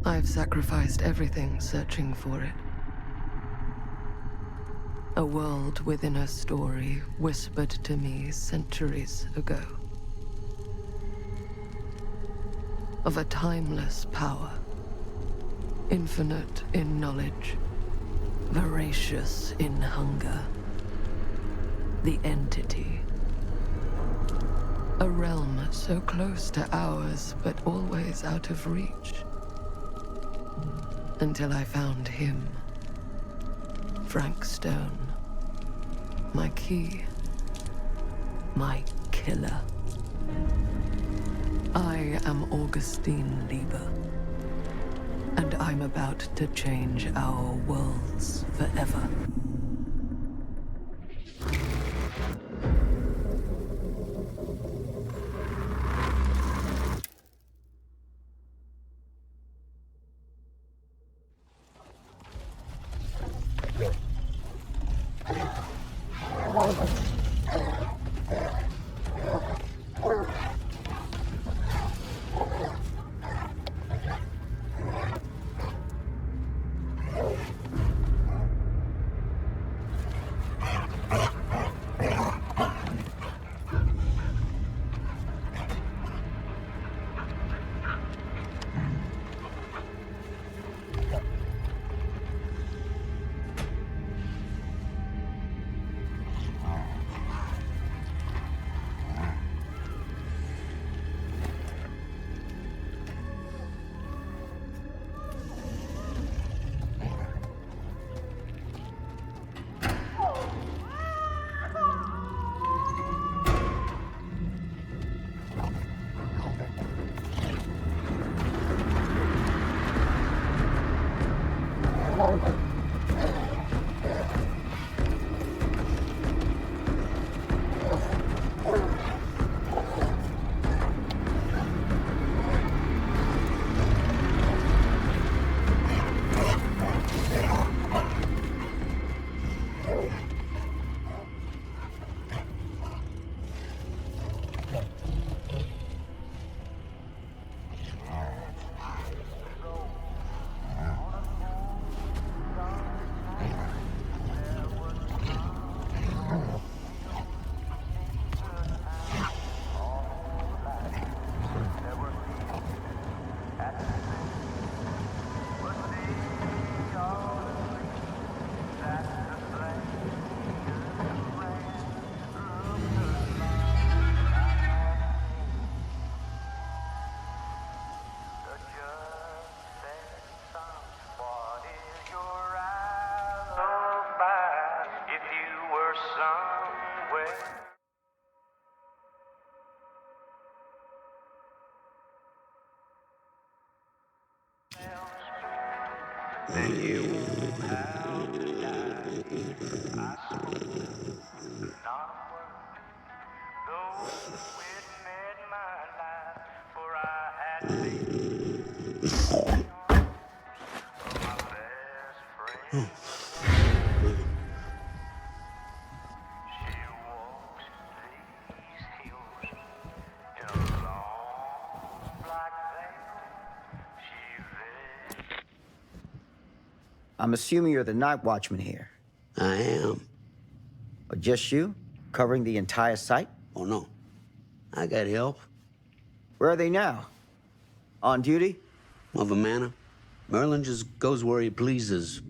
I've sacrificed everything searching for it. A world within a story whispered to me centuries ago. Of a timeless power, infinite in knowledge, voracious in hunger. The entity. A realm so close to ours, but always out of reach. Until I found him. Frank Stone. My key. My killer. I am Augustine Lieber. And I'm about to change our worlds forever. Then you won't have to die. I saw not a word, though it made my life, for I had faith in my best friend. She walks these hills in a long black veil. She veils. I'm assuming you're the night watchman here. I am. Or just you? Covering the entire site? Oh, no. I got help. Where are they now? On duty? Mother Manor. Merlin just goes where he pleases.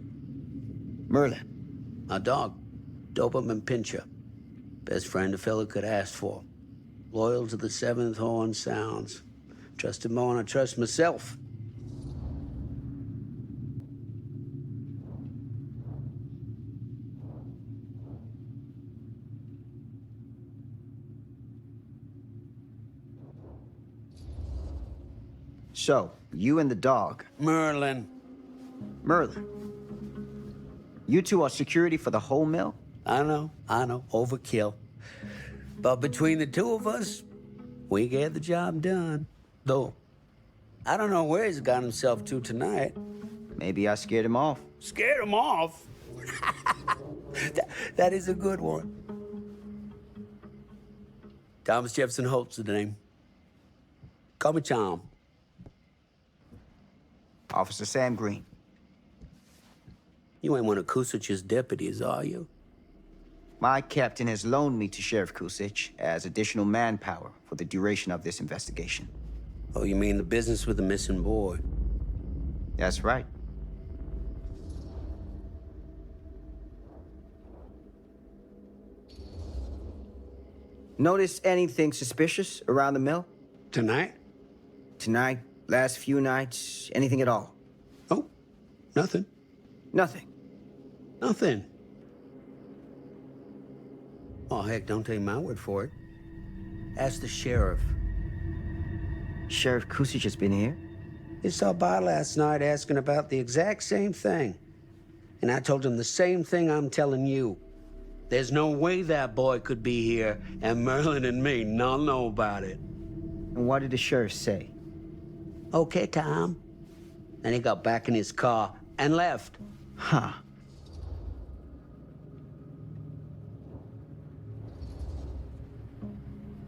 Merlin. Our dog. Doberman Pinscher. Best friend a fella could ask for. Loyal to the seventh horn sounds. Trust him more than I trust myself. So, you and the dog. Merlin. Merlin. You two are security for the whole mill? I know. Overkill. But between the two of us, we get the job done. Though, I don't know where he's got himself to tonight. Maybe I scared him off. Scared him off? that is a good one. Thomas Jefferson Holt's the name. Call me Tom. Officer Sam Green. You ain't one of Kusich's deputies, are you? My captain has loaned me to Sheriff Kusich as additional manpower for the duration of this investigation. Oh, you mean the business with the missing boy? That's right. Notice anything suspicious around the mill? Tonight? Tonight, last few nights, anything at all? Oh, nothing. Nothing. Nothing. Oh, heck, don't take my word for it. Ask the sheriff. Sheriff Kusich has been here? He stopped by last night asking about the exact same thing. And I told him the same thing I'm telling you. There's no way that boy could be here, and Merlin and me not know about it. And what did the sheriff say? Okay, Tom. Then he got back in his car and left. Huh.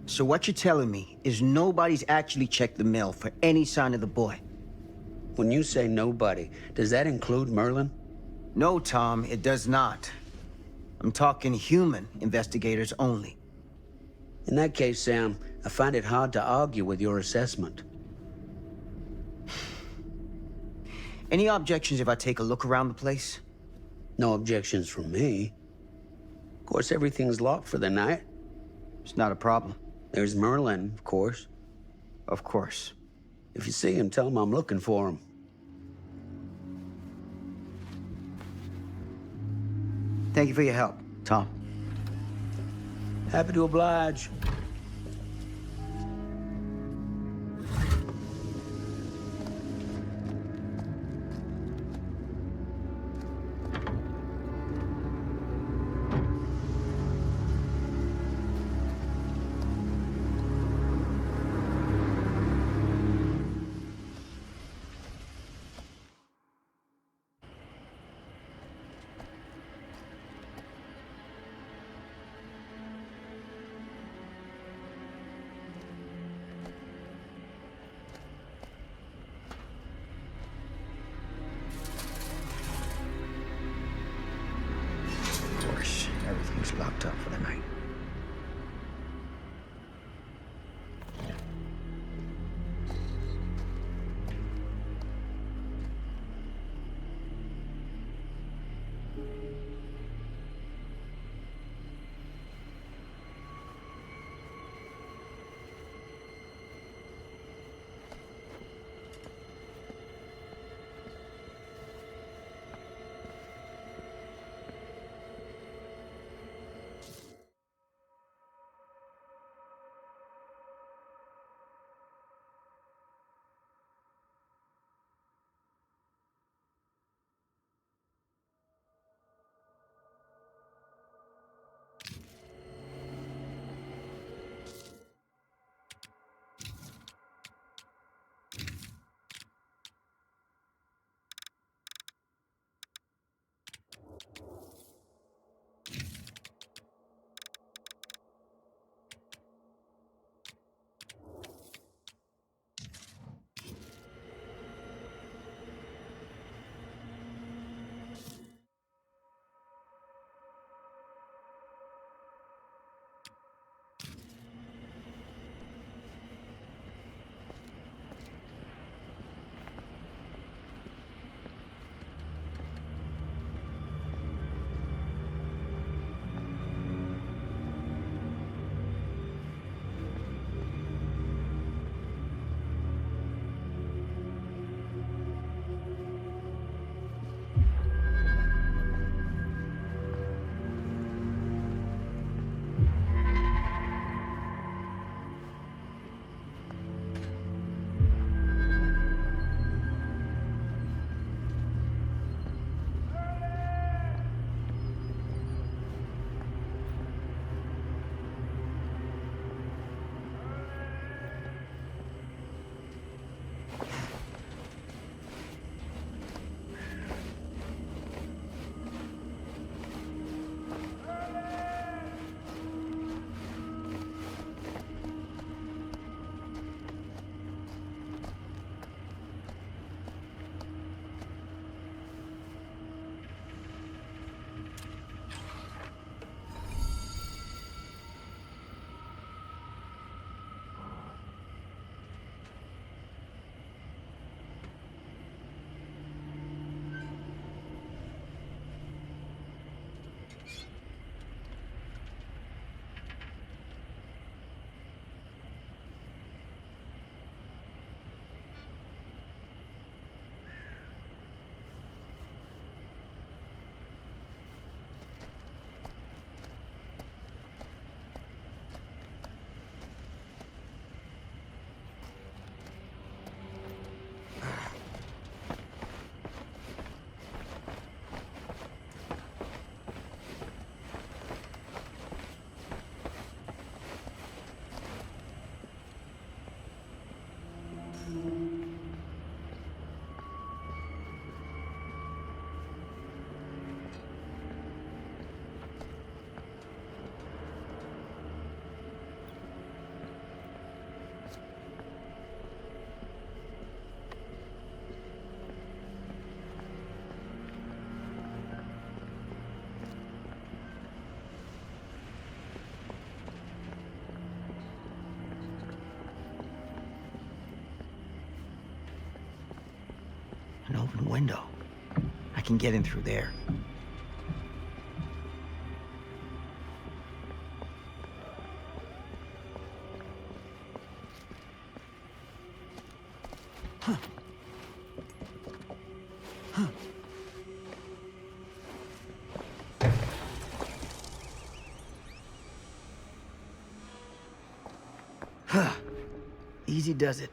So what you're telling me is nobody's actually checked the mill for any sign of the boy? When you say nobody, does that include Merlin? No, Tom, it does not. I'm talking human investigators only. In that case, Sam, I find it hard to argue with your assessment. Any objections if I take a look around the place? No objections from me. Of course, everything's locked for the night. It's not a problem. There's Merlin, of course. Of course. If you see him, tell him I'm looking for him. Thank you for your help, Tom. Happy to oblige. open window. I can get in through there. Easy does it.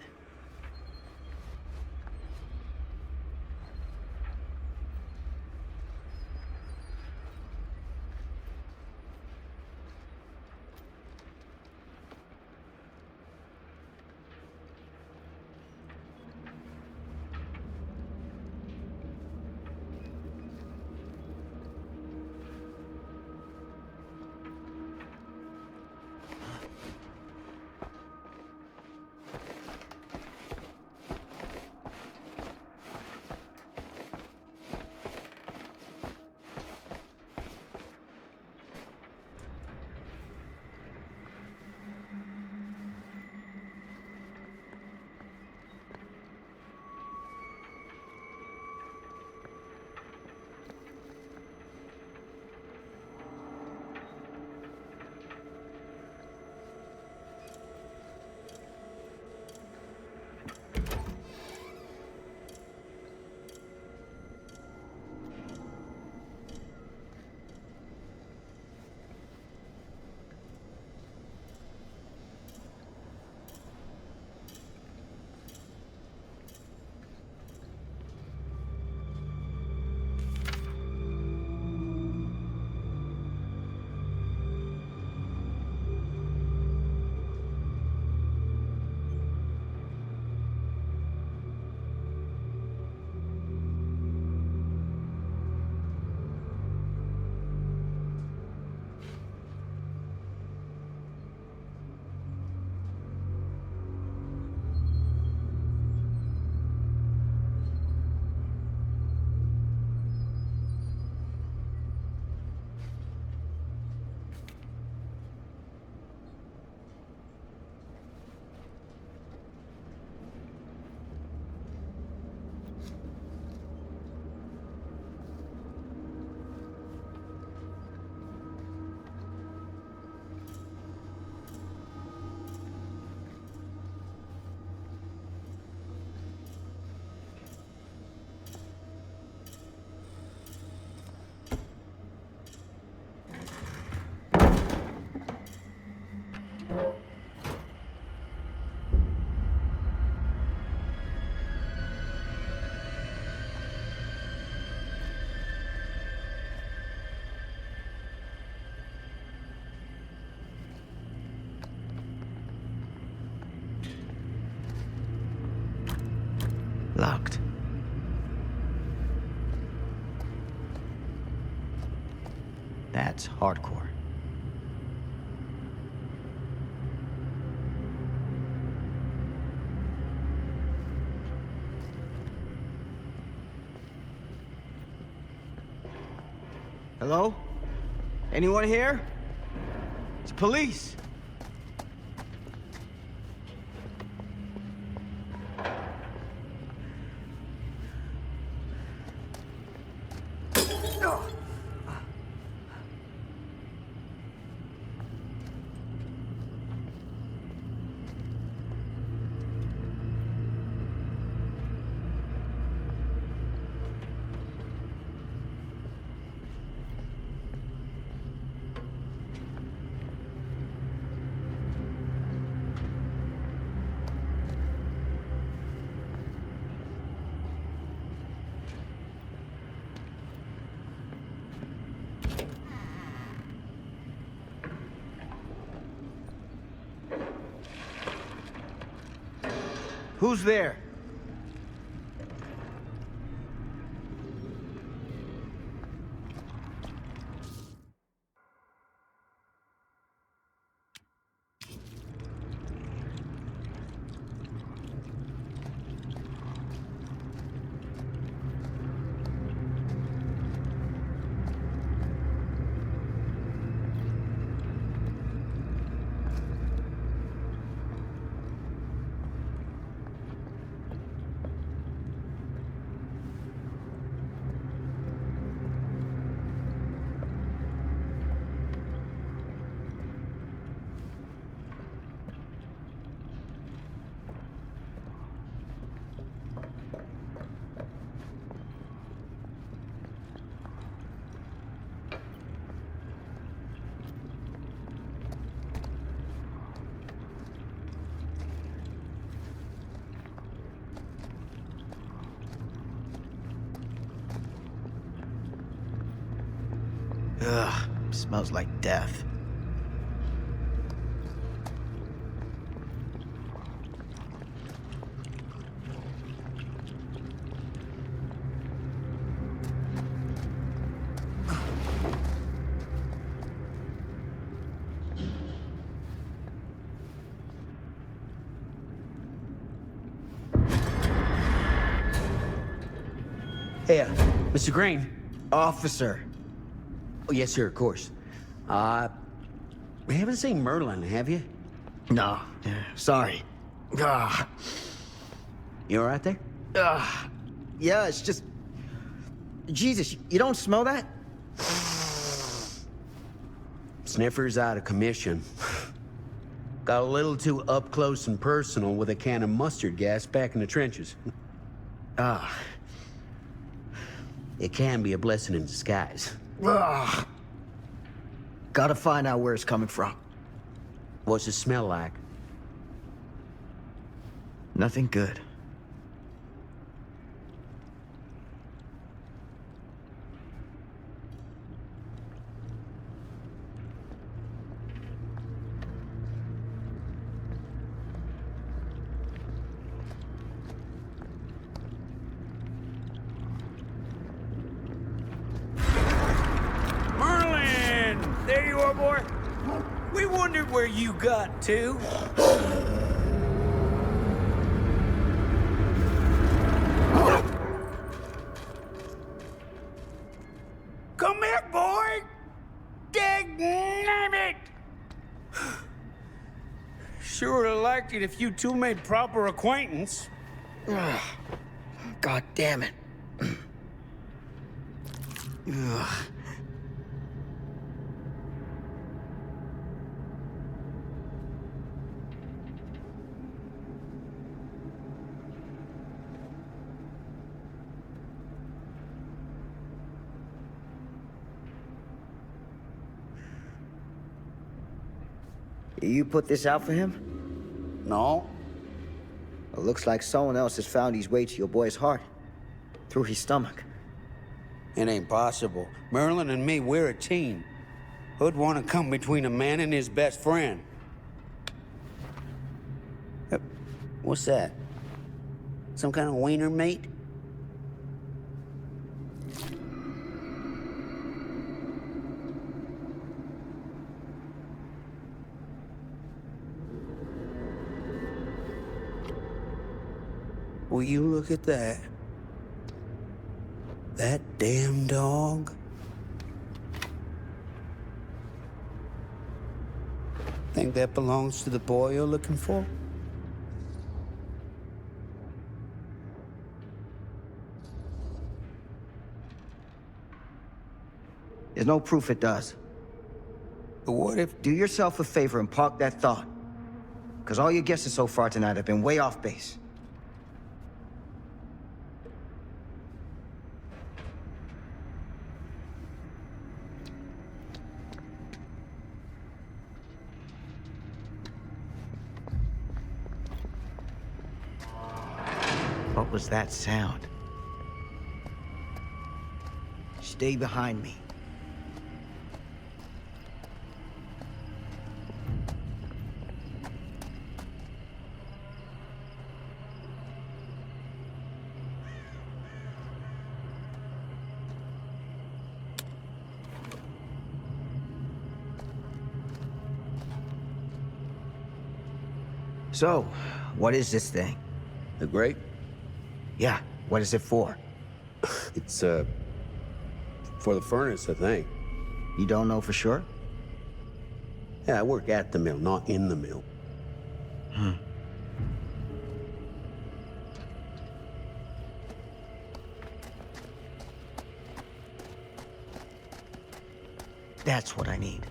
Locked. That's hardcore. Hello? Anyone here? It's police. Who's there? Ugh, smells like death. Hey, Mr. Green. Officer. Oh, yes, sir, of course. You haven't seen Merlin, have you? No, sorry. Ah, You all right there? yeah, it's just... Jesus, you don't smell that? Sniffer's out of commission. Got a little too up close and personal with a can of mustard gas back in the trenches. Ah. It can be a blessing in disguise. Ugh. Gotta find out where it's coming from. What's it smell like? Nothing good. Merlin! There you are, boy. We wondered where you got to. Come here, boy! Dang it! Sure would have liked it if you two made proper acquaintance. God damn it. Ugh. You put this out for him? No? It looks like someone else has found his way to your boy's heart. Through his stomach. It ain't possible. Merlin and me, we're a team. Who'd want to come between a man and his best friend? What's that? Some kind of wiener meat? Will you look at that? That damn dog? Think that belongs to the boy you're looking for? There's no proof it does. But what if... Do yourself a favor and park that thought. Because all your guesses so far tonight have been way off base. What was that sound? Stay behind me. So, what is this thing? The grape? Yeah, what is it for? It's, for the furnace, I think. You don't know for sure? Yeah, I work at the mill, not in the mill. That's what I need.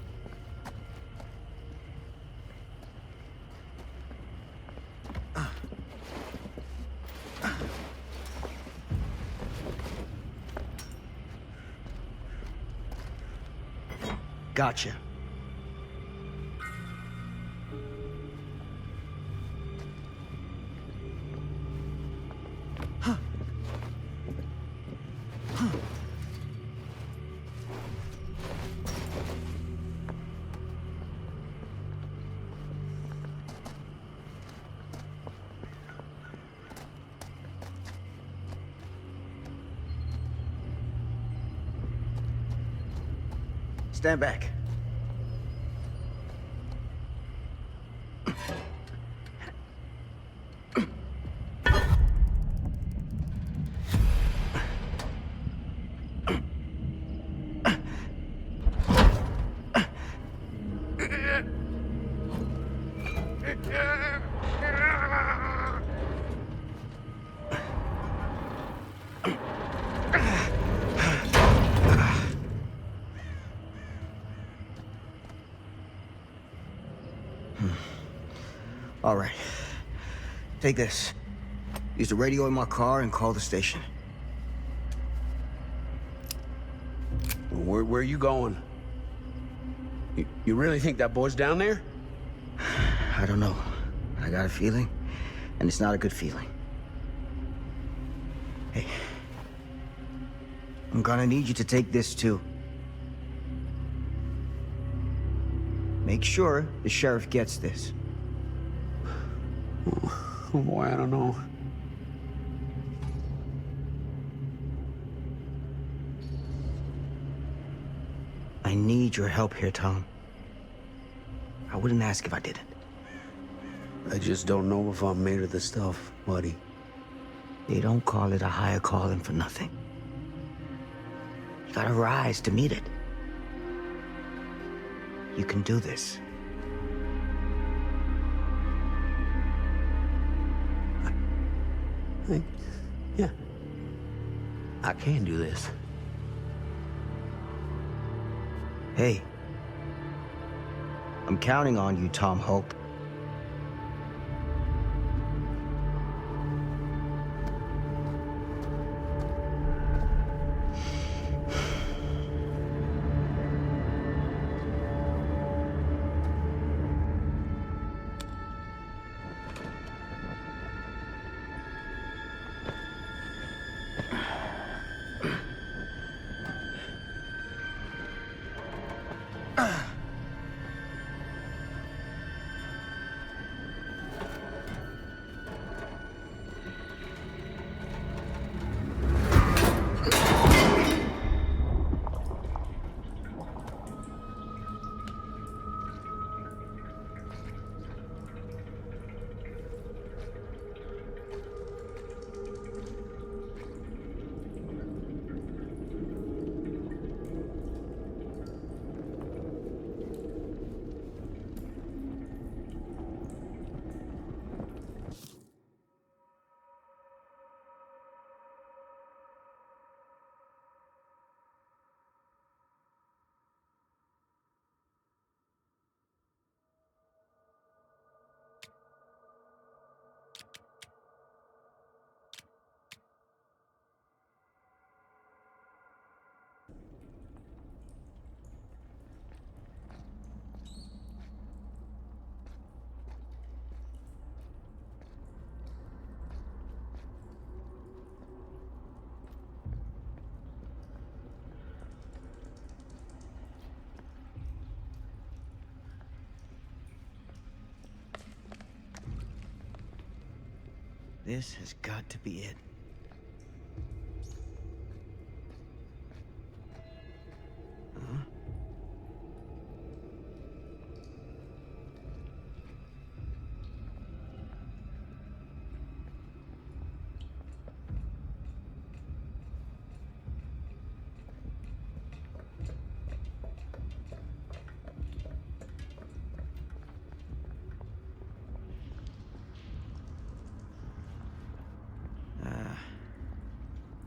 Gotcha. stand back. All right. Take this. Use the radio in my car and call the station. Where are you going? You really think that boy's down there? I don't know. I got a feeling, and it's not a good feeling. Hey. I'm gonna need you to take this too. Make sure the sheriff gets this. Oh boy, I don't know. I need your help here, Tom. I wouldn't ask if I didn't. I just don't know if I'm made of this stuff, buddy. They don't call it a higher calling for nothing. You gotta rise to meet it. You can do this. Yeah. I can do this. Hey. I'm counting on you, Tom Hope. This has got to be it. Huh?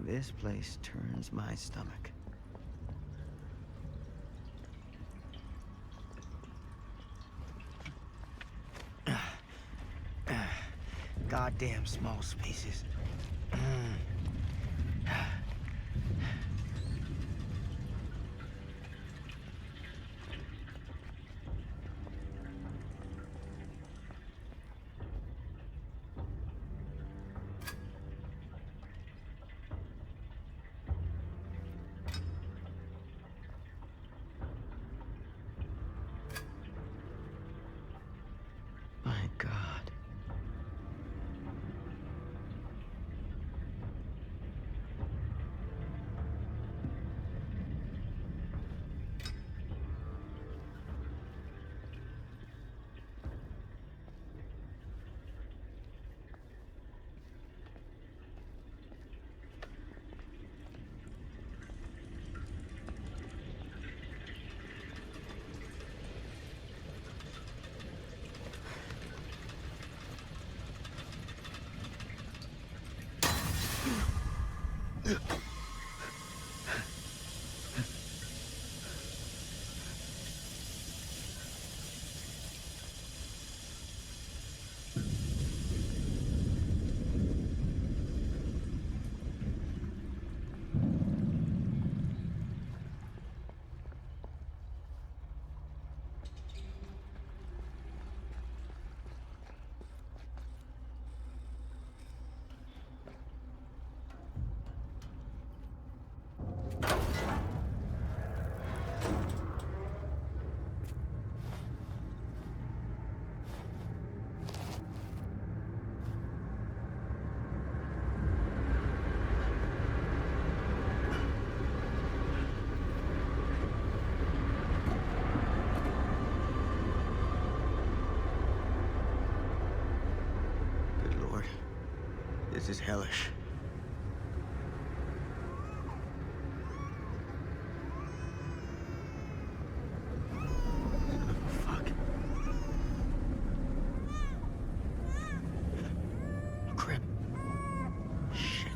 This place turns my stomach. Goddamn small spaces. My God. Good Lord. This is hellish. Fuck. Crap. Shit.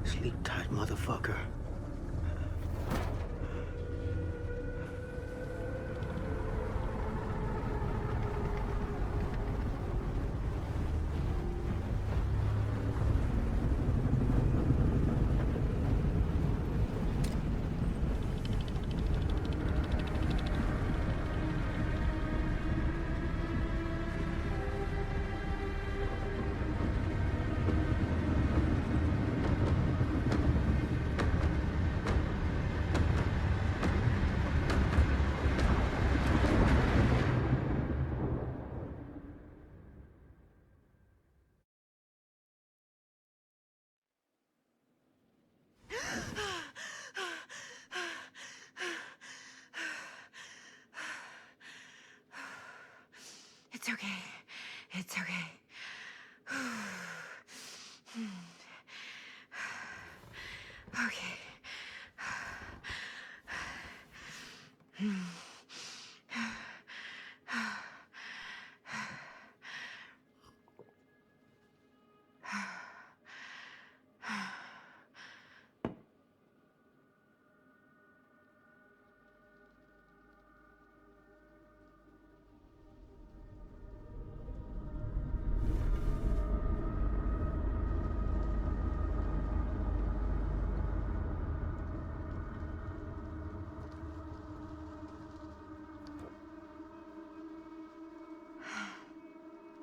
Sleep tight, motherfucker. It's okay. It's okay. Okay.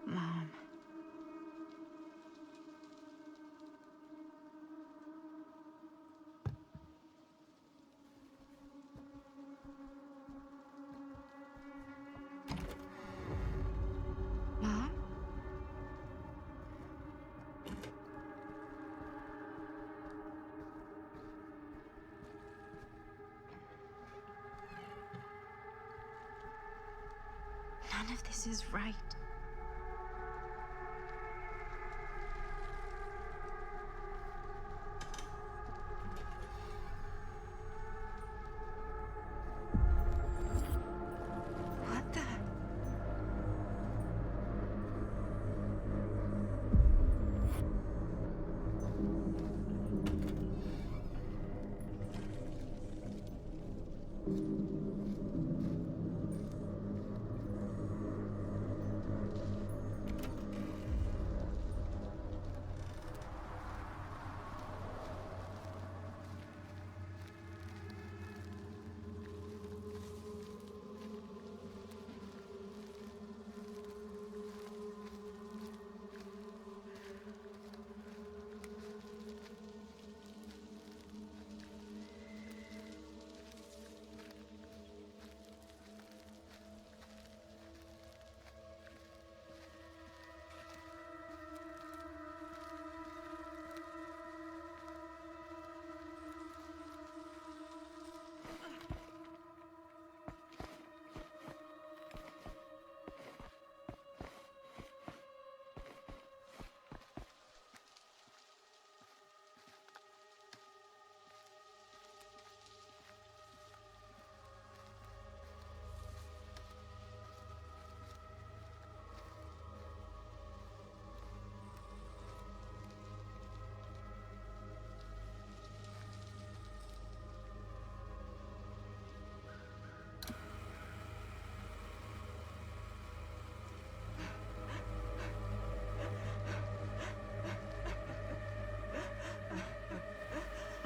Mom. Mom? None of this is right. What the?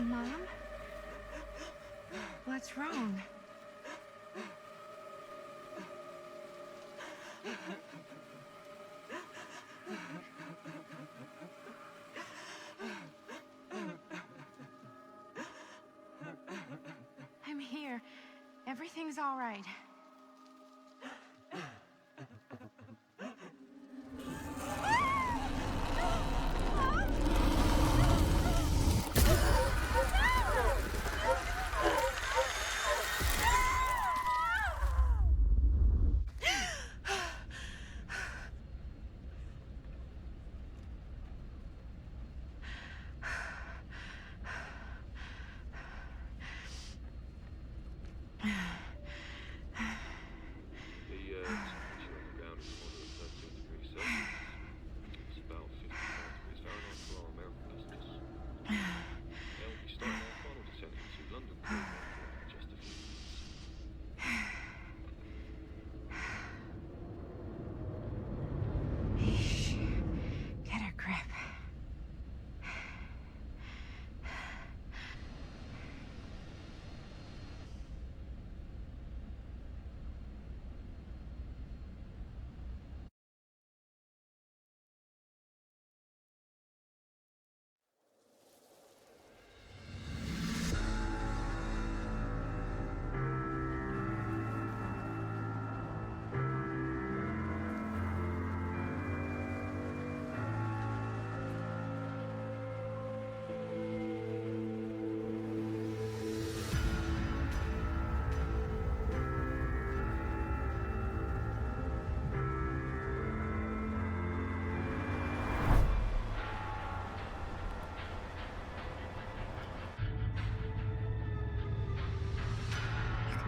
Mom? What's wrong? I'm here. Everything's all right.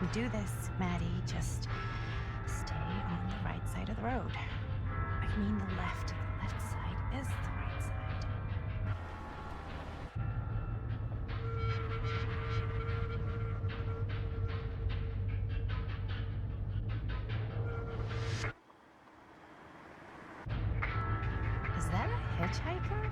can do this, Maddie. Just stay on the right side of the road. I mean the left. The left side is the right side. Is that a hitchhiker?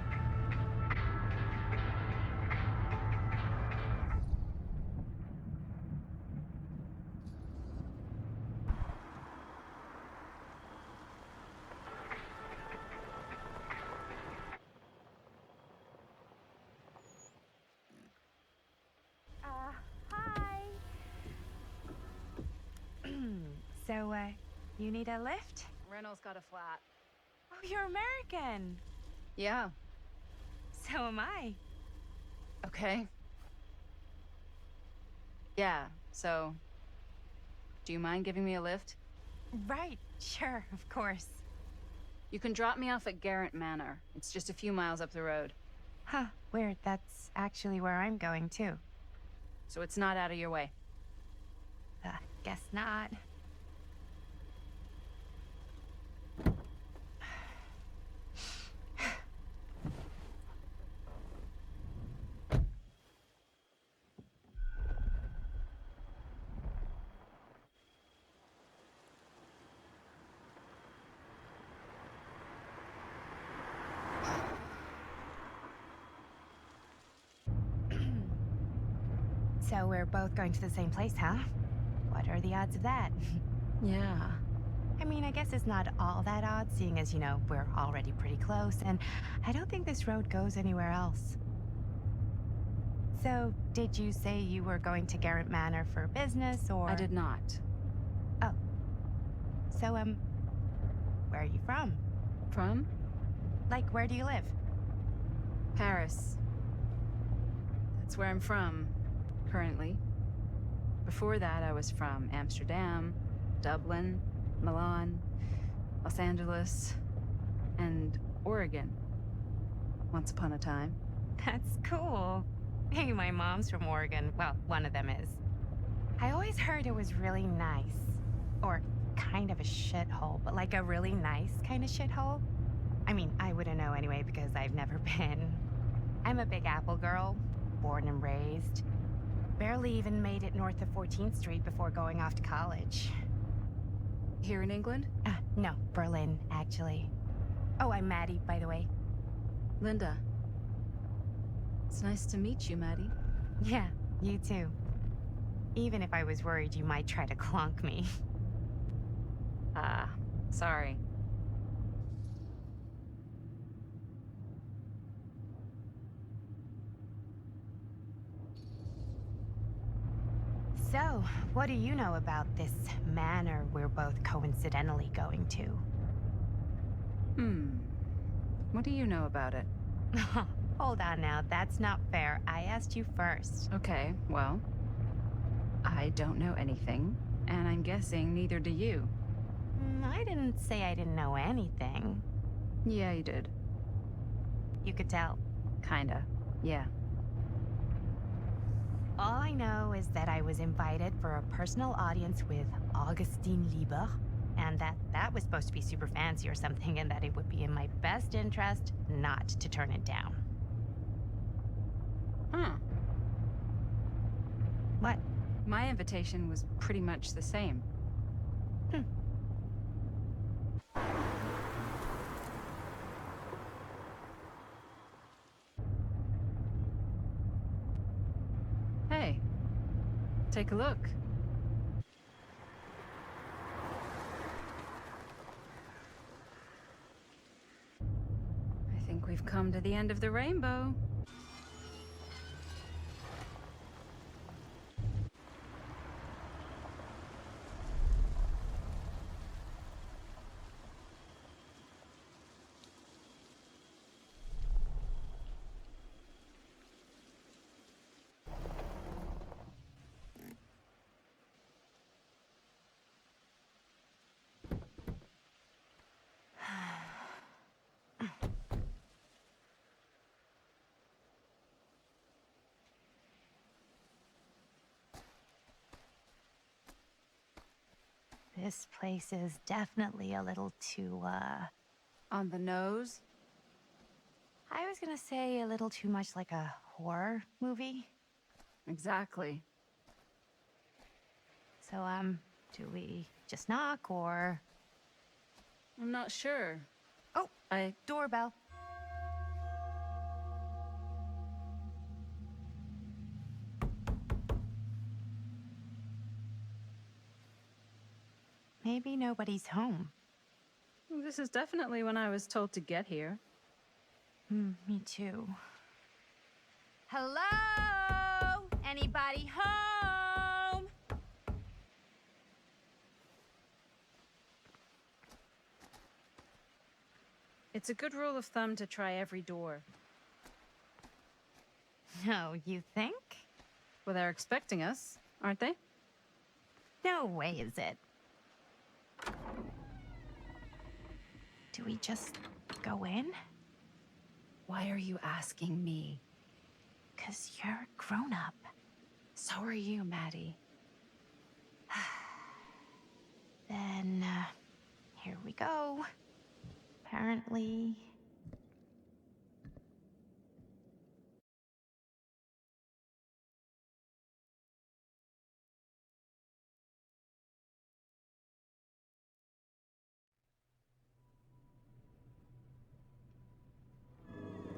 Hi. So, you need a lift? Reynolds got a flat. Oh, you're American. Yeah. So am I. Okay. Yeah, so... Do you mind giving me a lift? Right, sure, of course. You can drop me off at Garrett Manor. It's just a few miles up the road. Huh, weird. That's actually where I'm going, too. So it's not out of your way. Guess not. So we're both going to the same place, huh? What are the odds of that? Yeah. I mean, I guess it's not all that odd, seeing as, you know, we're already pretty close, and I don't think this road goes anywhere else. So, did you say you were going to Garrett Manor for business, or...? I did not. Oh. So, where are you from? From? Like, where do you live? Paris. That's where I'm from, currently. Before that, I was from Amsterdam, Dublin, Milan, Los Angeles, and Oregon. Once upon a time. That's cool. Hey, my mom's from Oregon. Well, one of them is. I always heard it was really nice. Or kind of a shithole, but like a really nice kind of shithole. I mean, I wouldn't know anyway because I've never been. I'm a Big Apple girl, born and raised. Barely even made it north of 14th Street before going off to college. Here in England? No, Berlin, actually. Oh, I'm Maddie, by the way. Linda. It's nice to meet you, Maddie. Yeah, you too. Even if I was worried you might try to clonk me. Sorry. So, what do you know about this manor we're both coincidentally going to? What do you know about it? Hold on now, that's not fair. I asked you first. Okay, well... I don't know anything, and I'm guessing neither do you. I didn't say I didn't know anything. Yeah, you did. You could tell. Kinda. Yeah. All I know is that I was invited for a personal audience with Augustine Lieber, and that was supposed to be super fancy or something, and that it would be in my best interest not to turn it down. Huh. What? My invitation was pretty much the same. Hey, take a look. I think we've come to the end of the rainbow. This place is definitely a little too, On the nose? I was gonna say a little too much like a horror movie. Exactly. So, do we just knock or... I'm not sure. Oh, doorbell. Maybe nobody's home. This is definitely when I was told to get here. Me too. Hello? Anybody home? It's a good rule of thumb to try every door. No, you think? Well, they're expecting us, aren't they? No way is it. Do we just go in? Why are you asking me? 'Cause you're a grown-up. So are you, Maddie. Then, here we go. Apparently...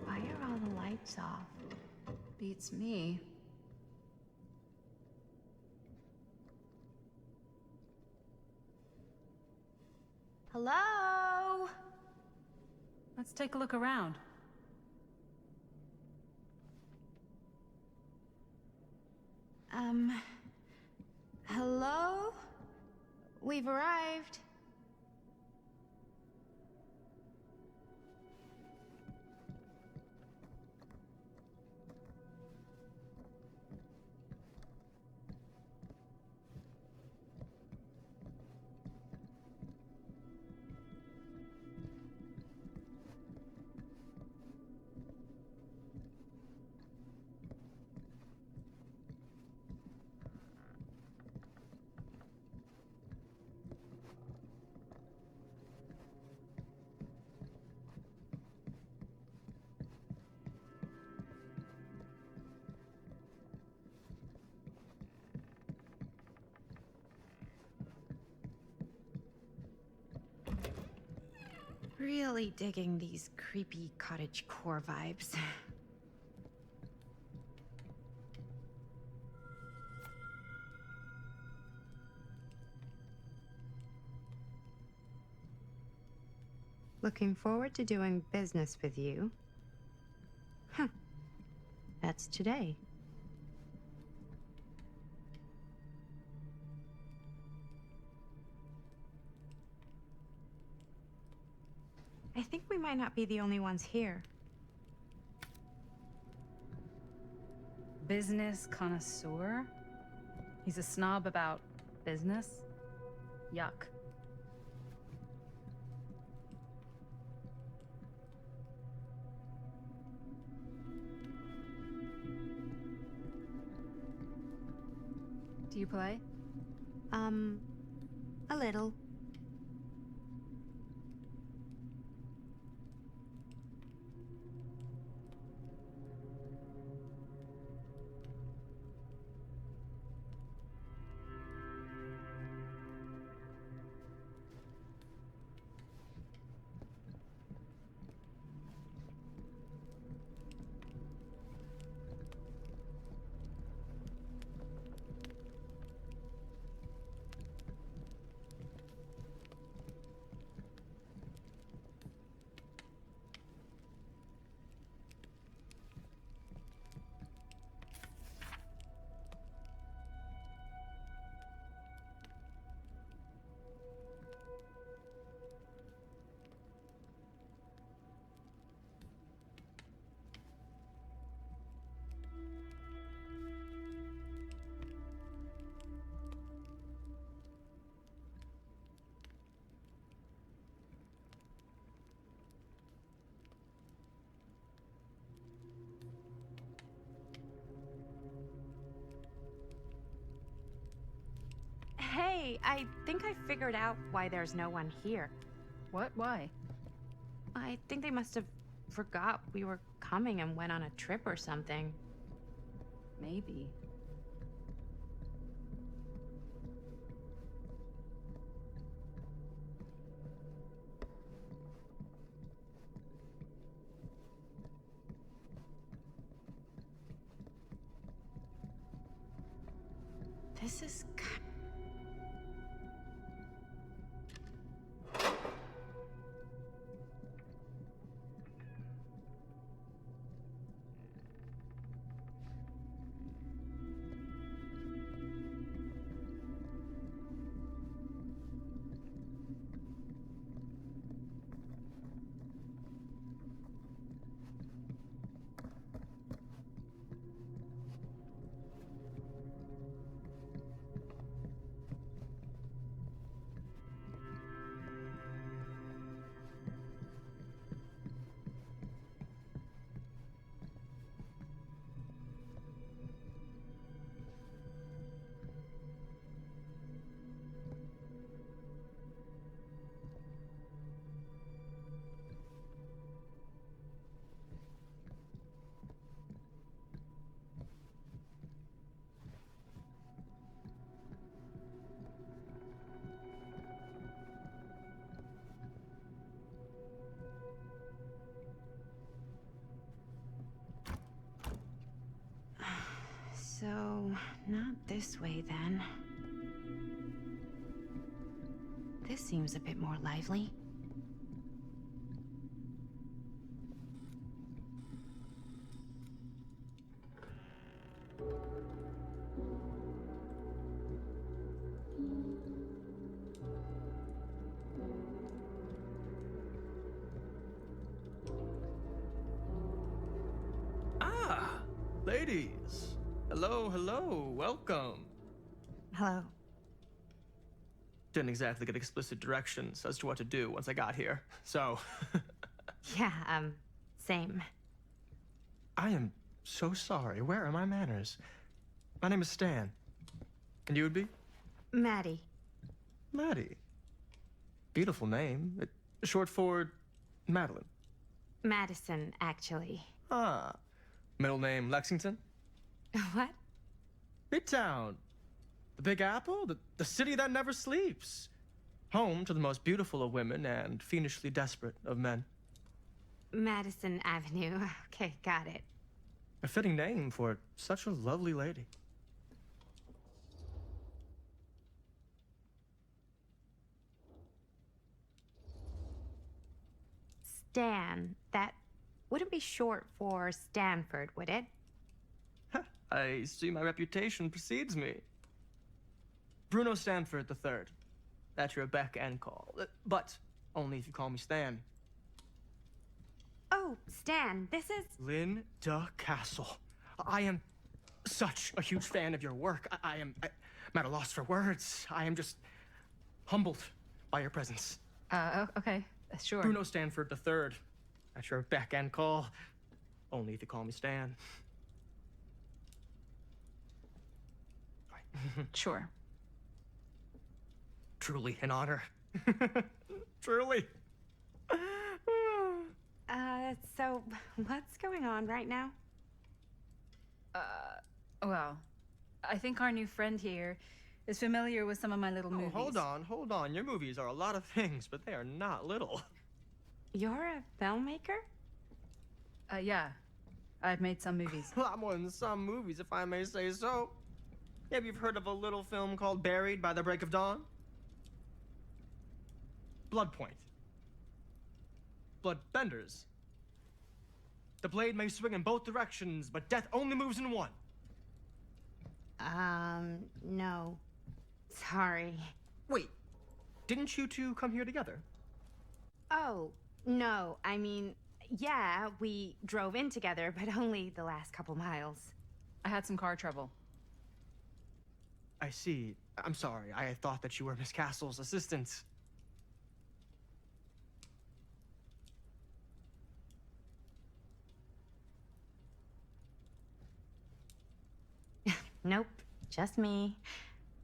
Why are all the lights off? Beats me. Hello? Let's take a look around. Hello? We've arrived. Really digging these creepy cottage core vibes. Looking forward to doing business with you. Huh. That's today. I think we might not be the only ones here. Business connoisseur? He's a snob about business? Yuck. Do you play? A little. I think I figured out why there's no one here. What? Why? I think they must have forgot we were coming and went on a trip or something. Maybe. This is so not this way then. This seems a bit more lively. Ah, ladies. Hello, hello, welcome. Hello. Didn't exactly get explicit directions as to what to do once I got here, so. Yeah, same. I am so sorry. Where are my manners? My name is Stan. And you would be? Maddie. Maddie. Beautiful name. Short for Madeline. Madison, actually. Ah. Middle name Lexington? What? Midtown. The Big Apple? The city that never sleeps. Home to the most beautiful of women and fiendishly desperate of men. Madison Avenue. Okay, got it. A fitting name for such a lovely lady. Stan. That wouldn't be short for Stanford, would it? I see my reputation precedes me. Bruno Stanford III. At your beck and call. But only if you call me Stan. Oh, Stan, this is... Linda Castle. I am such a huge fan of your work. I'm at a loss for words. I am just humbled by your presence. Okay. Sure. Bruno Stanford III. At your beck and call. Only if you call me Stan. Sure. Truly an honor. Truly. So what's going on right now? Well, I think our new friend here is familiar with some of my little movies. Hold on. Your movies are a lot of things, but they are not little. You're a filmmaker? Yeah. I've made some movies. A lot more than some movies, if I may say so. Maybe you've heard of a little film called Buried by the Break of Dawn? Blood Point. Bloodbenders. The blade may swing in both directions, but death only moves in one. No. Sorry. Wait, didn't you two come here together? Oh, no. I mean, yeah, we drove in together, but only the last couple miles. I had some car trouble. I see. I'm sorry. I thought that you were Miss Castle's assistant. Nope, just me.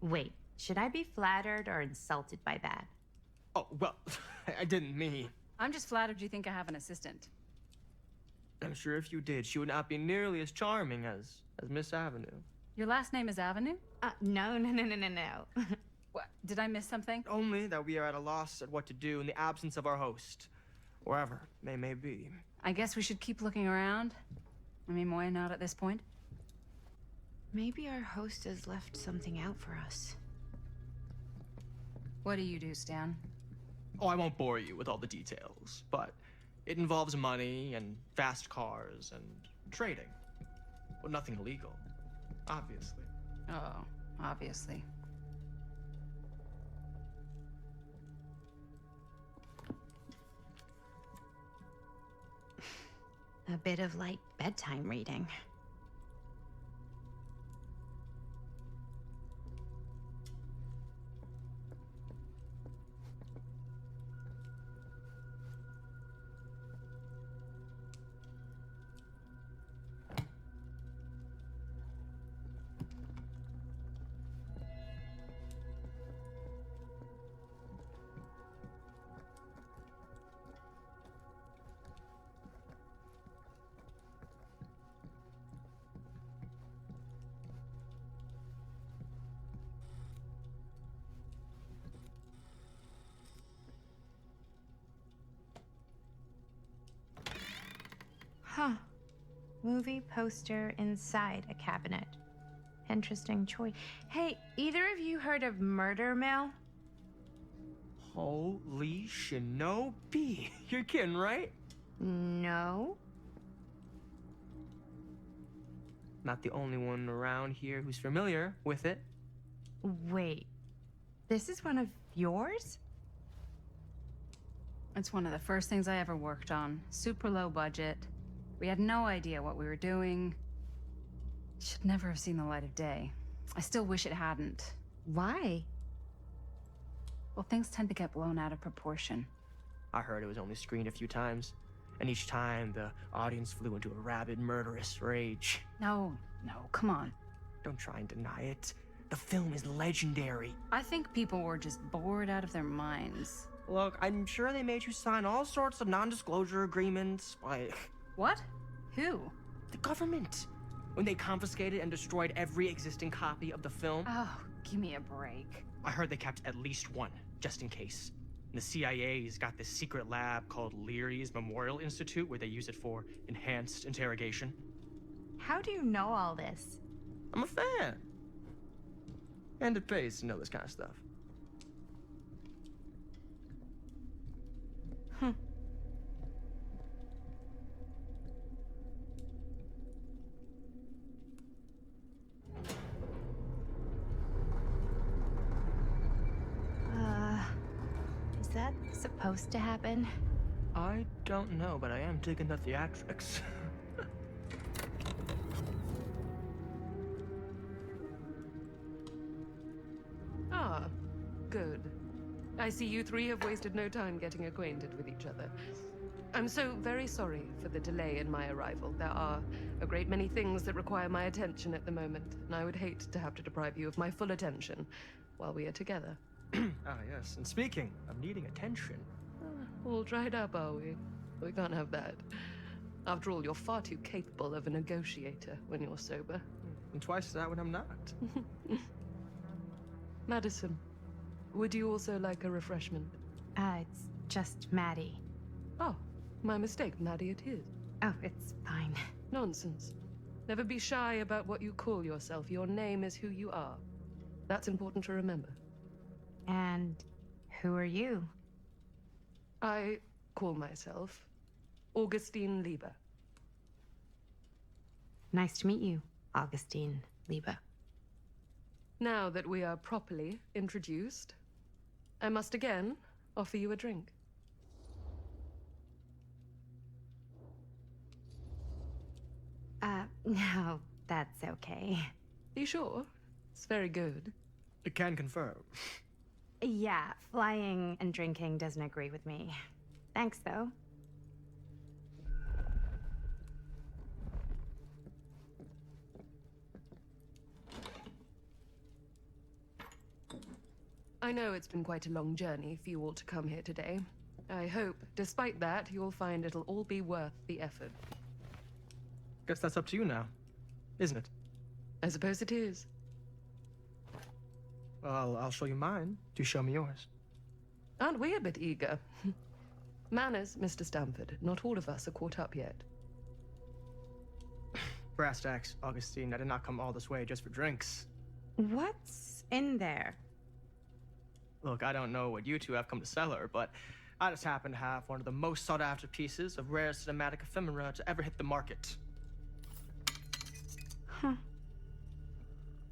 Wait, Should I be flattered or insulted by that? Oh, well, I didn't mean. I'm just flattered you think I have an assistant. I'm sure if you did, she would not be nearly as charming as Miss Avenue. Your last name is Avenue? No, no, no, no, no, no. What? Did I miss something? Only that we are at a loss at what to do in the absence of our host, wherever they may be. I guess we should keep looking around. I mean, why not at this point? Maybe our host has left something out for us. What do you do, Stan? Oh, I won't bore you with all the details, but it involves money and fast cars and trading. Well, nothing illegal, obviously. Oh, obviously. A bit of light bedtime reading. Huh. Movie poster inside a cabinet. Interesting choice. Hey, either of you heard of Murder Mill? Holy shinobi! You're kidding, right? No. Not the only one around here who's familiar with it. Wait. This is one of yours? It's one of the first things I ever worked on. Super low budget. We had no idea what we were doing. Should never have seen the light of day. I still wish it hadn't. Why? Well, things tend to get blown out of proportion. I heard it was only screened a few times, and each time the audience flew into a rabid, murderous rage. No, come on. Don't try and deny it. The film is legendary. I think people were just bored out of their minds. Look, I'm sure they made you sign all sorts of non-disclosure agreements, like What? Who? the government. When they confiscated and destroyed every existing copy of the film, Oh, give me a break. I heard they kept at least one, just in case. And the CIA's got this secret lab called Leary's Memorial Institute where they use it for enhanced interrogation. How do you know all this? I'm a fan. And it pays to know this kind of stuff. Is that supposed to happen? I don't know, but I am digging the theatrics. Ah, good. I see you three have wasted no time getting acquainted with each other. I'm so very sorry for the delay in my arrival. There are a great many things that require my attention at the moment, and I would hate to have to deprive you of my full attention while we are together. Ah, yes. And speaking of needing attention, All dried up, are we? We can't have that. After all, you're far too capable of a negotiator when you're sober. and twice that when I'm not. Madison, would you also like a refreshment? It's just Maddie. Oh, my mistake. Maddie it is. Oh, it's fine. Nonsense. Never be shy about what you call yourself. Your name is who you are. That's important to remember. And who are you? I call myself Augustine Lieber. Nice to meet you, Augustine Lieber. Now that we are properly introduced, I must again offer you a drink. No, that's okay. You sure? It's very good. I can confirm. Yeah, flying and drinking doesn't agree with me. Thanks, though. I know it's been quite a long journey for you all to come here today. I hope, despite that, you'll find it'll all be worth the effort. Guess that's up to you now, isn't it? I suppose it is. Well, I'll show you mine. Do show me yours. Aren't we a bit eager? Manners, Mr. Stamford. Not all of us are caught up yet. Brass tacks, Augustine. I did not come all this way just for drinks. What's in there? Look, I don't know what you two have come to sell her, but I just happen to have one of the most sought-after pieces of rare cinematic ephemera to ever hit the market. Huh.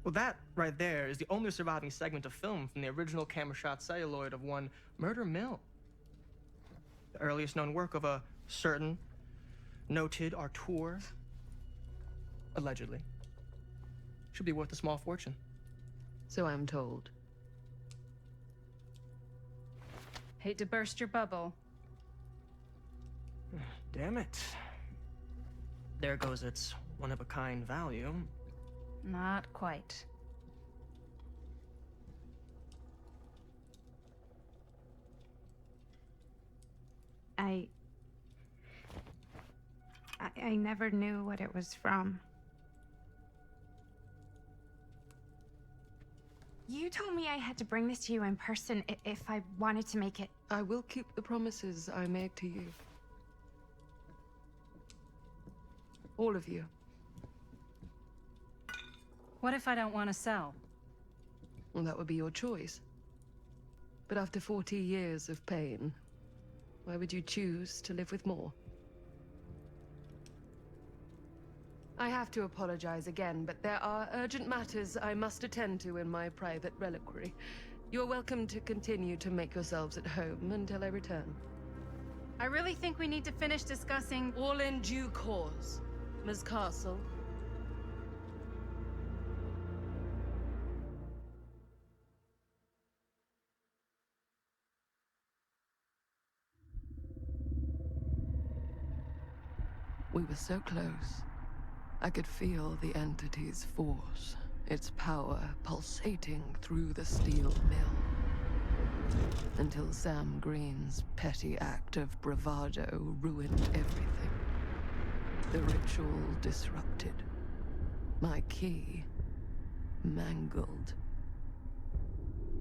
Well, that right there is the only surviving segment of film from the original camera shot celluloid of one Murder Mill. The earliest known work of a certain noted auteur, allegedly, should be worth a small fortune. So I'm told. Hate to burst your bubble. Damn it. There goes its one-of-a-kind value. Not quite. I never knew what it was from. You told me I had to bring this to you in person if I wanted to make it. I will keep the promises I made to you. All of you. What if I don't want to sell? Well, that would be your choice. But after 40 years of pain, why would you choose to live with more? I have to apologize again, but there are urgent matters I must attend to in my private reliquary. You're welcome to continue to make yourselves at home until I return. I really think we need to finish discussing. All in due course, Ms. Castle. We were so close. I could feel the entity's force, its power pulsating through the steel mill. Until Sam Green's petty act of bravado ruined everything. The ritual disrupted. My key mangled.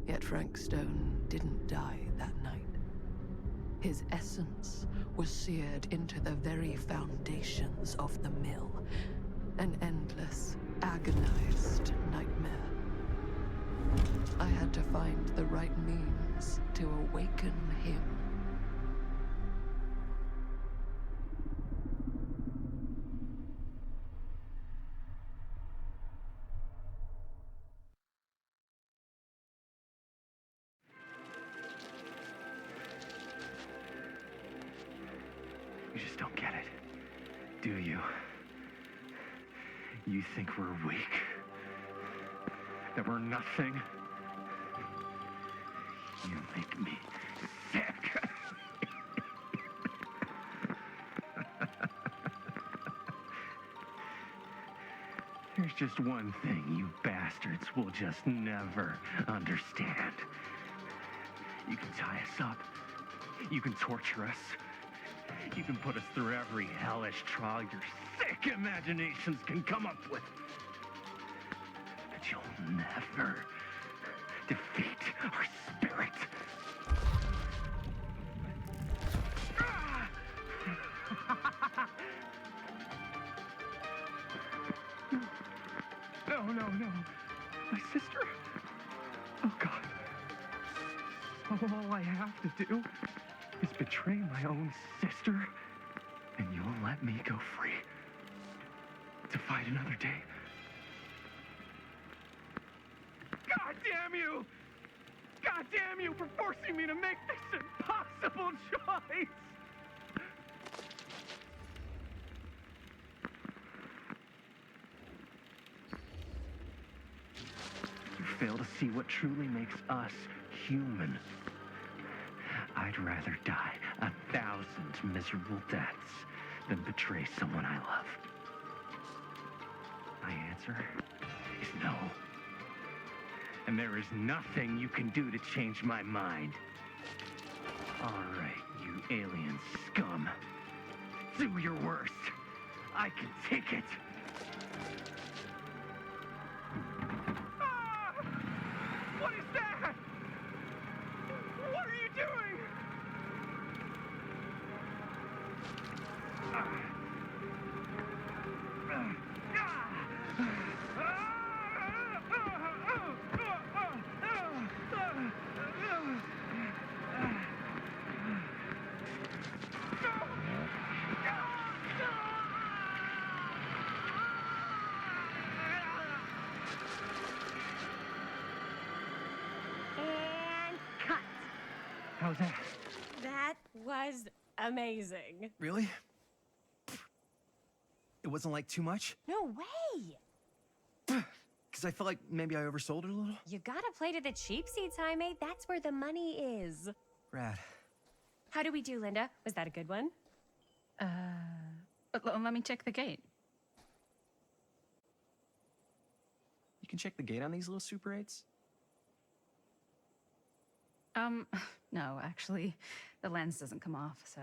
Yet Frank Stone didn't die that night. His essence was seared into the very foundations of the mill. An endless, agonized nightmare. I had to find the right means to awaken him. You just don't get it, do you? You think we're weak? That we're nothing? You make me sick. There's just one thing you bastards will just never understand. You can tie us up. You can torture us. You can put us through every hellish trial your sick imaginations can come up with. But you'll never defeat our spirit. No. My sister? Oh, God. All I have to do is betray my own sister, and you'll let me go free to fight another day. God damn you! God damn you for forcing me to make this impossible choice! You fail to see what truly makes us human. I'd rather die 1,000 miserable deaths than betray someone I love. My answer is no. And there is nothing you can do to change my mind. All right, you alien scum. Do your worst. I can take it. Ah! What is that? What are you doing? And cut. How's that? That was amazing. Really? It wasn't like too much? No way. Because I felt like maybe I oversold it a little? You gotta play to the cheap seats, Jaime. That's where the money is. Rad. How do we do, Linda? Was that a good one? Let me check the gate. You can check the gate on these little Super 8s? No, actually, the lens doesn't come off, so.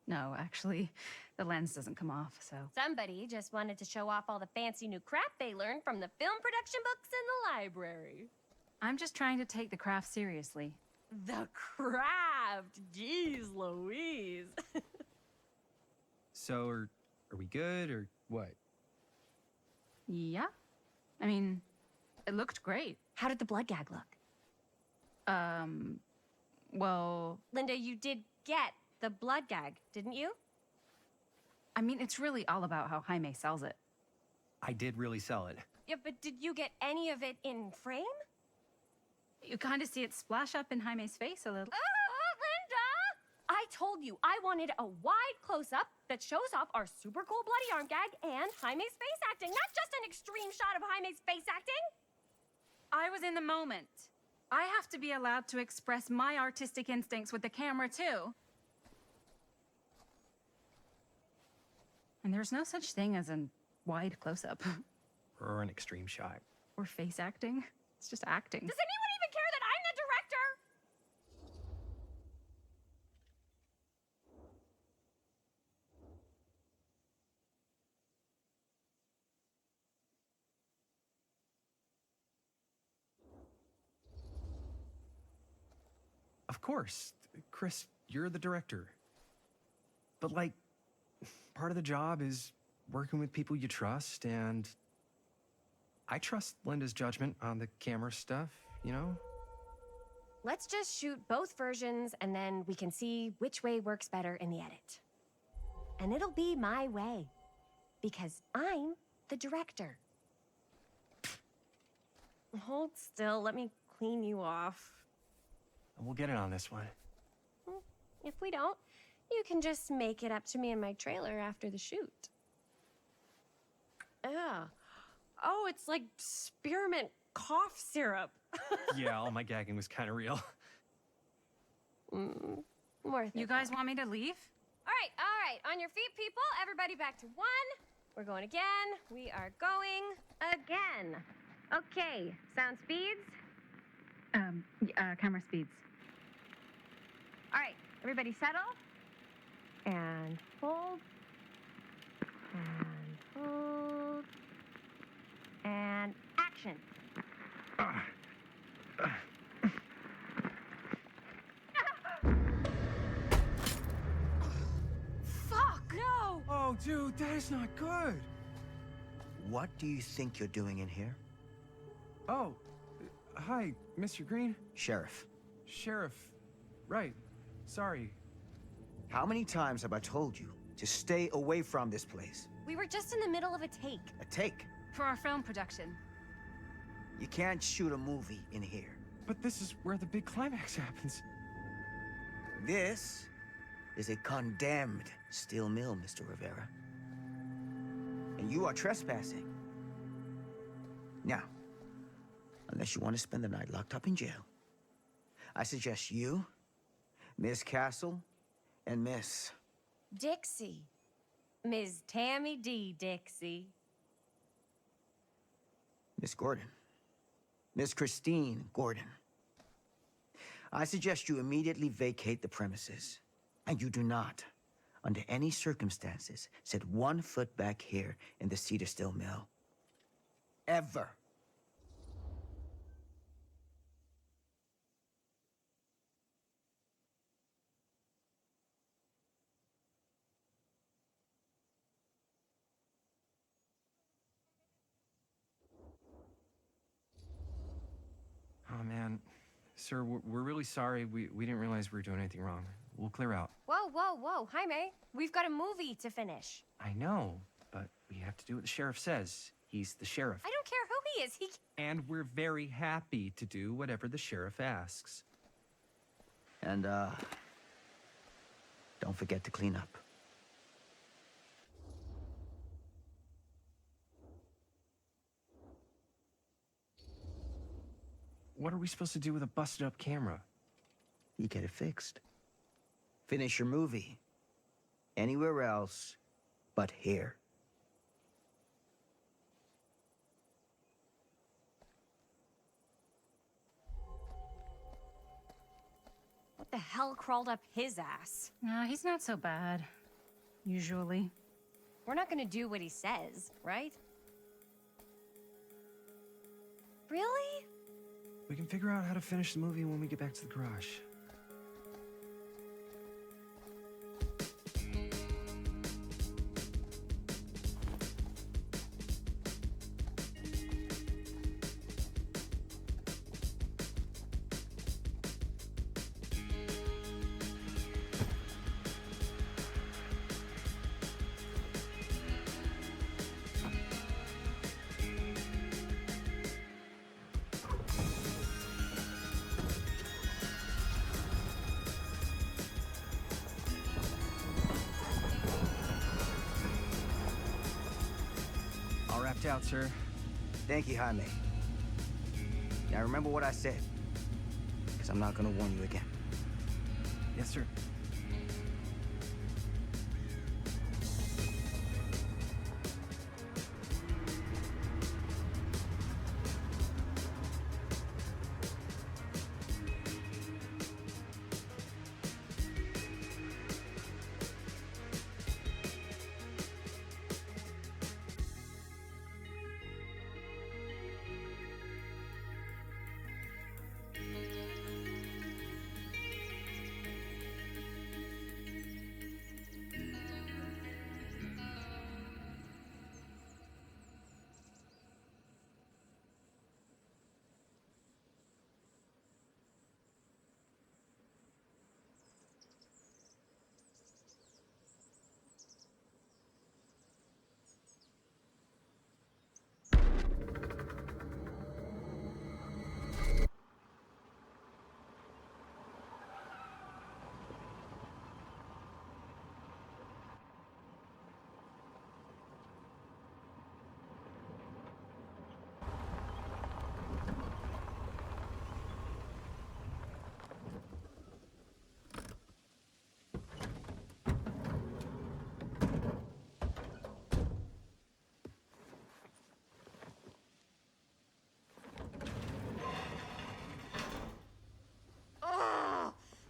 No, actually, the lens doesn't come off, so. Somebody just wanted to show off all the fancy new crap they learned from the film production books in the library. I'm just trying to take the craft seriously. The craft! Jeez Louise. So, are we good, or what? Yeah? I mean, it looked great. How did the blood gag look? Well, Linda, you did get the blood gag, didn't you? I mean, it's really all about how Jaime sells it. I did really sell it. Yeah, but did you get any of it in frame? You kind of see it splash up in Jaime's face a little. Linda! I told you I wanted a wide close-up that shows off our super cool bloody arm gag and Jaime's face acting, not just an extreme shot of Jaime's face acting. I was in the moment. I have to be allowed to express my artistic instincts with the camera, too. And there's no such thing as a wide close-up. Or an extreme shot. Or face acting. It's just acting. Does anyone even care that I'm the director? Of course. Chris, you're the director. But, like, part of the job is working with people you trust, and I trust Linda's judgment on the camera stuff, you know? Let's just shoot both versions, and then we can see which way works better in the edit. And it'll be my way, because I'm the director. Hold still, let me clean you off. We'll get it on this one. If we don't, you can just make it up to me in my trailer after the shoot. Ugh. Oh, it's like spearmint cough syrup. Yeah, all my gagging was kind of real. Worth it. You guys want me to leave? All right. On your feet, people. Everybody back to one. We're going again. We are going again. Okay, sound speeds. Camera speeds. All right, everybody settle. And hold. And hold. And action. Fuck! No! Oh, dude, that is not good. What do you think you're doing in here? Oh, hi, Mr. Green. Sheriff. Sheriff. Right. Sorry. How many times have I told you to stay away from this place? We were just in the middle of a take. A take. For our film production. You can't shoot a movie in here. But this is where the big climax happens. This is a condemned steel mill, Mr. Rivera. And you are trespassing. Now, unless you want to spend the night locked up in jail, I suggest you, Miss Castle, and Miss... Dixie. Ms. Tammy D. Dixie. Miss Gordon, Miss Christine Gordon, I suggest you immediately vacate the premises. And you do not, under any circumstances, set 1 foot back here in the Cedar Still Mill. Ever. Oh, man. Sir, we're really sorry. We didn't realize we were doing anything wrong. We'll clear out. Whoa, whoa, whoa. Jaime, we've got a movie to finish. I know, but we have to do what the sheriff says. He's the sheriff. I don't care who he is. And we're very happy to do whatever the sheriff asks. And, don't forget to clean up. What are we supposed to do with a busted up camera? You get it fixed. Finish your movie. Anywhere else but here. What the hell crawled up his ass? No, he's not so bad. Usually. We're not gonna do what he says, right? Really? We can figure out how to finish the movie when we get back to the garage. All wrapped out, sir. Thank you, Jaime. Now remember what I said, because I'm not gonna warn you again. Yes, sir.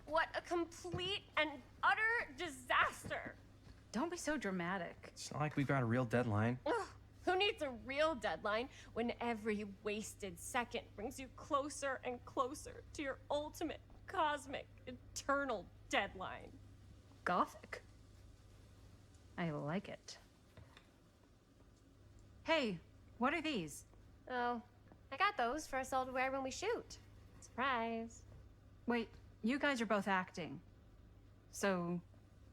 What a complete and utter disaster! Don't be so dramatic. It's not like we've got a real deadline. Ugh, who needs a real deadline when every wasted second brings you closer and closer to your ultimate, cosmic, eternal deadline? Gothic. I like it. Hey, what are these? Oh, I got those for us all to wear when we shoot. Surprise. Wait, you guys are both acting. So,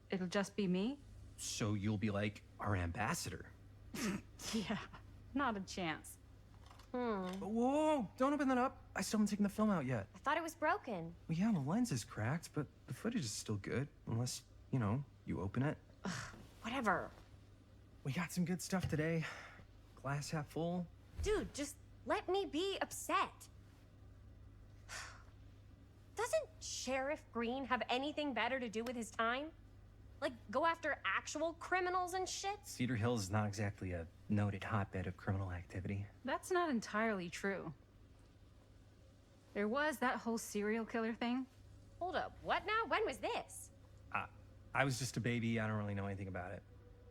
it'll just be me? So you'll be like our ambassador. Yeah, not a chance. Whoa, don't open that up. I still haven't taken the film out yet. I thought it was broken. Well, yeah, the lens is cracked, but the footage is still good. Unless, you know, you open it. Whatever. We got some good stuff today. Glass half full. Dude, just let me be upset. Doesn't Sheriff Green have anything better to do with his time? Like, go after actual criminals and shit? Cedar Hills is not exactly a noted hotbed of criminal activity. That's not entirely true. There was that whole serial killer thing. Hold up, what now? When was this? I was just a baby. I don't really know anything about it.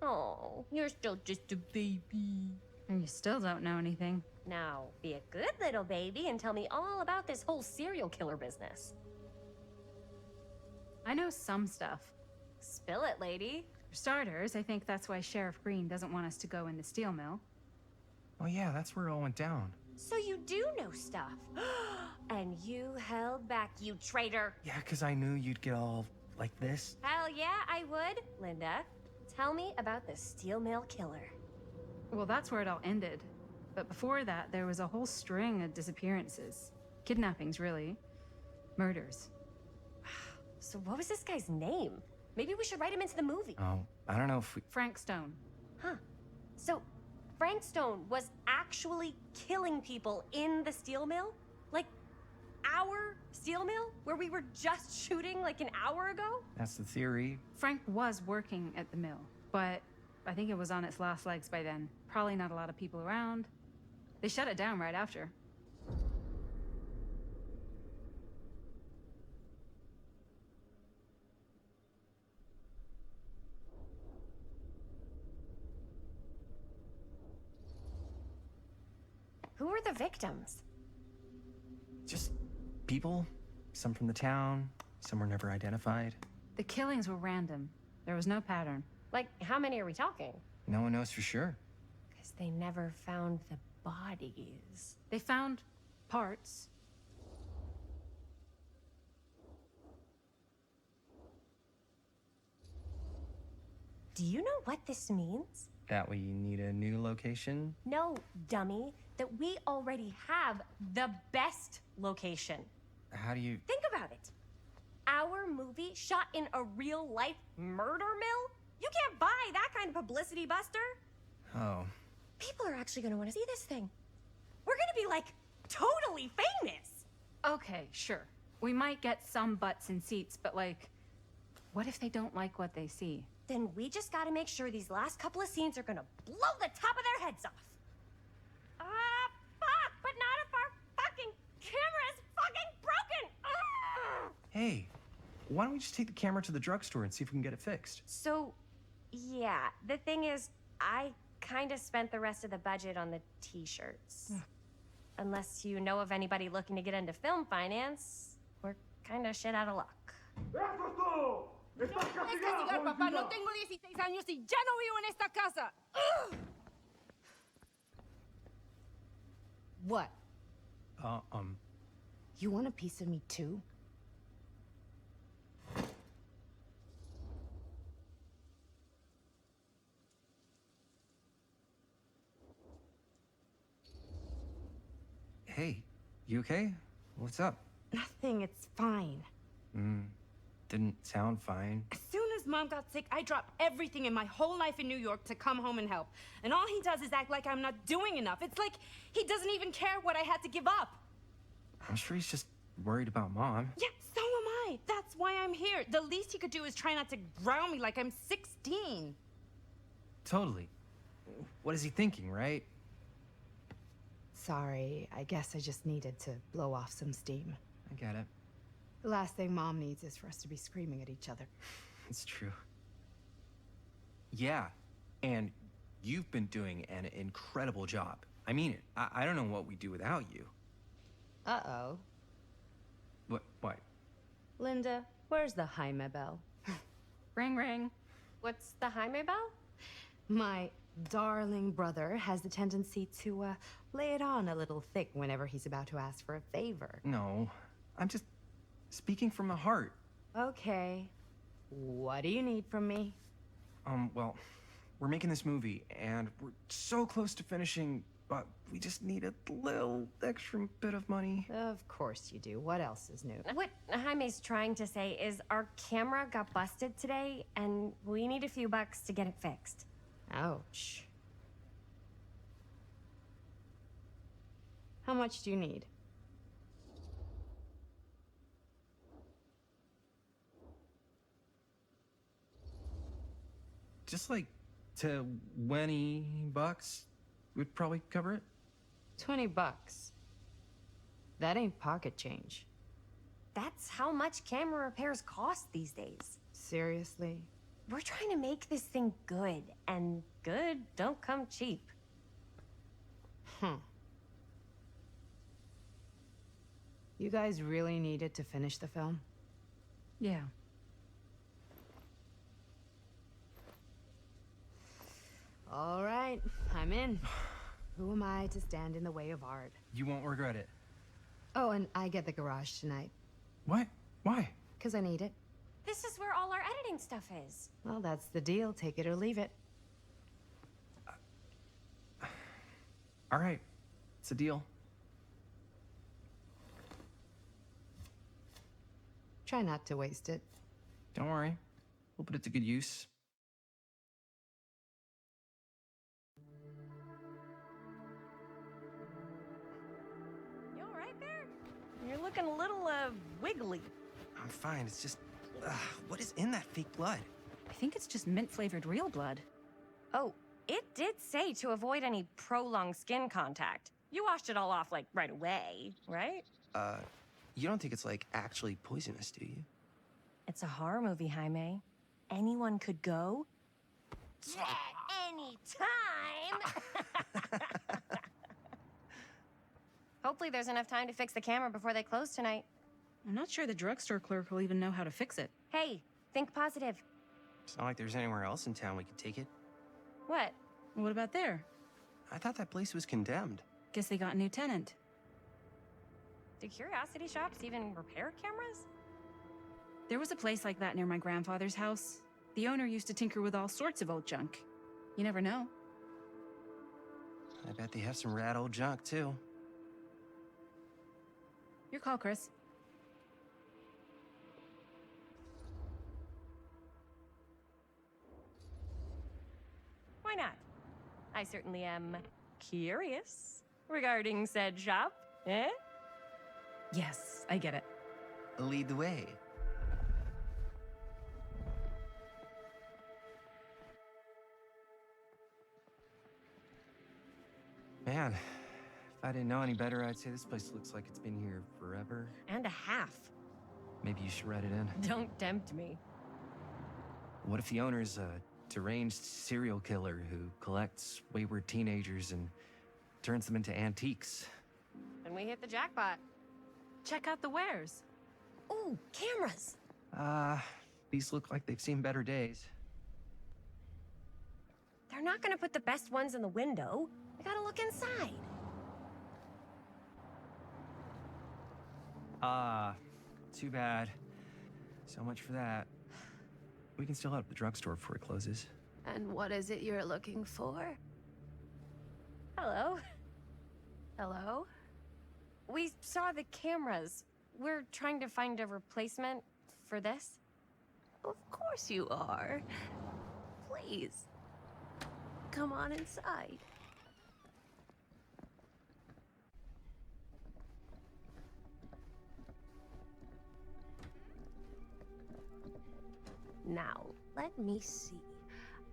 Oh, you're still just a baby. And you still don't know anything. Now, be a good little baby and tell me all about this whole serial killer business. I know some stuff. Spill it, lady. For starters, I think that's why Sheriff Green doesn't want us to go in the steel mill. Oh yeah, that's where it all went down. So you do know stuff. And you held back, you traitor. Yeah, because I knew you'd get all like this. Hell yeah, I would. Linda, tell me about the steel mill killer. Well, that's where it all ended. But before that, there was a whole string of disappearances. Kidnappings, really. Murders. So what was this guy's name? Maybe we should write him into the movie. Oh, I don't know if we... Frank Stone. Huh. So Frank Stone was actually killing people in the steel mill? Like, our steel mill? Where we were just shooting like an hour ago? That's the theory. Frank was working at the mill, but I think it was on its last legs by then. Probably not a lot of people around. They shut it down right after. Who were the victims? Just people. Some from the town. Some were never identified. The killings were random. There was no pattern. Like, how many are we talking? No one knows for sure. Because they never found the bodies. They found parts. Do you know what this means? That we need a new location? No, dummy. That we already have the best location. How do you... Think about it. Our movie shot in a real-life murder mill? You can't buy that kind of publicity, Buster. Oh. People are actually gonna want to see this thing. We're gonna be, like, totally famous. Okay, sure. We might get some butts in seats, but like, what if they don't like what they see? Then we just gotta make sure these last couple of scenes are gonna blow the top of their heads off. Fuck! But not if our fucking camera is fucking broken! Hey, why don't we just take the camera to the drugstore and see if we can get it fixed? So, yeah, the thing is, I kinda spent the rest of the budget on the t-shirts. Unless you know of anybody looking to get into film finance, we're kinda shit out of luck. Es castigar, papá. No tengo 16 años y ya no vivo en esta casa. What? You want a piece of me too? Hey, you okay? What's up? Nothing, it's fine. Didn't sound fine. As soon as Mom got sick, I dropped everything in my whole life in New York to come home and help. And all he does is act like I'm not doing enough. It's like he doesn't even care what I had to give up. I'm sure he's just worried about Mom. Yeah, so am I. That's why I'm here. The least he could do is try not to ground me like I'm 16. Totally. What is he thinking, right? Sorry, I guess I just needed to blow off some steam. I get it. The last thing Mom needs is for us to be screaming at each other. It's true. Yeah, and you've been doing an incredible job. I mean it. I don't know what we'd do without you. Uh-oh. What? Linda, where's the Jaime bell? Ring, ring. What's the Jaime bell? My darling brother has the tendency to, lay it on a little thick whenever he's about to ask for a favor. No, I'm just speaking from the heart. Okay. What do you need from me? Well, we're making this movie, and we're so close to finishing, but we just need a little extra bit of money. Of course you do. What else is new? What Jaime's trying to say is our camera got busted today, and we need a few bucks to get it fixed. Ouch. How much do you need? Just like $20 would probably cover it. $20. That ain't pocket change. That's how much camera repairs cost these days. Seriously? We're trying to make this thing good, and good don't come cheap. You guys really needed to finish the film? Yeah. All right, I'm in. Who am I to stand in the way of art? You won't regret it. Oh, and I get the garage tonight. What? Why? Because I need it. This is where all our editing stuff is. Well, that's the deal. Take it or leave it. All right. It's a deal. Try not to waste it. Don't worry. We'll put it to good use. You all right there? You're looking a little, wiggly. I'm fine. It's just, what is in that fake blood? I think it's just mint-flavored real blood. Oh, it did say to avoid any prolonged skin contact. You washed it all off, like, right away, right? You don't think it's, like, actually poisonous, do you? It's a horror movie, Jaime. Anyone could go. Anytime! Hopefully there's enough time to fix the camera before they close tonight. I'm not sure the drugstore clerk will even know how to fix it. Hey, think positive. It's not like there's anywhere else in town we could take it. What? What about there? I thought that place was condemned. Guess they got a new tenant. Do curiosity shops even repair cameras? There was a place like that near my grandfather's house. The owner used to tinker with all sorts of old junk. You never know. I bet they have some rad old junk, too. Your call, Chris. Why not? I certainly am curious regarding said shop, eh? Yes, I get it. Lead the way. Man, if I didn't know any better, I'd say this place looks like it's been here forever. And a half. Maybe you should write it in. Don't tempt me. What if the owner's a deranged serial killer who collects wayward teenagers and turns them into antiques? And we hit the jackpot. Check out the wares. Ooh, cameras! These look like they've seen better days. They're not gonna put the best ones in the window. We gotta look inside. Too bad. So much for that. We can still head up the drugstore before it closes. And what is it you're looking for? Hello. Hello? We saw the cameras. We're trying to find a replacement for this. Of course you are. Please. Come on inside. Now, let me see.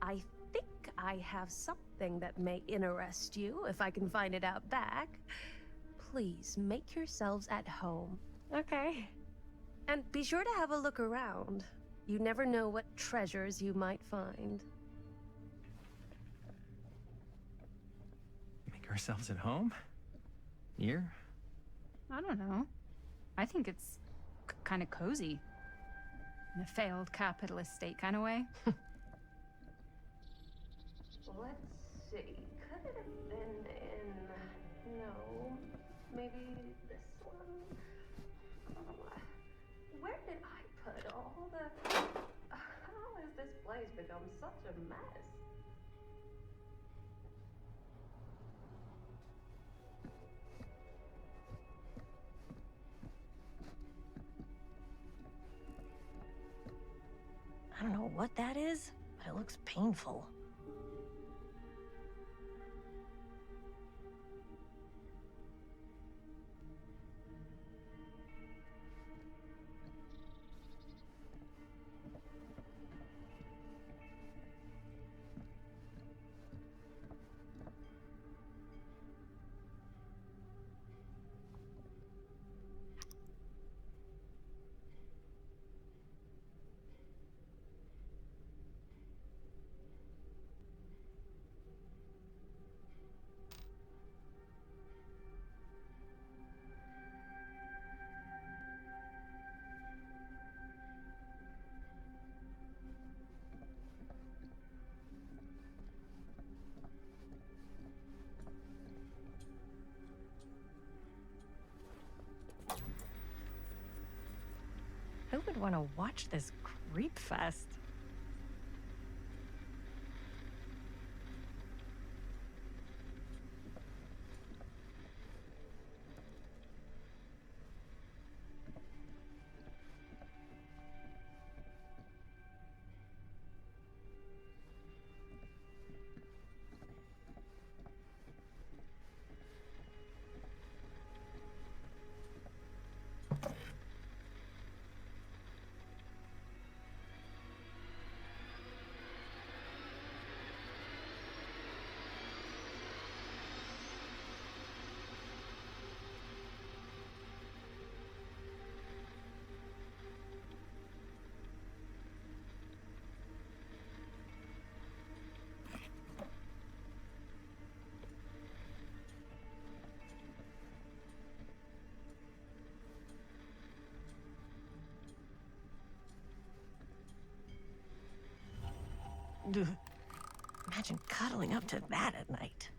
I think I have something that may interest you, if I can find it out back. Please make yourselves at home. Okay. And be sure to have a look around. You never know what treasures you might find. Make ourselves at home? Here? I don't know. I think it's kind of cozy. In a failed capitalist state kind of way. Let's see. Could it have been in... No. Maybe this one? Where did I put all the... How has this place become such a mess? I don't know what that is, but it looks painful. want to watch this creep fest. Imagine cuddling up to that at night.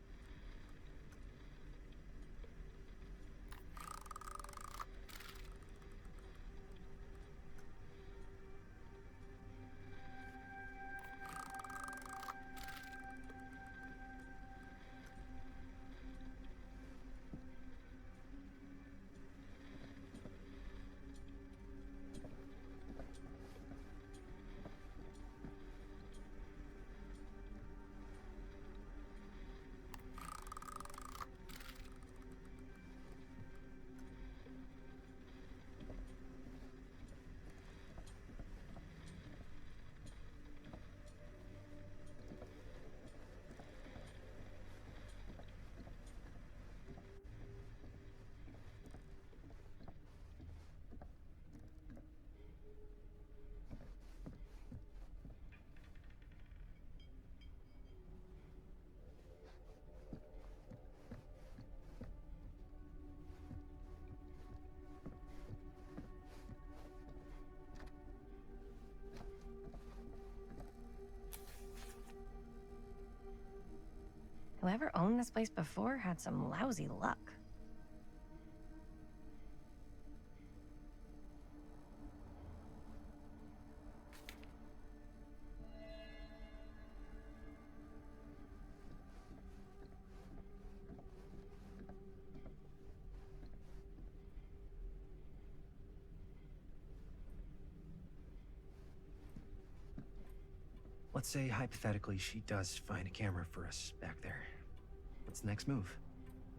Whoever owned this place before had some lousy luck. Let's say, hypothetically, she does find a camera for us back there. What's the next move?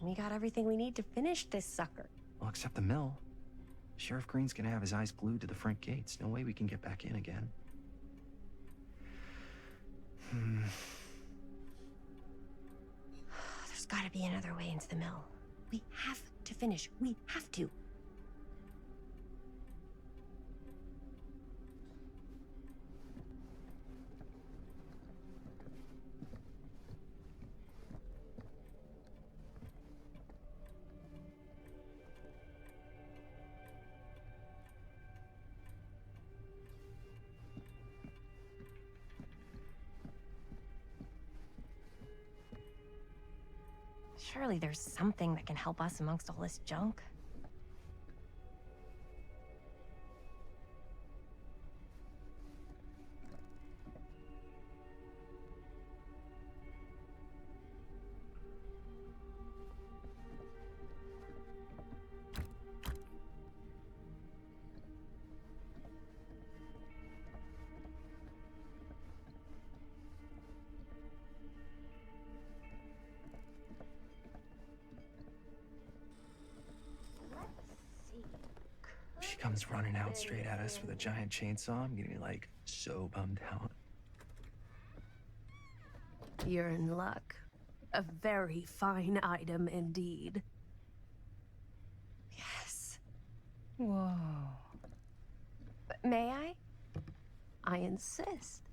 We got everything we need to finish this sucker. Well, except the mill. Sheriff Green's gonna have his eyes glued to the front gates. No way we can get back in again. There's gotta be another way into the mill. We have to finish. We have to. Surely there's something that can help us amongst all this junk. She comes running out straight at us with a giant chainsaw. I'm getting, like, so bummed out. You're in luck. A very fine item indeed. Yes. Whoa. May I? I insist.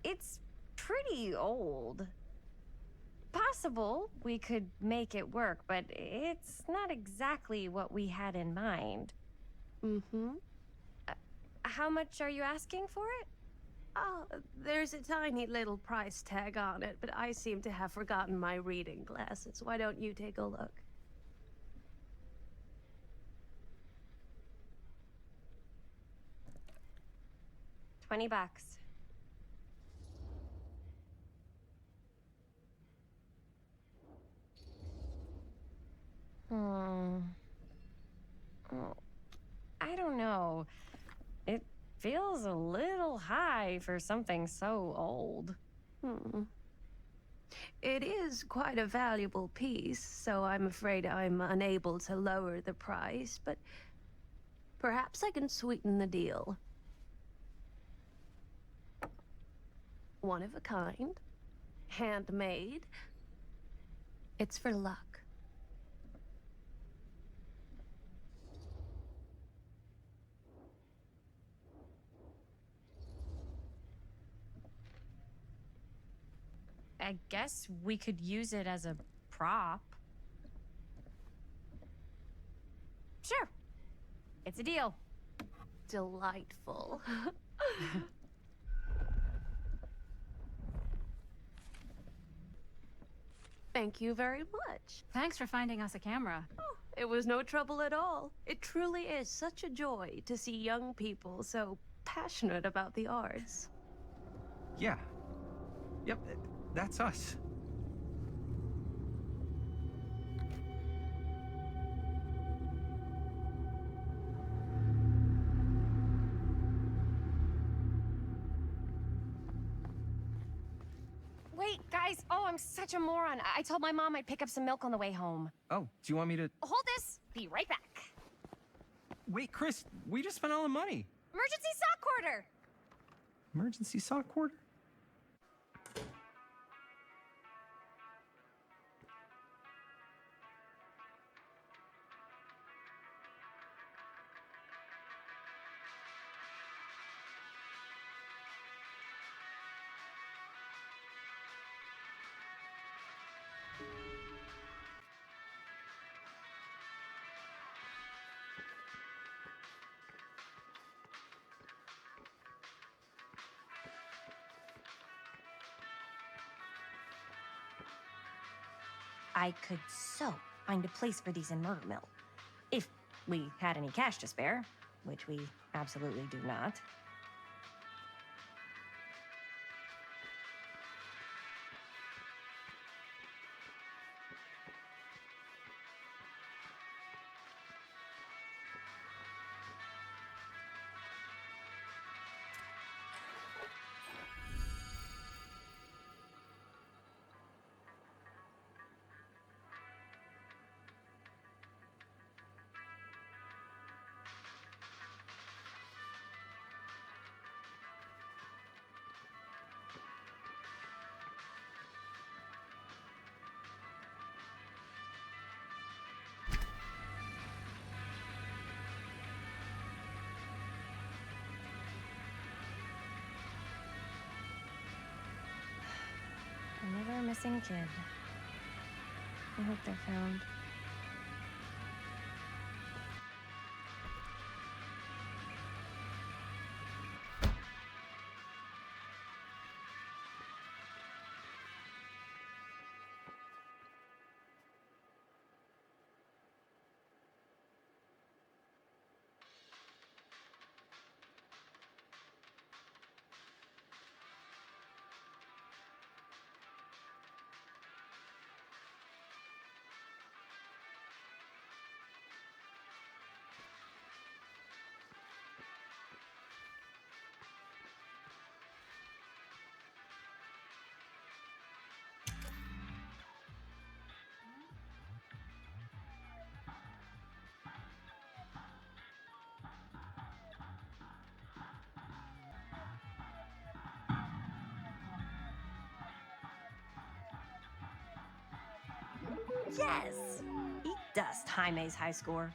It's pretty old. Possible we could make it work, but it's not exactly what we had in mind. Mm-hmm. How much are you asking for it? Oh, there's a tiny little price tag on it, but I seem to have forgotten my reading glasses. Why don't you take a look? $20. Hmm. Oh, I don't know. It feels a little high for something so old. It is quite a valuable piece, so I'm afraid I'm unable to lower the price, but perhaps I can sweeten the deal. One of a kind, handmade. It's for luck. I guess we could use it as a prop. Sure. It's a deal. Delightful. Thank you very much. Thanks for finding us a camera. Oh, it was no trouble at all. It truly is such a joy to see young people so passionate about the arts. Yeah. Yep, that's us. Wait, guys. Oh, I'm such a moron. I told my mom I'd pick up some milk on the way home. Oh, do you want me to... Hold this. Be right back. Wait, Chris, we just spent all the money. Emergency sock quarter. Emergency sock quarter? I could so find a place for these in Murder Mill. If we had any cash to spare, which we absolutely do not. Another missing kid. I hope they're found. Yes! Eat dust, Jaime's high score.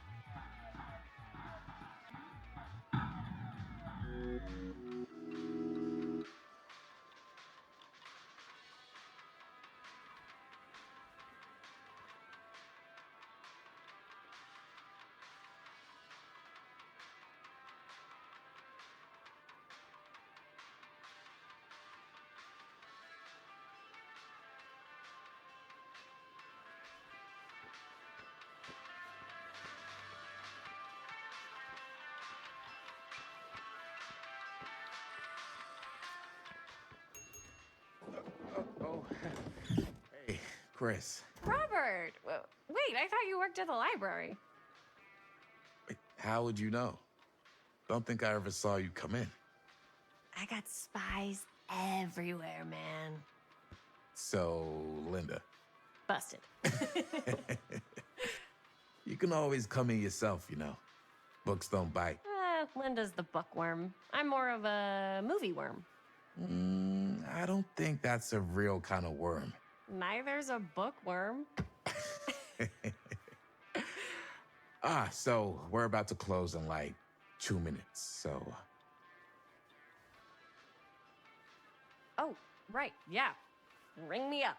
Hey, Chris. Robert! Wait, I thought you worked at the library. Wait, how would you know? Don't think I ever saw you come in. I got spies everywhere, man. So, Linda. Busted. You can always come in yourself, you know. Books don't bite. Linda's the bookworm. I'm more of a movie worm. I don't think that's a real kind of worm. Neither's a bookworm. So we're about to close in like 2 minutes, so... Oh, right, yeah. Ring me up.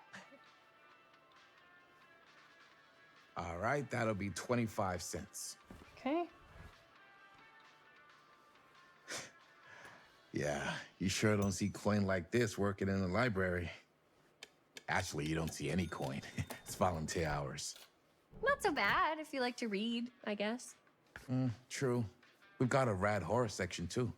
All right, that'll be 25 cents. Okay. Yeah, you sure don't see coin like this working in the library. Actually, you don't see any coin. It's volunteer hours. Not so bad if you like to read, I guess. True. We've got a rad horror section, too.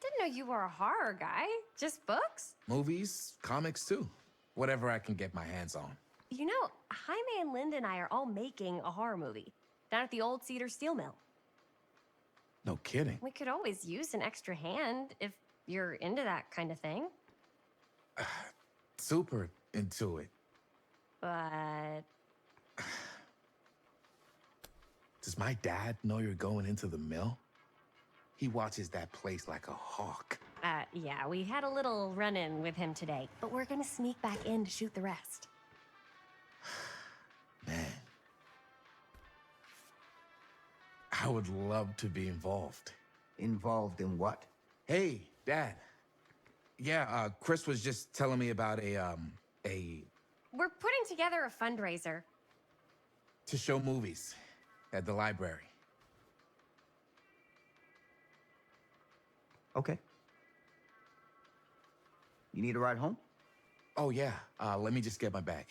Didn't know you were a horror guy. Just books? Movies, comics, too. Whatever I can get my hands on. You know, Jaime and Linda and I are all making a horror movie down at the old Cedar Steel Mill. No kidding. We could always use an extra hand if you're into that kind of thing. Super into it. But... Does my dad know you're going into the mill? He watches that place like a hawk. Yeah, we had a little run-in with him today, but we're gonna sneak back in to shoot the rest. Man. I would love to be involved. Involved in what? Hey, Dad. Yeah, Chris was just telling me about a... We're putting together a fundraiser. to show movies at the library. Okay. You need a ride home? Oh, yeah. Let me just get my bag.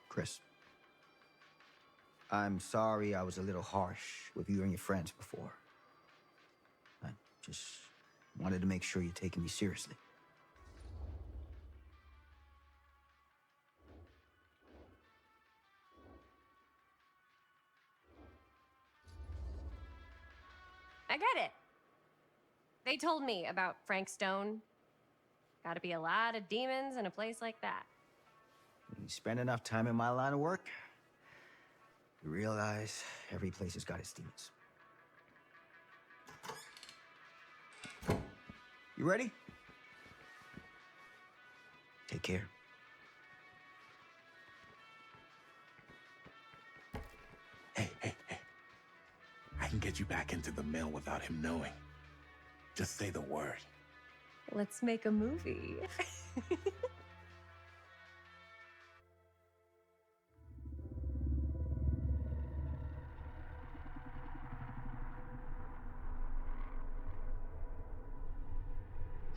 Chris. I'm sorry I was a little harsh with you and your friends before. I just wanted to make sure you're taking me seriously. I get it. They told me about Frank Stone. Gotta be a lot of demons in a place like that. You spend enough time in my line of work, you realize every place has got its demons. You ready? Take care. Hey. I can get you back into the mill without him knowing. Just say the word. Let's make a movie.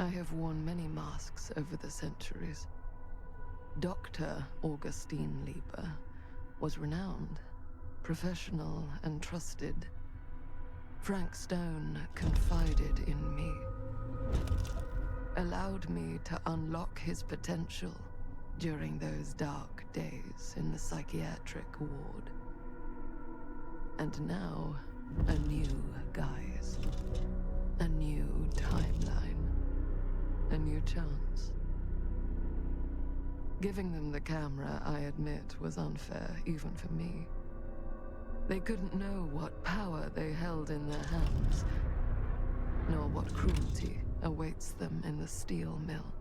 I have worn many masks over the centuries. Dr. Augustine Lieber was renowned, professional, and trusted. Frank Stone confided in me, allowed me to unlock his potential during those dark days in the psychiatric ward. And now, a new guise, a new timeline, a new chance. Giving them the camera, I admit, was unfair, even for me. They couldn't know what power they held in their hands, nor what cruelty awaits them in the steel mill.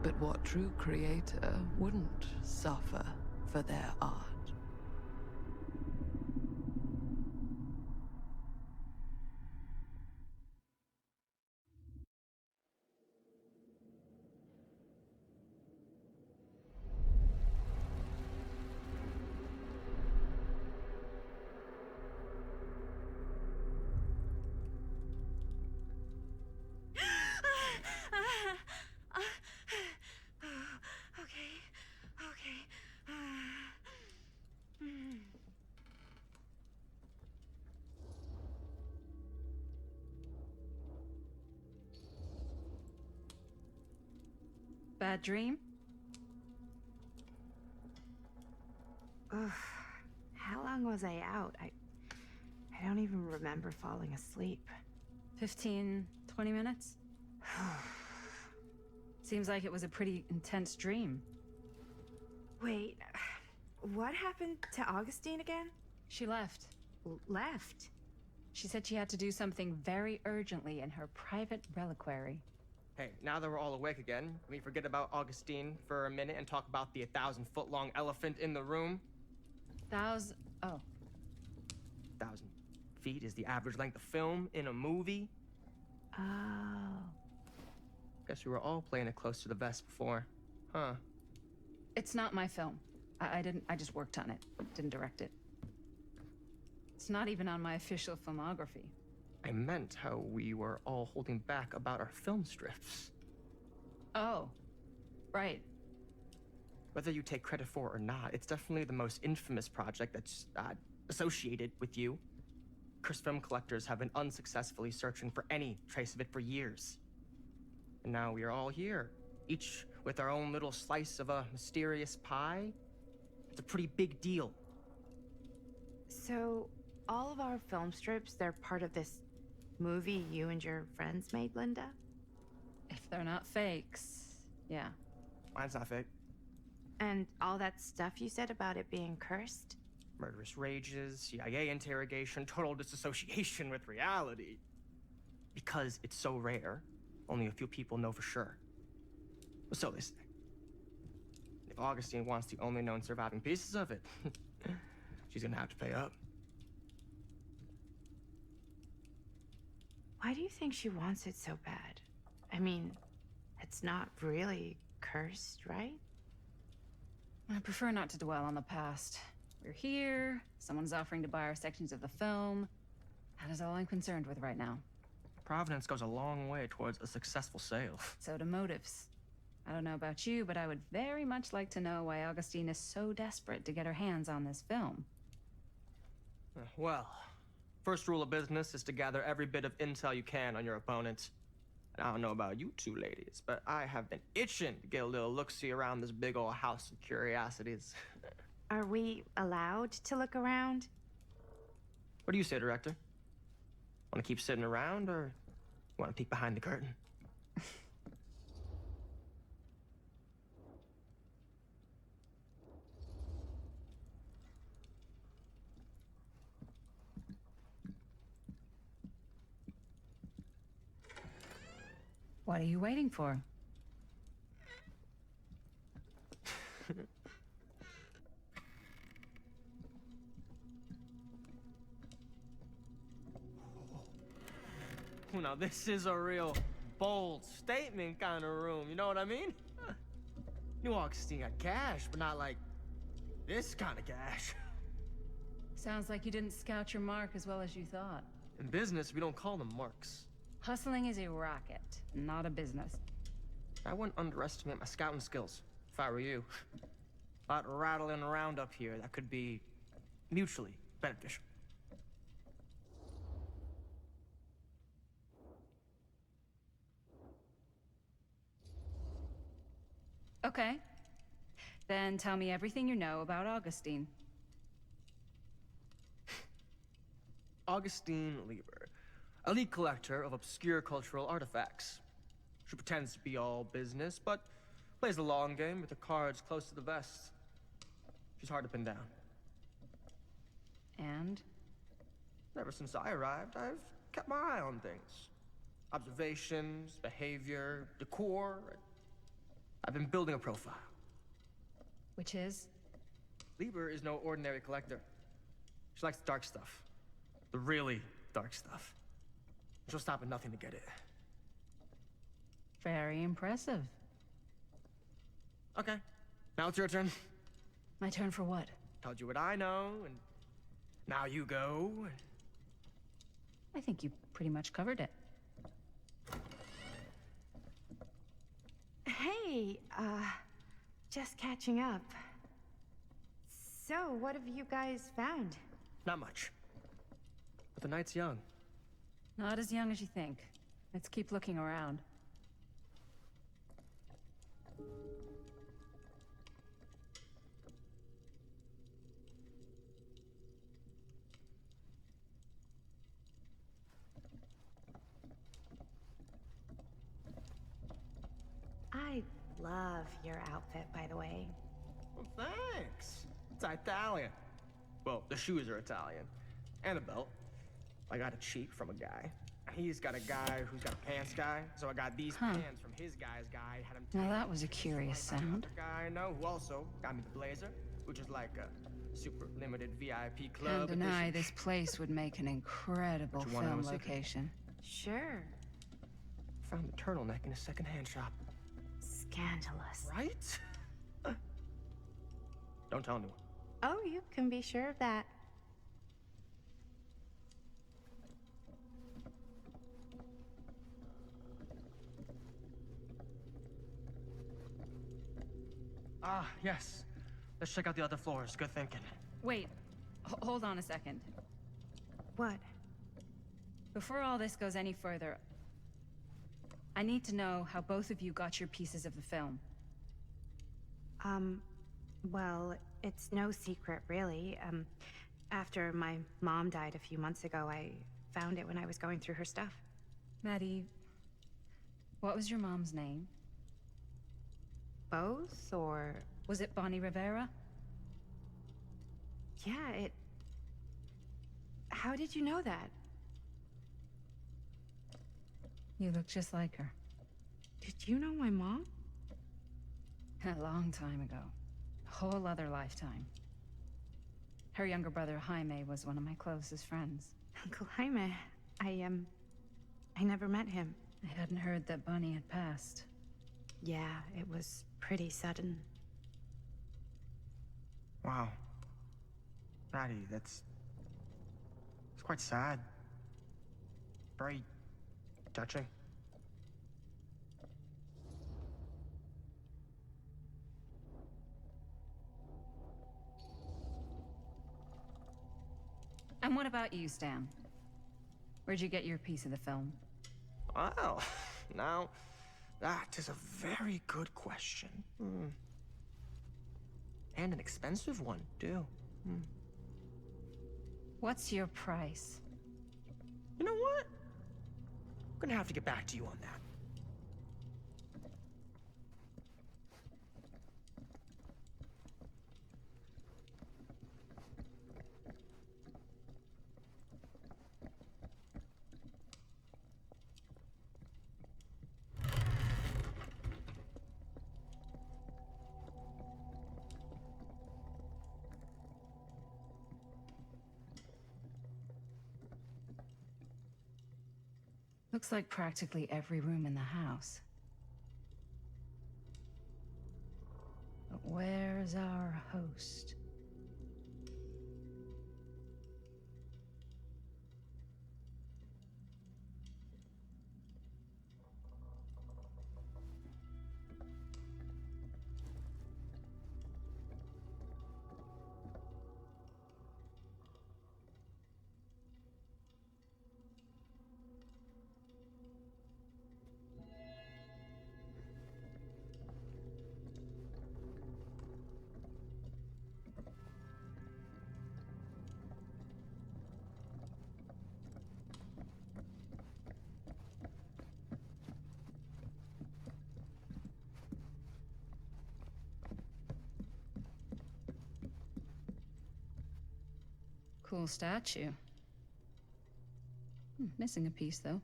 But what true creator wouldn't suffer for their art? that dream? Ugh. How long was I out? I don't even remember falling asleep. 15, 20 minutes? Seems like it was a pretty intense dream. Wait, what happened to Augustine again? She left. Left? She said she had to do something very urgently in her private reliquary. Hey, now that we're all awake again, can we forget about Augustine for a minute and talk about the 1,000-foot-long elephant in the room? Oh. 1,000 feet is the average length of film in a movie. Oh. Guess we were all playing it close to the vest before, huh? It's not my film. I just worked on it, didn't direct it. It's not even on my official filmography. I meant how we were all holding back about our film strips. Oh, right. Whether you take credit for it or not, it's definitely the most infamous project that's associated with you. Cursed film collectors have been unsuccessfully searching for any trace of it for years. And now we are all here, each with our own little slice of a mysterious pie. It's a pretty big deal. So, all of our film strips, they're part of this movie you and your friends made, Linda? If they're not fakes, yeah. Mine's not fake. And all that stuff you said about it being cursed? Murderous rages, CIA interrogation, total disassociation with reality. Because it's so rare, only a few people know for sure. So they say. If Augustine wants the only known surviving pieces of it, she's gonna have to pay up. Why do you think she wants it so bad? I mean, it's not really cursed, right? I prefer not to dwell on the past. We're here, someone's offering to buy our sections of the film. That is all I'm concerned with right now. Providence goes a long way towards a successful sale. So do motives. I don't know about you, but I would very much like to know why Augustine is so desperate to get her hands on this film. Well, first rule of business is to gather every bit of intel you can on your opponent. And I don't know about you two ladies, but I have been itching to get a little look-see around this big old house of curiosities. Are we allowed to look around? What do you say, director? Want to keep sitting around, or want to peek behind the curtain? What are you waiting for? Now this is a real bold statement kind of room, you know what I mean? New Augustine got cash, but not like this kind of cash. Sounds like you didn't scout your mark as well as you thought. In business, we don't call them marks. Hustling is a racket, not a business. I wouldn't underestimate my scouting skills, if I were you. A lot rattling around up here that could be mutually beneficial. Okay. Then tell me everything you know about Augustine. Augustine Lieber, elite collector of obscure cultural artifacts. She pretends to be all business, but plays the long game with the cards close to the vest. She's hard to pin down. And? Ever since I arrived, I've kept my eye on things. Observations, behavior, decor. I've been building a profile. Which is? Lieber is no ordinary collector. She likes the dark stuff. The really dark stuff. She'll stop at nothing to get it. Very impressive. Okay, now it's your turn. My turn for what? Told you what I know, and now you go. I think you pretty much covered it. Hey, just catching up. So, what have you guys found? Not much. But the night's young. Not as young as you think. Let's keep looking around. I love your outfit, by the way. Well, thanks. It's Italian. Well, the shoes are Italian. And a belt. I got a cheap from a guy. He's got a guy who's got a pants guy, so I got these pants from his guy's guy. Had him Now that was a curious sound. Another guy I know who also got me the blazer, which is like a super limited VIP club Can't deny edition. this place would make an incredible What you want, I film was thinking. location. Sure. Found the turtleneck in a secondhand shop. Scandalous. Right? Don't tell anyone. Oh, you can be sure of that. Ah, yes. Let's check out the other floors. Good thinking. Wait, hold on a second. What? Before all this goes any further, I need to know how both of you got your pieces of the film. Well, it's no secret, really. After my mom died a few months ago, I found it when I was going through her stuff. Maddie, what was your mom's name? Both, or... Was it Bonnie Rivera? Yeah, it... How did you know that? You look just like her. Did you know my mom? A long time ago. A whole other lifetime. Her younger brother, Jaime, was one of my closest friends. Uncle Jaime, I never met him. I hadn't heard that Bonnie had passed. Yeah, it was pretty sudden. Wow. Maddie, it's quite sad. Very touching. And what about you, Stan? Where'd you get your piece of the film? Well, now, that is a very good question. And an expensive one, too. What's your price? You know what? I'm gonna have to get back to you on that. Looks like practically every room in the house. But where's our host? Cool statue. Missing a piece, though.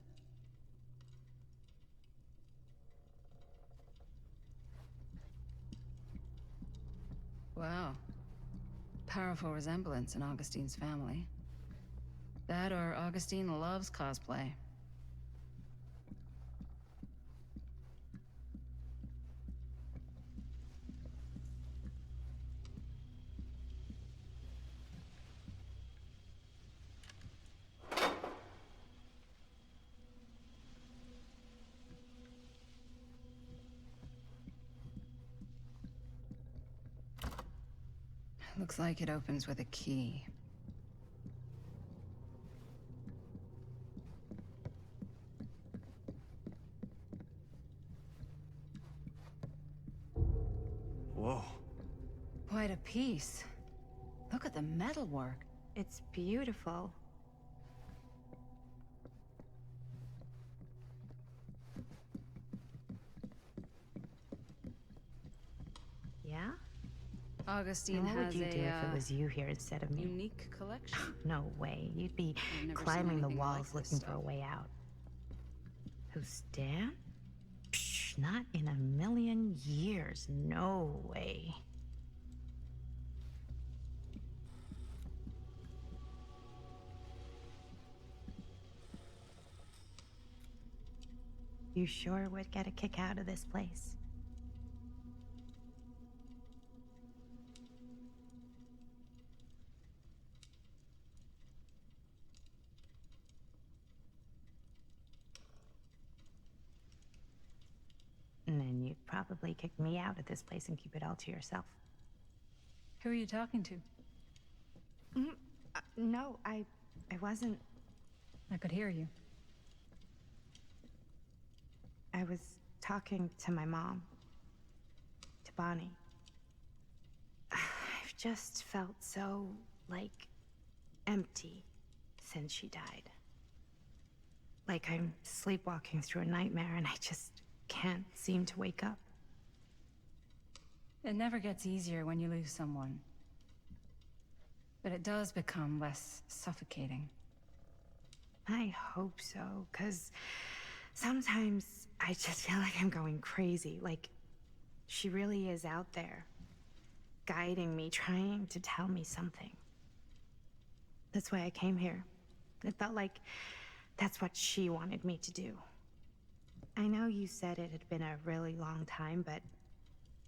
Wow. Powerful resemblance in Augustine's family. That or Augustine loves cosplay. Looks like it opens with a key. quite a piece. Look at the metalwork. It's beautiful. Yeah? Augustine What would has you do if a it was you here instead of me? unique collection. No way. You'd be I've never seen climbing the anything walls like this looking for a stuff. way out. Who's Stan? Psh, not in a million years. No way. You sure would get a kick out of this place. And then you'd probably kick me out of this place and keep it all to yourself. Who are you talking to? No, I wasn't. I could hear you. I was talking to my mom. To Bonnie. I've just felt so, like, empty since she died. Like I'm sleepwalking through a nightmare and I just can't seem to wake up. It never gets easier when you lose someone. But it does become less suffocating. I hope so, 'cause sometimes I just feel like I'm going crazy. Like, she really is out there, guiding me, trying to tell me something. That's why I came here. It felt like that's what she wanted me to do. I know you said it had been a really long time, but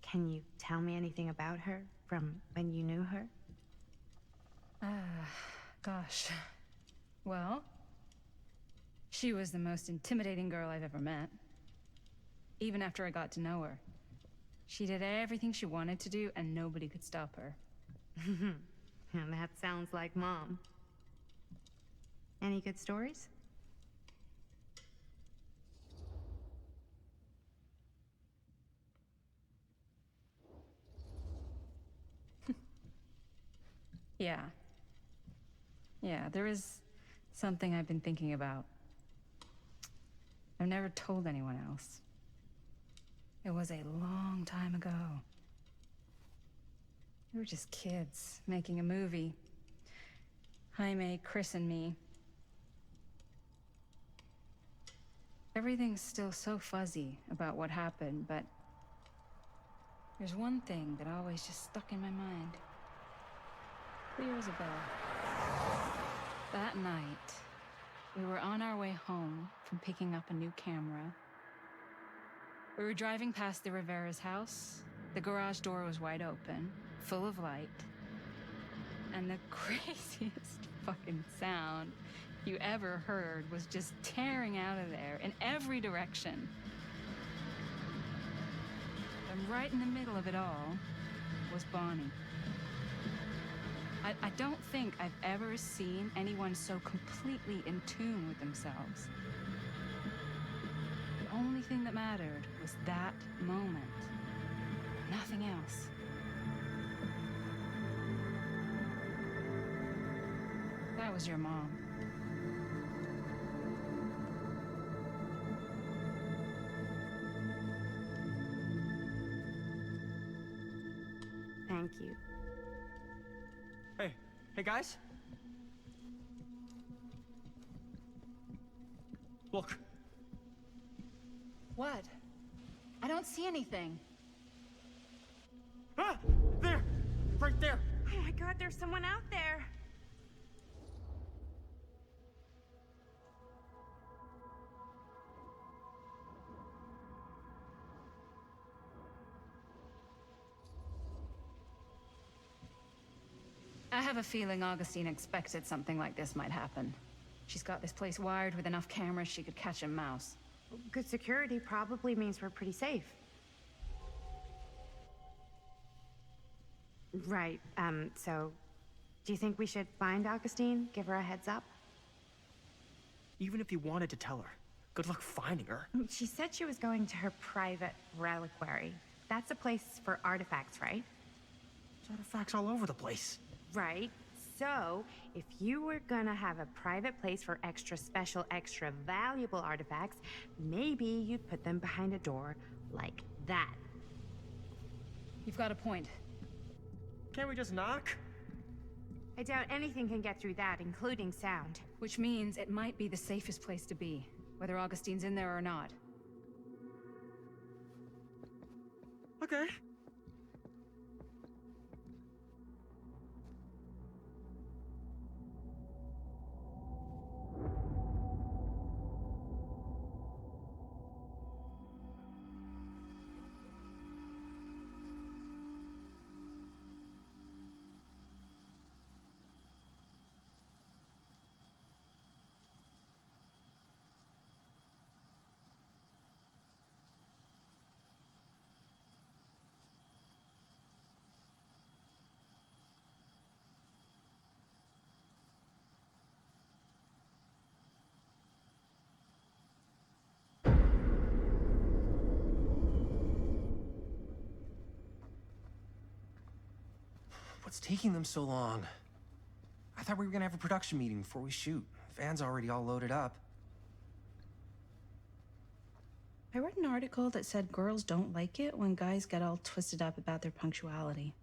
can you tell me anything about her from when you knew her? Gosh. Well, she was the most intimidating girl I've ever met. Even after I got to know her. She did everything she wanted to do, and nobody could stop her. And that sounds like Mom. Any good stories? Yeah. Yeah, there is something I've been thinking about. I've never told anyone else. It was a long time ago. We were just kids, making a movie. Jaime, Chris, and me. Everything's still so fuzzy about what happened, but there's one thing that always just stuck in my mind. Clear as a bell. That night, we were on our way home from picking up a new camera. We were driving past the Rivera's house. The garage door was wide open, full of light. And the craziest fucking sound you ever heard was just tearing out of there in every direction. And right in the middle of it all was Bonnie. I don't think I've ever seen anyone so completely in tune with themselves. The only thing that mattered was that moment. Nothing else. That was your mom. Thank you. Hey guys? Look. What? I don't see anything. Ah! There! Right there! Oh my God, there's someone out there! I have a feeling Augustine expected something like this might happen. She's got this place wired with enough cameras she could catch a mouse. Good security probably means we're pretty safe. Right, so do you think we should find Augustine? Give her a heads up? Even if you wanted to tell her, good luck finding her. She said she was going to her private reliquary. That's a place for artifacts, right? There's artifacts all over the place. Right. So, if you were gonna have a private place for extra special, extra valuable artifacts, maybe you'd put them behind a door like that. You've got a point. Can't we just knock? I doubt anything can get through that, including sound. Which means it might be the safest place to be, whether Augustine's in there or not. Okay. What's taking them so long? I thought we were gonna have a production meeting before we shoot. Van's already all loaded up. I read an article that said girls don't like it when guys get all twisted up about their punctuality.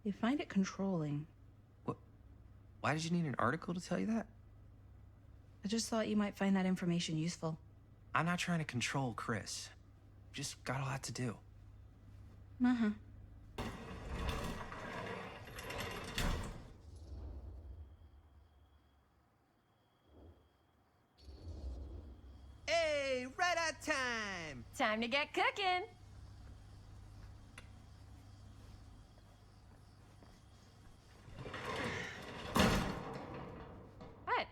They find it controlling. What? Why did you need an article to tell you that? I just thought you might find that information useful. I'm not trying to control Chris. Just got a lot to do. Uh-huh. Hey, right on time! Time to get cooking. What?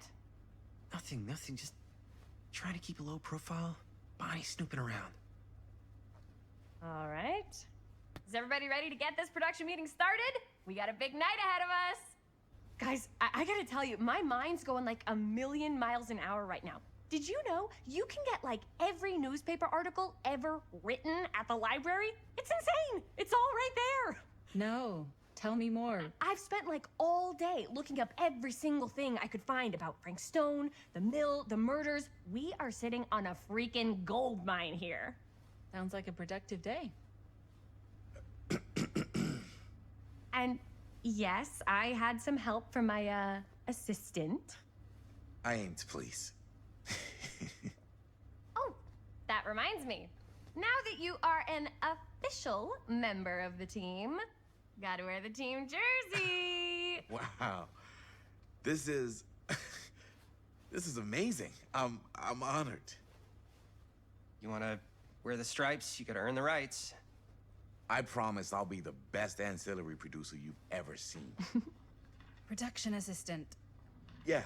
Nothing. Just trying to keep a low profile. Bonnie snooping around. All right. Is everybody ready to get this production meeting started? We got a big night ahead of us. Guys, I gotta tell you, my mind's going like a million miles an hour right now. Did you know you can get like every newspaper article ever written at the library? It's insane. It's all right there. No, tell me more. I've spent like all day looking up every single thing I could find about Frank Stone, the mill, the murders. We are sitting on a freaking gold mine here. Sounds like a productive day. And yes, I had some help from my assistant. I aim to please. Oh, that reminds me. Now that you are an official member of the team, gotta wear the team jersey. Wow. This is this is amazing. I'm honored. You wanna wear the stripes? You gotta earn the rights. I promise I'll be the best ancillary producer you've ever seen. Production assistant. Yeah,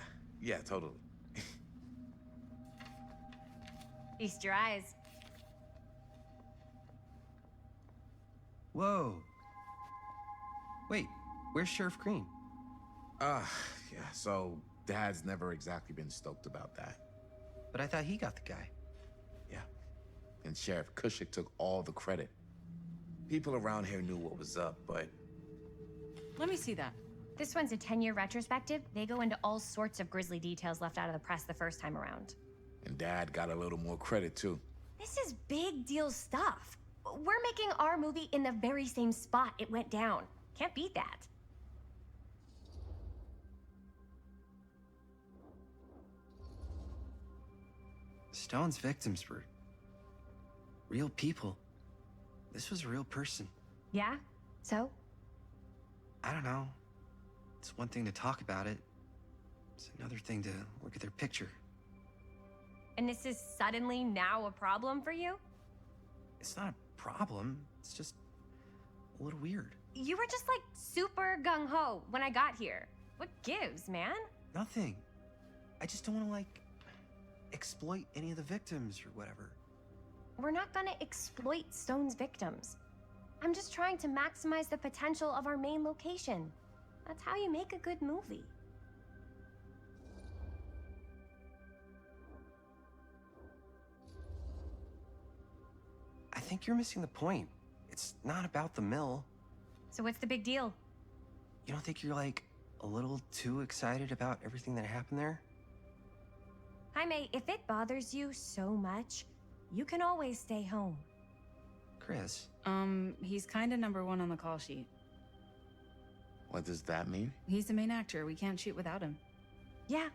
totally. Feast your eyes. Whoa. Wait, where's Sheriff Green? Yeah, so Dad's never exactly been stoked about that. But I thought he got the guy. Yeah, and Sheriff Kushik took all the credit. People around here knew what was up, but... Let me see that. This one's a 10-year retrospective. They go into all sorts of grisly details left out of the press the first time around. And Dad got a little more credit, too. This is big deal stuff. We're making our movie in the very same spot it went down. Can't beat that. Stone's victims were real people. This was a real person. Yeah? So? I don't know. It's one thing to talk about it. It's another thing to look at their picture. And this is suddenly now a problem for you? It's not a problem. It's just a little weird. You were just like super gung-ho when I got here. What gives, man? Nothing. I just don't want to, like, exploit any of the victims or whatever. We're not gonna exploit Stone's victims. I'm just trying to maximize the potential of our main location. That's how you make a good movie. I think you're missing the point. It's not about the mill. So what's the big deal? You don't think you're, like, a little too excited about everything that happened there? Jaime, if it bothers you so much, you can always stay home. Chris. He's kinda #1 on the call sheet. What does that mean? He's the main actor. We can't shoot without him. Yeah,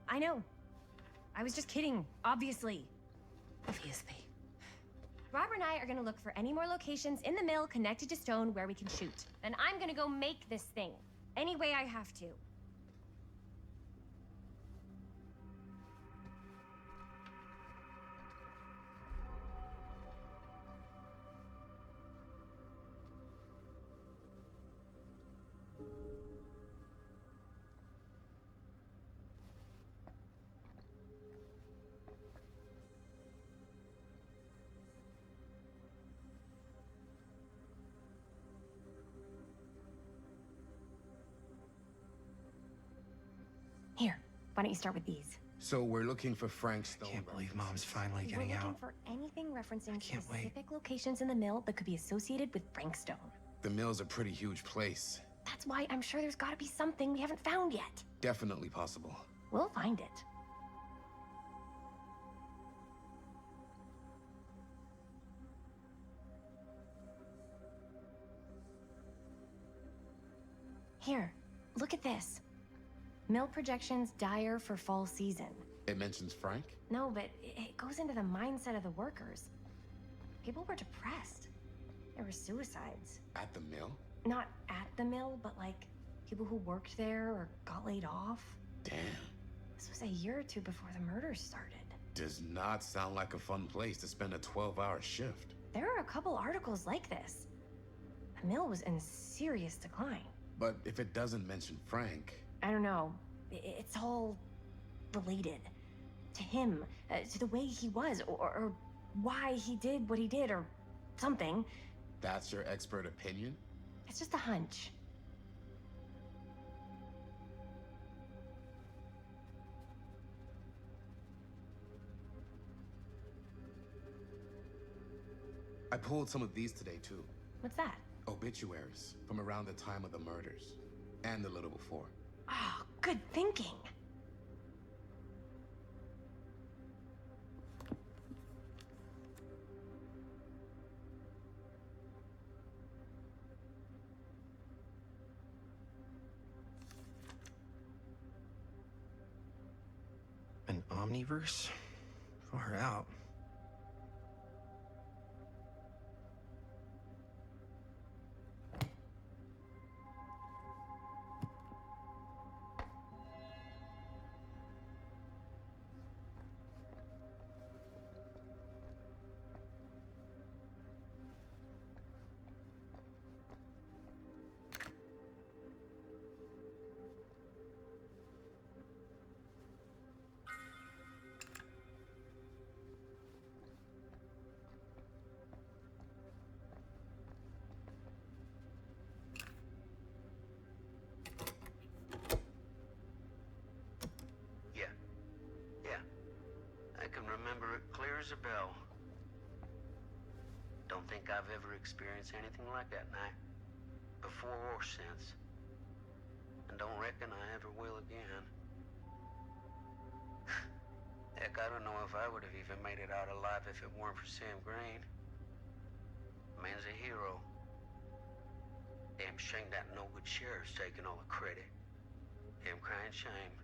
I know. I was just kidding, obviously. Obviously. Robert and I are gonna look for any more locations in the mill connected to Stone where we can shoot. And I'm gonna go make this thing, any way I have to. Here, why don't you start with these? So we're looking for Frank Stone. Can't believe Mom's finally We're getting looking out. for anything referencing can't wait. specific locations in the mill that could be associated with Frank Stone. The mill's a pretty huge place. That's why I'm sure there's gotta be something we haven't found yet. Definitely possible. We'll find it. Here, look at this. Mill projections dire for fall season. It mentions Frank? No, but it goes into the mindset of the workers. People were depressed. There were suicides. At the mill? Not at the mill, but like people who worked there or got laid off. Damn. This was a year or two before the murders started. Does not sound like a fun place to spend a 12-hour shift. There are a couple articles like this. The mill was in serious decline. But if it doesn't mention Frank... I don't know. It's all related. To him, to the way he was, or why he did what he did, or something. That's your expert opinion? It's just a hunch. I pulled some of these today, too. What's that? Obituaries from around the time of the murders. And a little before. Oh, good thinking. An omniverse? Far out. I can remember it clear as a bell. Don't think I've ever experienced anything like that night, before or since. And don't reckon I ever will again. Heck, I don't know if I would have even made it out alive if it weren't for Sam Green. Man's a hero. Damn shame that no good sheriff's taking all the credit. Damn crying shame.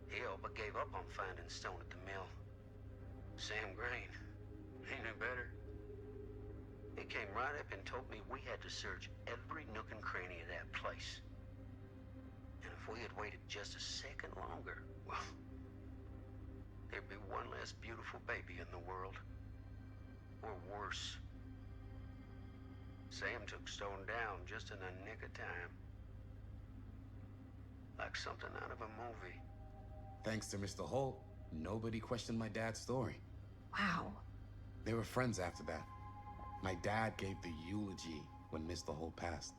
He all but gave up on finding Stone at the mill. Sam Green, he knew better. He came right up and told me we had to search every nook and cranny of that place. And if we had waited just a second longer, well, there'd be one less beautiful baby in the world. Or worse. Sam took Stone down just in the nick of time. Like something out of a movie. Thanks to Mr. Holt, nobody questioned my dad's story. Wow. They were friends after that. My dad gave the eulogy when Mr. Holt passed.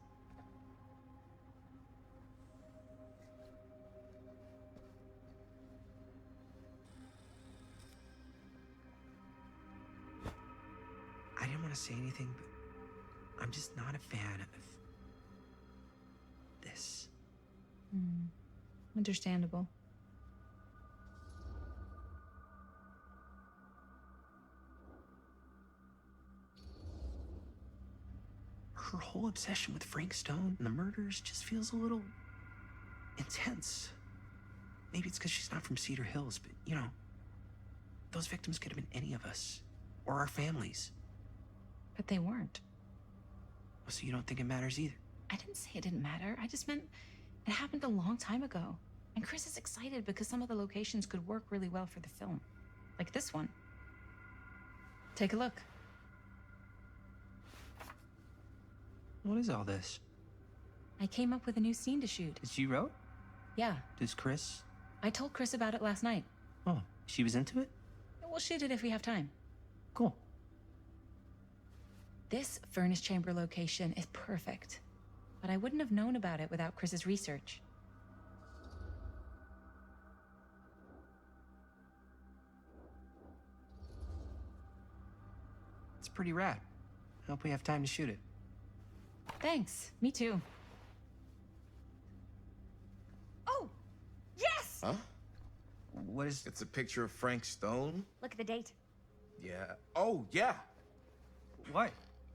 I didn't want to say anything, but I'm just not a fan of this. Understandable. Her whole obsession with Frank Stone and the murders just feels a little intense. Maybe it's because she's not from Cedar Hills, but you know, those victims could have been any of us or our families. But they weren't. So you don't think it matters either? I didn't say it didn't matter. I just meant it happened a long time ago. And Chris is excited because some of the locations could work really well for the film. Like this one. Take a look. What is all this? I came up with a new scene to shoot. That you wrote? Yeah. Does Chris? I told Chris about it last night. Oh, she was into it? We'll shoot it if we have time. Cool. This furnace chamber location is perfect. But I wouldn't have known about it without Chris's research. It's pretty rad. I hope we have time to shoot it. Thanks. Me too. Oh! Yes! Huh? What is... It's a picture of Frank Stone? Look at the date. Yeah. Oh, yeah. What?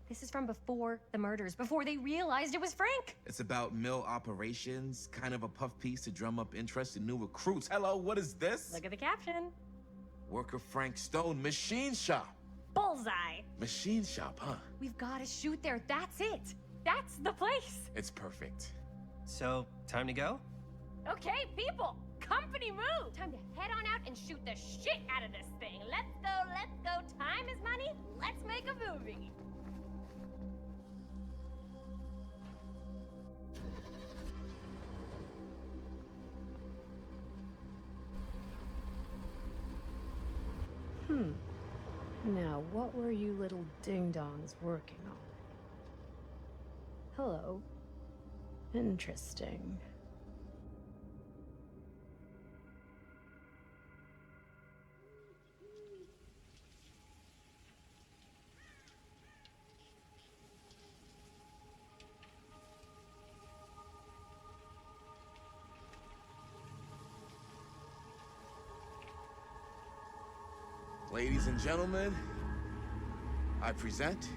This is from before the murders, before they realized it was Frank. It's about mill operations, kind of a puff piece to drum up interest in new recruits. Hello, what is this? Look at the caption. Worker Frank Stone, machine shop. Bullseye. Machine shop, huh? We've got to shoot there. That's it. That's the place. It's perfect. So, time to go? Okay, people. Company move. Time to head on out and shoot the shit out of this thing. Let's go, let's go. Time is money. Let's make a movie. Now, what were you little ding-dongs working on? Hello. Interesting. Ladies and gentlemen, I present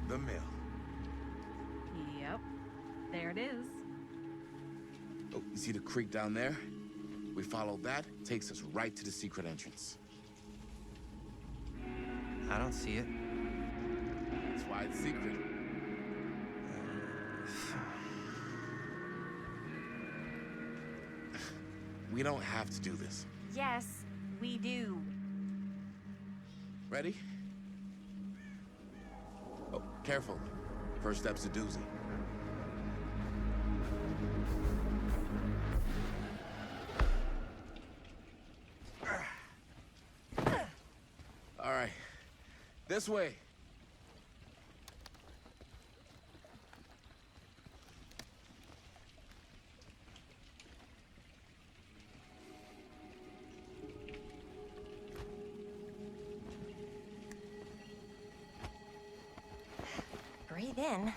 the mill. Yep. There it is. Oh, you see the creek down there? We follow that, takes us right to the secret entrance. I don't see it. That's why it's secret. We don't have to do this. Yes, we do. Ready? Oh, careful. First step's a doozy. All right, this way. Breathe in.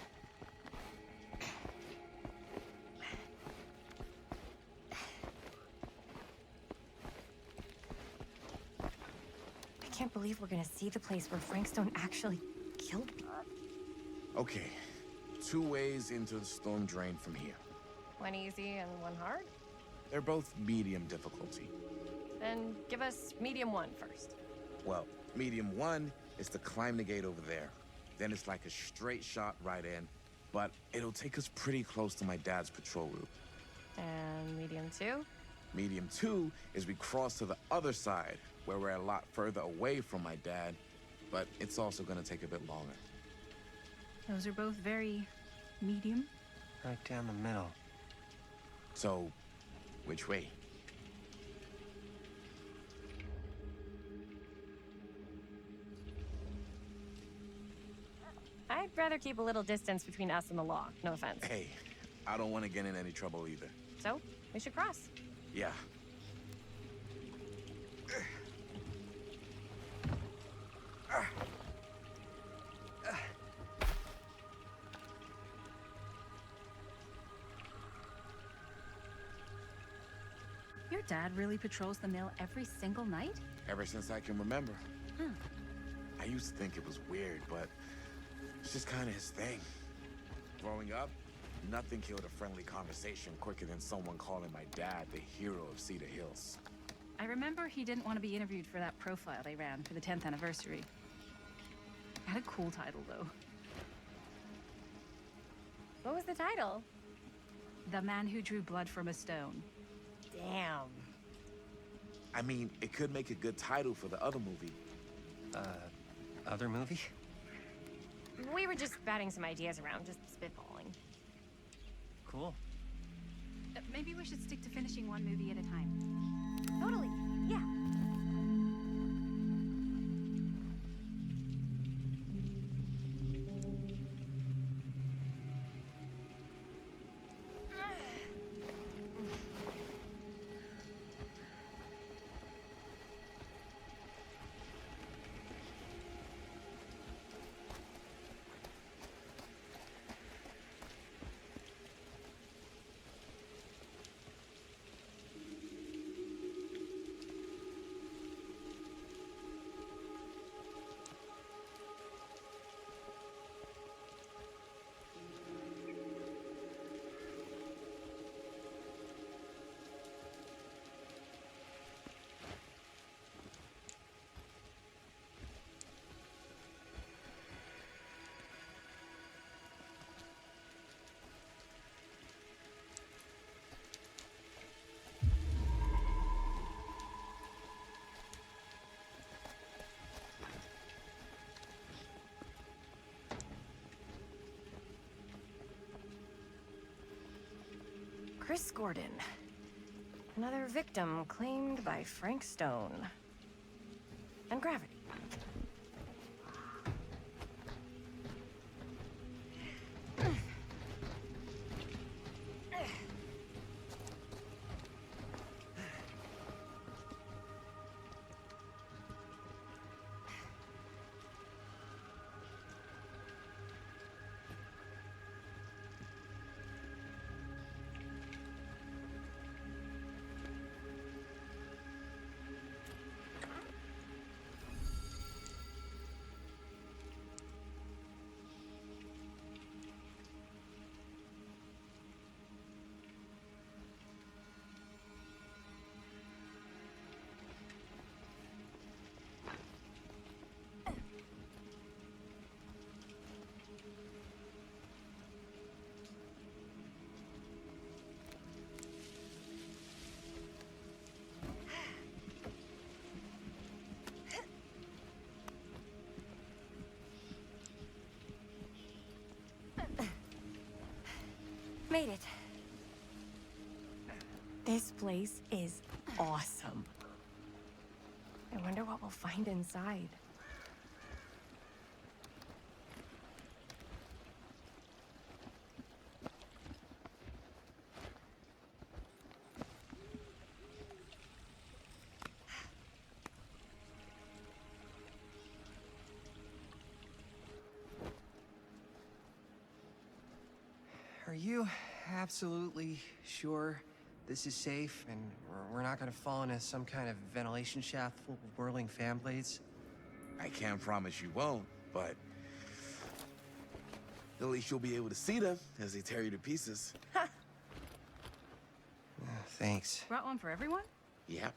I can't believe we're gonna see the place where Frank Stone actually killed people. Okay, 2 ways into the storm drain from here. One easy and one hard? They're both medium difficulty. Then give us medium one first. Well, medium 1 is to climb the gate over there. Then it's like a straight shot right in, but it'll take us pretty close to my dad's patrol route. And medium two? Medium 2 is we cross to the other side, where we're a lot further away from my dad, but it's also gonna take a bit longer. Those are both very medium. Right down the middle. So, which way? I'd rather keep a little distance between us and the law. No offense. Hey, I don't want to get in any trouble either. So, we should cross. Yeah. that Dad really patrols the mill every single night? Ever since I can remember. Huh. I used to think it was weird, but it's just kind of his thing. Growing up, nothing killed a friendly conversation quicker than someone calling my dad the hero of Cedar Hills. I remember he didn't want to be interviewed for that profile they ran for the 10th anniversary. Had a cool title, though. What was the title? The Man Who Drew Blood from a Stone. Damn. I mean, it could make a good title for the other movie. Other movie? We were just batting some ideas around, just spitballing. Cool. Maybe we should stick to finishing one movie at a time. Totally, yeah. Chris Gordon. Another victim claimed by Frank Stone. And gravity. Made it. This place is awesome. I wonder what we'll find inside. Are you absolutely sure this is safe and we're not gonna fall into some kind of ventilation shaft full of whirling fan blades? I can't promise you won't, but at least you'll be able to see them as they tear you to pieces. Thanks. Brought one for everyone? Yeah.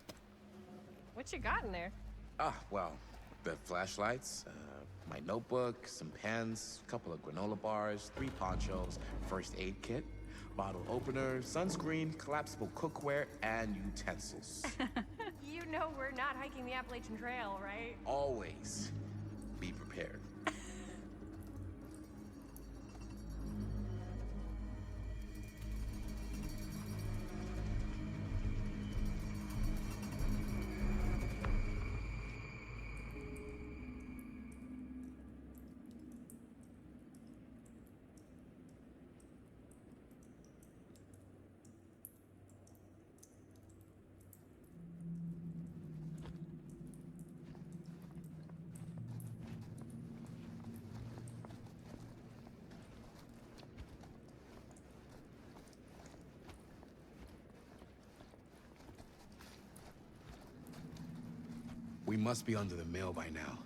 What you got in there? Well, the flashlights, my notebook, some pens, a couple of granola bars, 3 ponchos, first aid kit, bottle opener, sunscreen, collapsible cookware, and utensils. You know we're not hiking the Appalachian Trail, right? Always be prepared. We must be under the mill by now.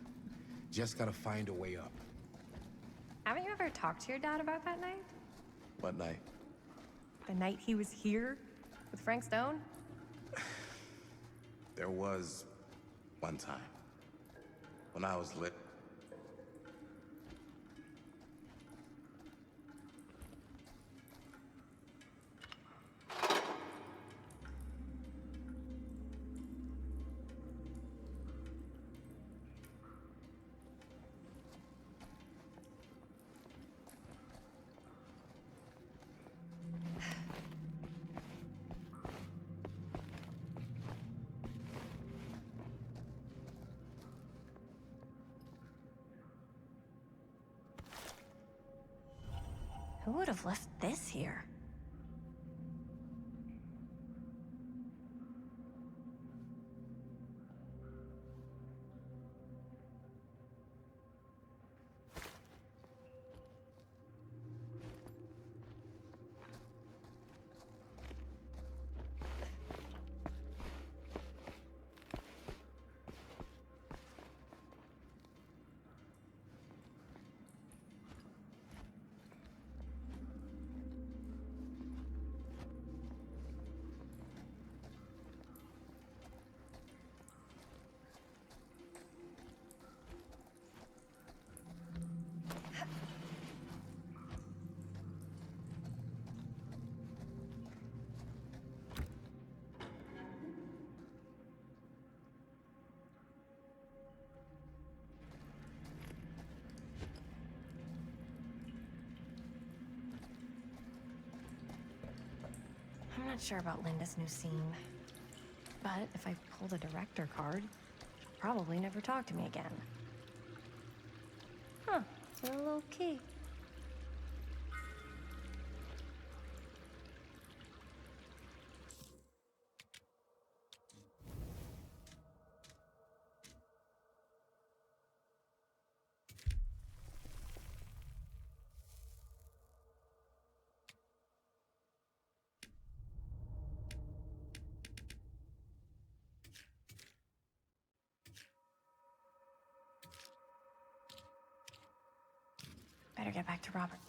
Just gotta find a way up. Haven't you ever talked to your dad about that night? What night? The night he was here with Frank Stone? There was one time when I was lit. Who would have left this here? I'm not sure about Linda's new scene. But if I pull the director card, she'll probably never talk to me again. Huh, still low key. Better get back to Robert.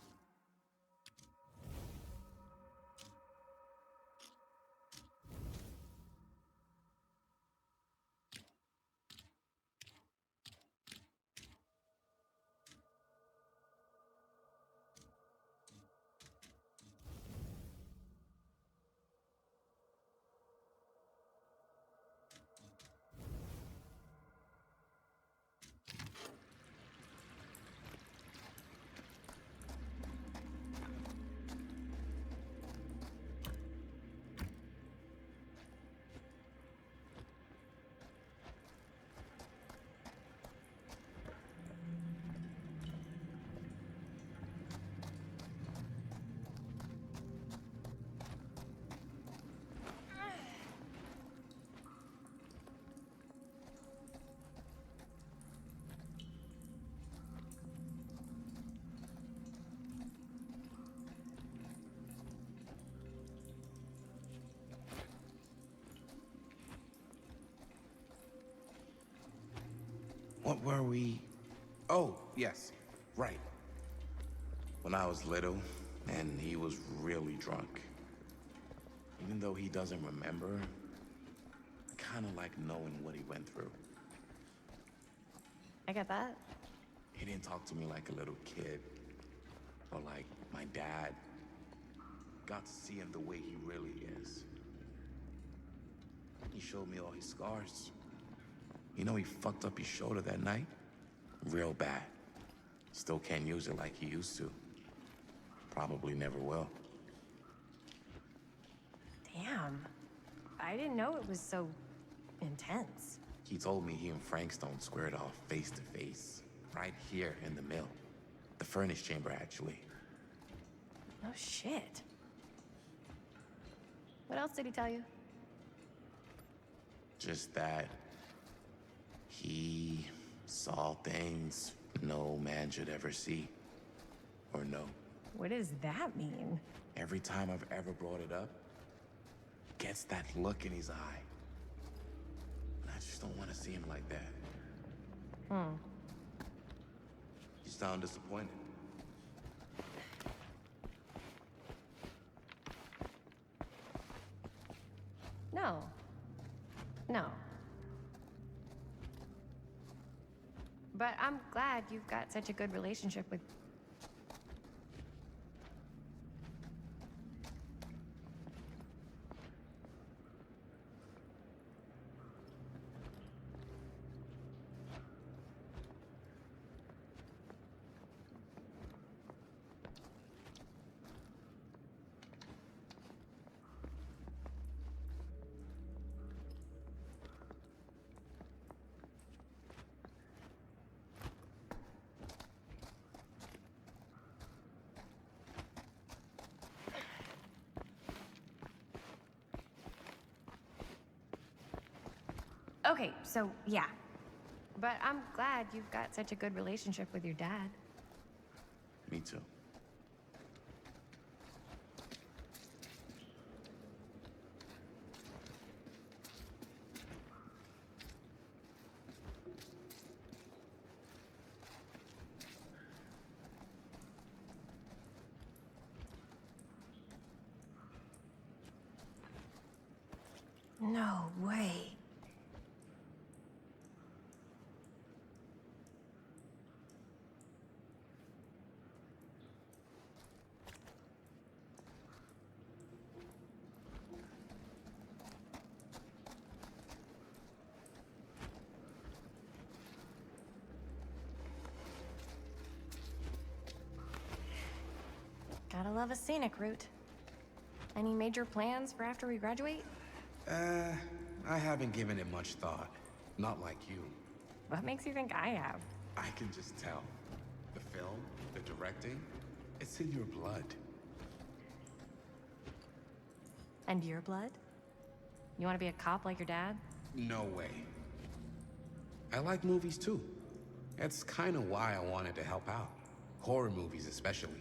What were we? Oh, yes, right. When I was little, and he was really drunk. Even though he doesn't remember, I kind of like knowing what he went through. I get that. He didn't talk to me like a little kid, or like my dad. Got to see him the way he really is. He showed me all his scars. You know, he fucked up his shoulder that night? Real bad. Still can't use it like he used to. Probably never will. Damn. I didn't know it was so intense. He told me he and Frank Stone squared off face to face, right here in the mill. The furnace chamber, actually. No shit. What else did he tell you? Just that he saw things no man should ever see or know. What does that mean? Every time I've ever brought it up, gets that look in his eye. And I just don't want to see him like that. Hmm. You sound disappointed. No. No. But I'm glad you've got such a good relationship with... Okay, so yeah. But I'm glad you've got such a good relationship with your dad. Me too. No way. Gotta love a scenic route. Any major plans for after we graduate? I haven't given it much thought. Not like you. What makes you think I have? I can just tell. The film, the directing, it's in your blood. And your blood? You want to be a cop like your dad? No way. I like movies too. That's kind of why I wanted to help out. Horror movies especially.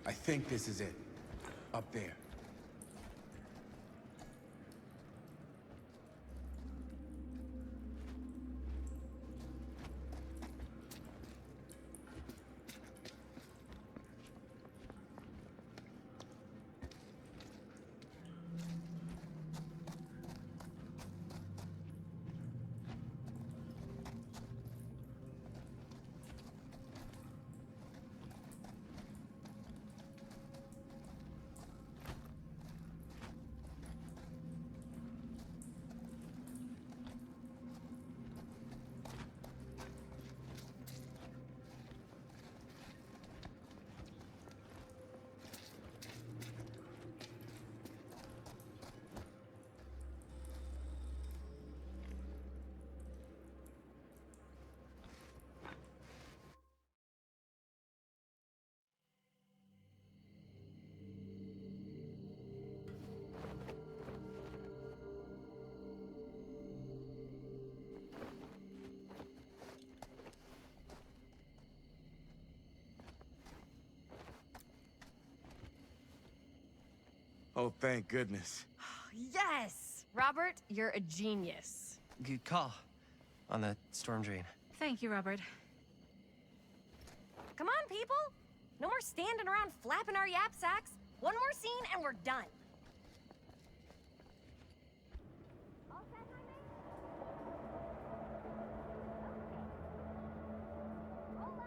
I think this is it. Up there. Oh, thank goodness. Yes! Robert, you're a genius. Good call on the storm drain. Thank you, Robert. Come on, people! No more standing around flapping our yap sacks. One more scene and we're done. All set, my mate? Hold up.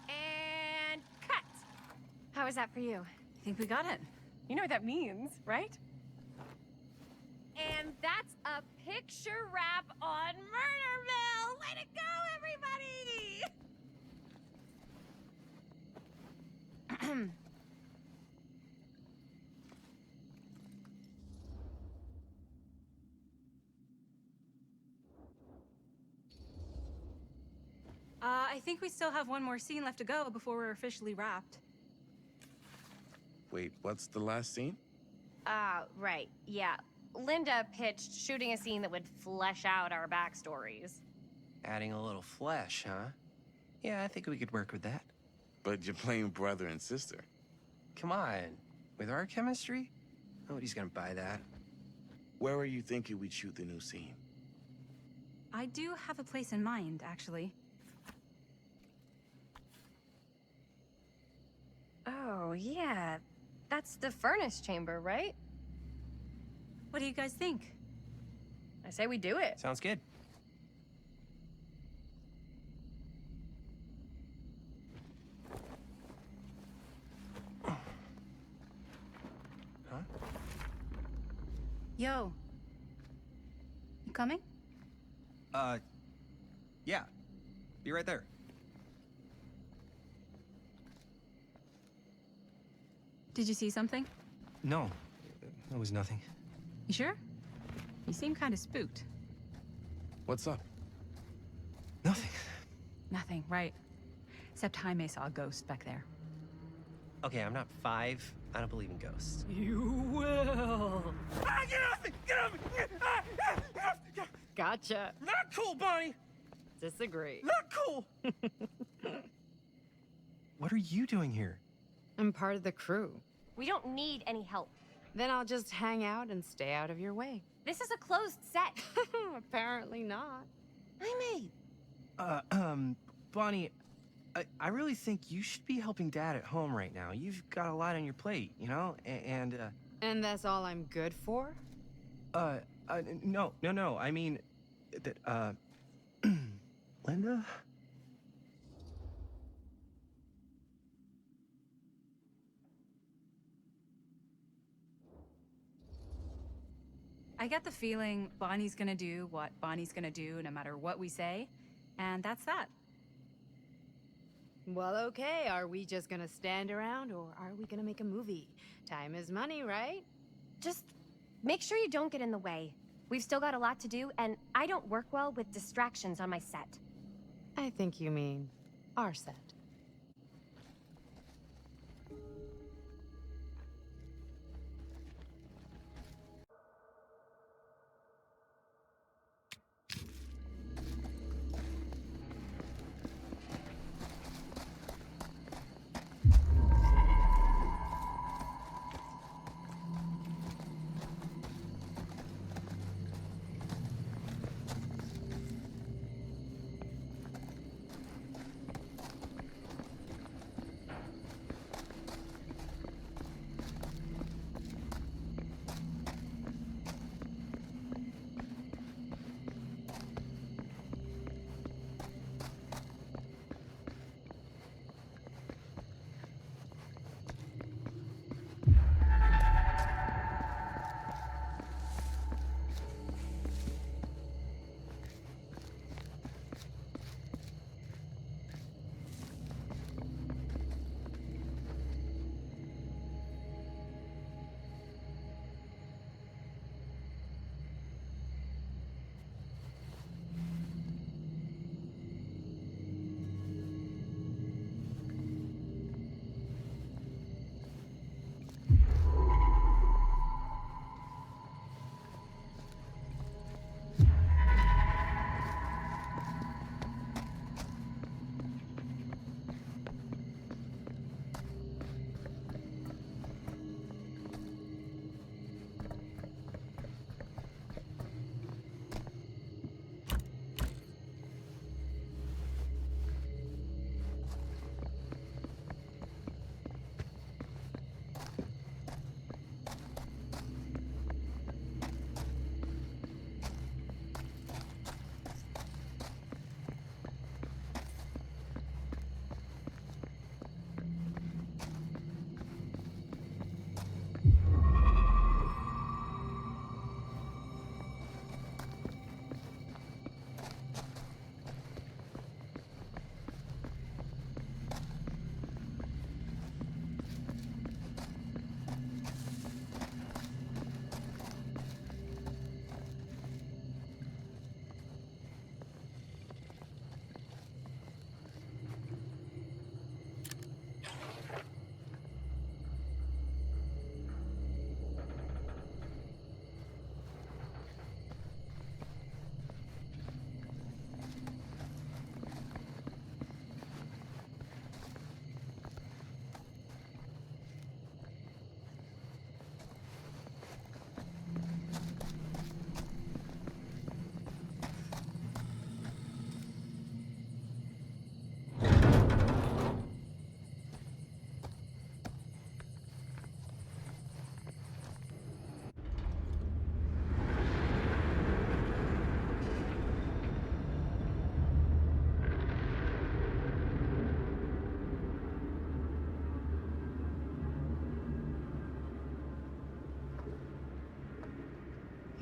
And cut. How was that for you? I think we got it. You know what that means, right? And that's a picture wrap on Murder Mill! Way to go, everybody! I think we still have one more scene left to go before we're officially wrapped. Wait, what's the last scene? Right, yeah. Linda pitched shooting a scene that would flesh out our backstories. Adding a little flesh, huh? Yeah, I think we could work with that. But you're playing brother and sister. Come on. With our chemistry? Nobody's gonna buy that. Where are you thinking we'd shoot the new scene? I do have a place in mind, actually. Oh, yeah. That's the furnace chamber, right? What do you guys think? I say we do it. Sounds good. Huh? Yo. You coming? Yeah. Be right there. Did you see something? No, it was nothing. You sure? You seem kind of spooked. What's up? Nothing. Nothing, right. Except Jaime saw a ghost back there. Okay, I'm not 5. I don't believe in ghosts. You will. Ah, get off me! Get off me! Get off me! Gotcha. Not cool, Bonnie! Disagree. Not cool! What are you doing here? I'm part of the crew. We don't need any help. Then I'll just hang out and stay out of your way. This is a closed set. Apparently not. Bonnie, I really think you should be helping Dad at home right now. You've got a lot on your plate, you know? And that's all I'm good for? No. I mean, that, Linda? I get the feeling Bonnie's gonna do what Bonnie's gonna do no matter what we say, and that's that. Well, okay. Are we just gonna stand around or are we gonna make a movie? Time is money, right? Just make sure you don't get in the way. We've still got a lot to do, and I don't work well with distractions on my set. I think you mean our set.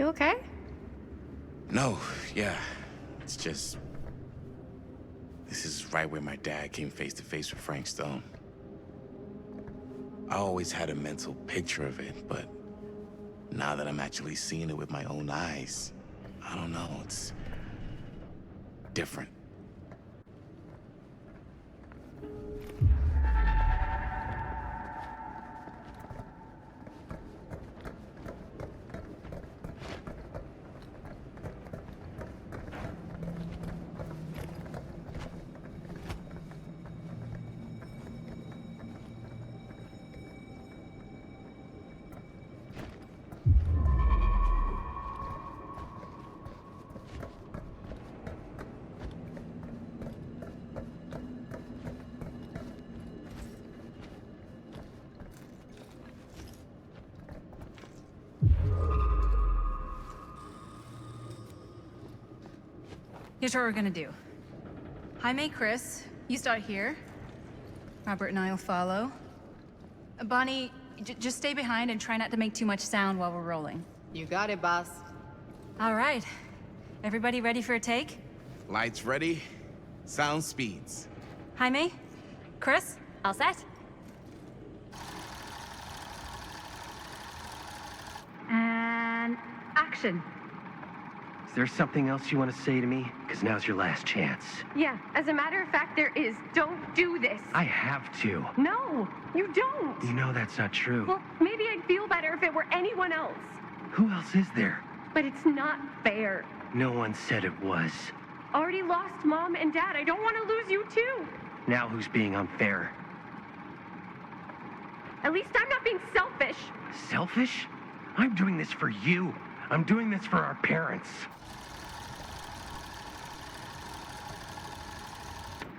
You okay? No, yeah. It's just... This is right where my dad came face to face with Frank Stone. I always had a mental picture of it, but now that I'm actually seeing it with my own eyes, I don't know, it's different. Here's what we're gonna do. Jaime, Chris, you start here. Robert and I'll follow. Bonnie, just stay behind and try not to make too much sound while we're rolling. You got it, boss. All right. Everybody ready for a take? Lights ready, sound speeds. Jaime? Chris? All set? And action. Is there something else you want to say to me? Because now's your last chance. Yeah, as a matter of fact, there is. Don't do this. I have to. No, you don't. You know that's not true. Well, maybe I'd feel better if it were anyone else. Who else is there? But it's not fair. No one said it was. Already lost Mom and Dad. I don't want to lose you too. Now who's being unfair? At least I'm not being selfish. Selfish? I'm doing this for you. I'm doing this for our parents.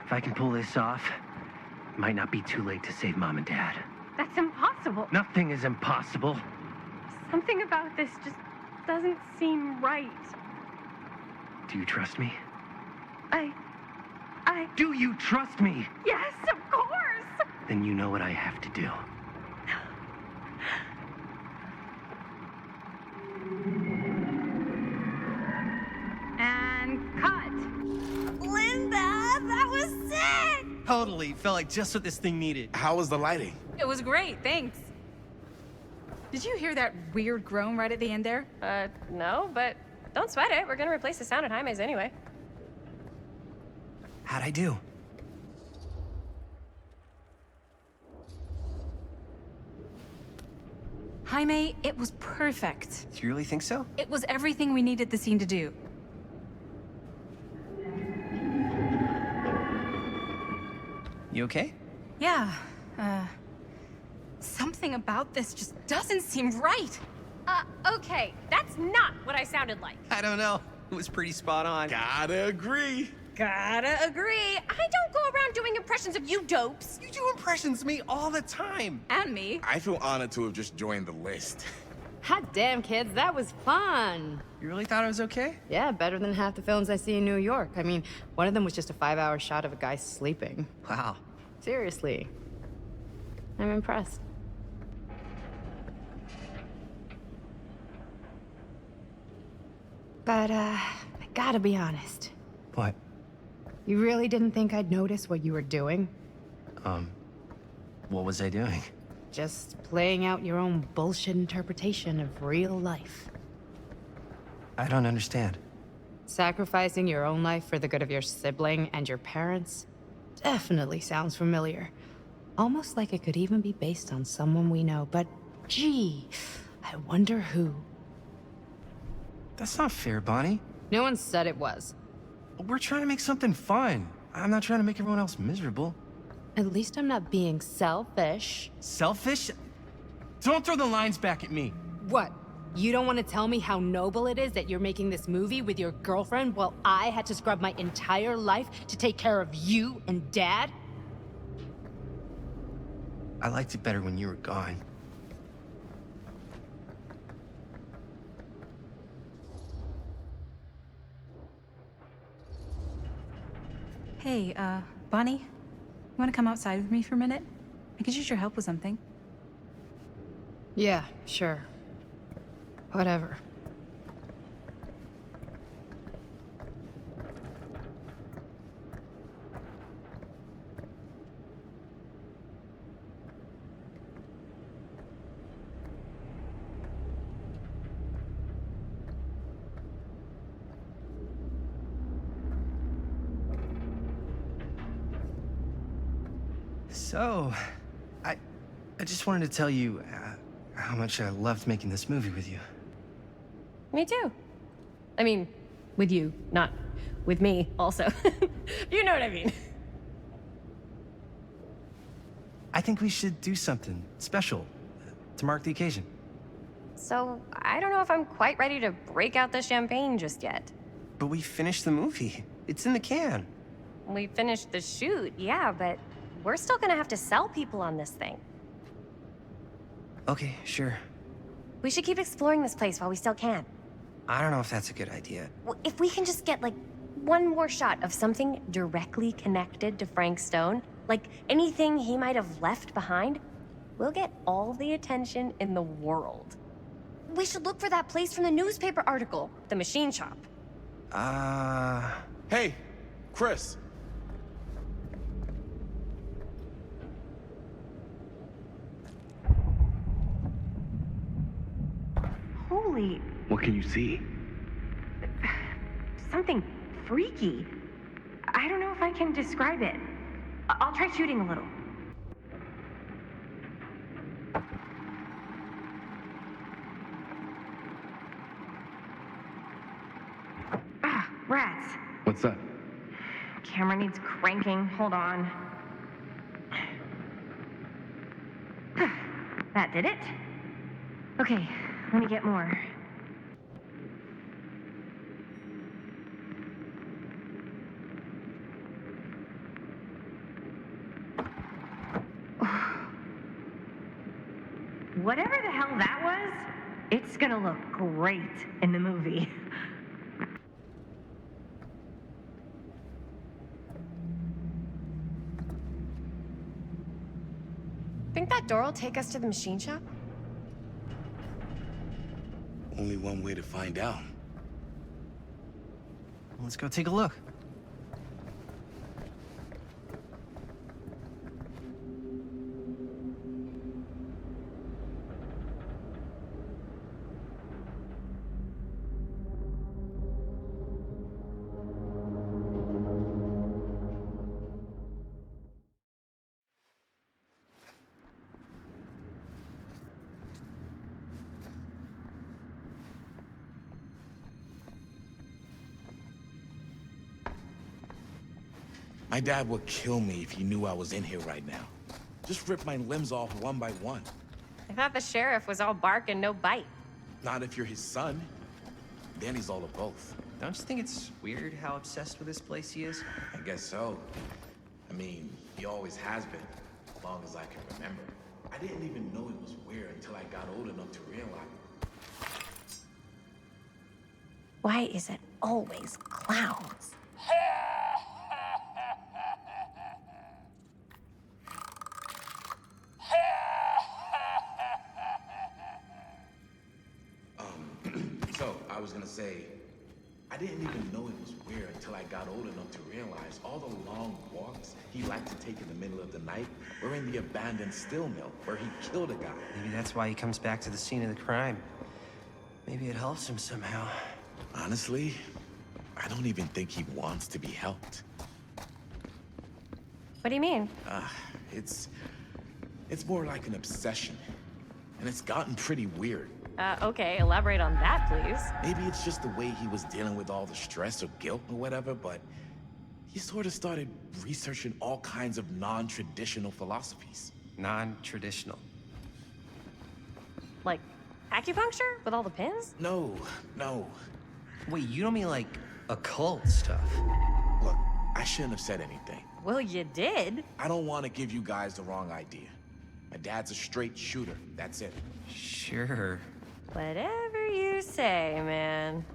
If I can pull this off, it might not be too late to save Mom and Dad. That's impossible. Nothing is impossible. Something about this just doesn't seem right. Do you trust me? I... Do you trust me? Yes, of course! Then you know what I have to do. And cut. Linda, that was sick! Totally. Felt like just what this thing needed. How was the lighting? It was great, thanks. Did you hear that weird groan right at the end there? No, but don't sweat it. We're gonna replace the sound at Jaime's anyway. How'd I do? Jaime, it was perfect. You really think so? It was everything we needed the scene to do. You okay? Yeah, something about this just doesn't seem right. Okay, that's not what I sounded like. I don't know. It was pretty spot on. Gotta agree. Gotta agree. I don't go around doing impressions of you dopes. You do impressions of me all the time. And me. I feel honored to have just joined the list. Hot damn, kids, that was fun. You really thought it was okay? Yeah, better than half the films I see in New York. I mean, one of them was just a 5-hour shot of a guy sleeping. Wow. Seriously. I'm impressed. But, I gotta be honest. What? You really didn't think I'd notice what you were doing? What was I doing? Just playing out your own bullshit interpretation of real life. I don't understand. Sacrificing your own life for the good of your sibling and your parents definitely sounds familiar. Almost like it could even be based on someone we know, but gee, I wonder who. That's not fair, Bonnie. No one said it was. We're trying to make something fun. I'm not trying to make everyone else miserable. At least I'm not being selfish. Selfish? Don't throw the lines back at me. What? You don't want to tell me how noble it is that you're making this movie with your girlfriend while I had to scrub my entire life to take care of you and Dad? I liked it better when you were gone. Hey, Bonnie, you want to come outside with me for a minute? I could use your help with something. Yeah, sure. Whatever. So, I just wanted to tell you how much I loved making this movie with you. Me too. I mean, with you, not with me, also. You know what I mean. I think we should do something special to mark the occasion. So, I don't know if I'm quite ready to break out the champagne just yet. But we finished the movie. It's in the can. We finished the shoot, yeah, but we're still gonna have to sell people on this thing. Okay, sure. We should keep exploring this place while we still can. I don't know if that's a good idea. If we can just get, like, one more shot of something directly connected to Frank Stone, like anything he might have left behind, we'll get all the attention in the world. We should look for that place from the newspaper article, the machine shop. Hey, Chris. Holy, What can you see? something freaky. I don't know if I can describe it. I'll try shooting a little. Ah, rats. What's that? Camera needs cranking. Hold on. That did it? Okay, let me get more. Whatever the hell that was, it's gonna look great in the movie. Think that door will take us to the machine shop? Only one way to find out. Let's go take a look. My dad would kill me if he knew I was in here right now. Just rip my limbs off one by one. I thought the sheriff was all bark and no bite. Not if you're his son. Then he's all of both. Don't you think it's weird how obsessed with this place he is? I guess so. I mean, he always has been, as long as I can remember. I didn't even know it was weird until I got old enough to realize. Why is it always clowns? So, I was gonna say, I didn't even know it was weird until I got old enough to realize all the long walks he liked to take in the middle of the night were in the abandoned steel mill where he killed a guy. Maybe that's why he comes back to the scene of the crime. Maybe it helps him somehow. Honestly, I don't even think he wants to be helped. What do you mean? It's more like an obsession. And it's gotten pretty weird. Okay, elaborate on that, please. Maybe it's just the way he was dealing with all the stress or guilt or whatever, but he sort of started researching all kinds of non-traditional philosophies. Non-traditional? Like acupuncture with all the pins? No. Wait, you don't mean like occult stuff? Look, I shouldn't have said anything. Well, you did. I don't want to give you guys the wrong idea. My dad's a straight shooter, that's it. Sure. Whatever you say, man.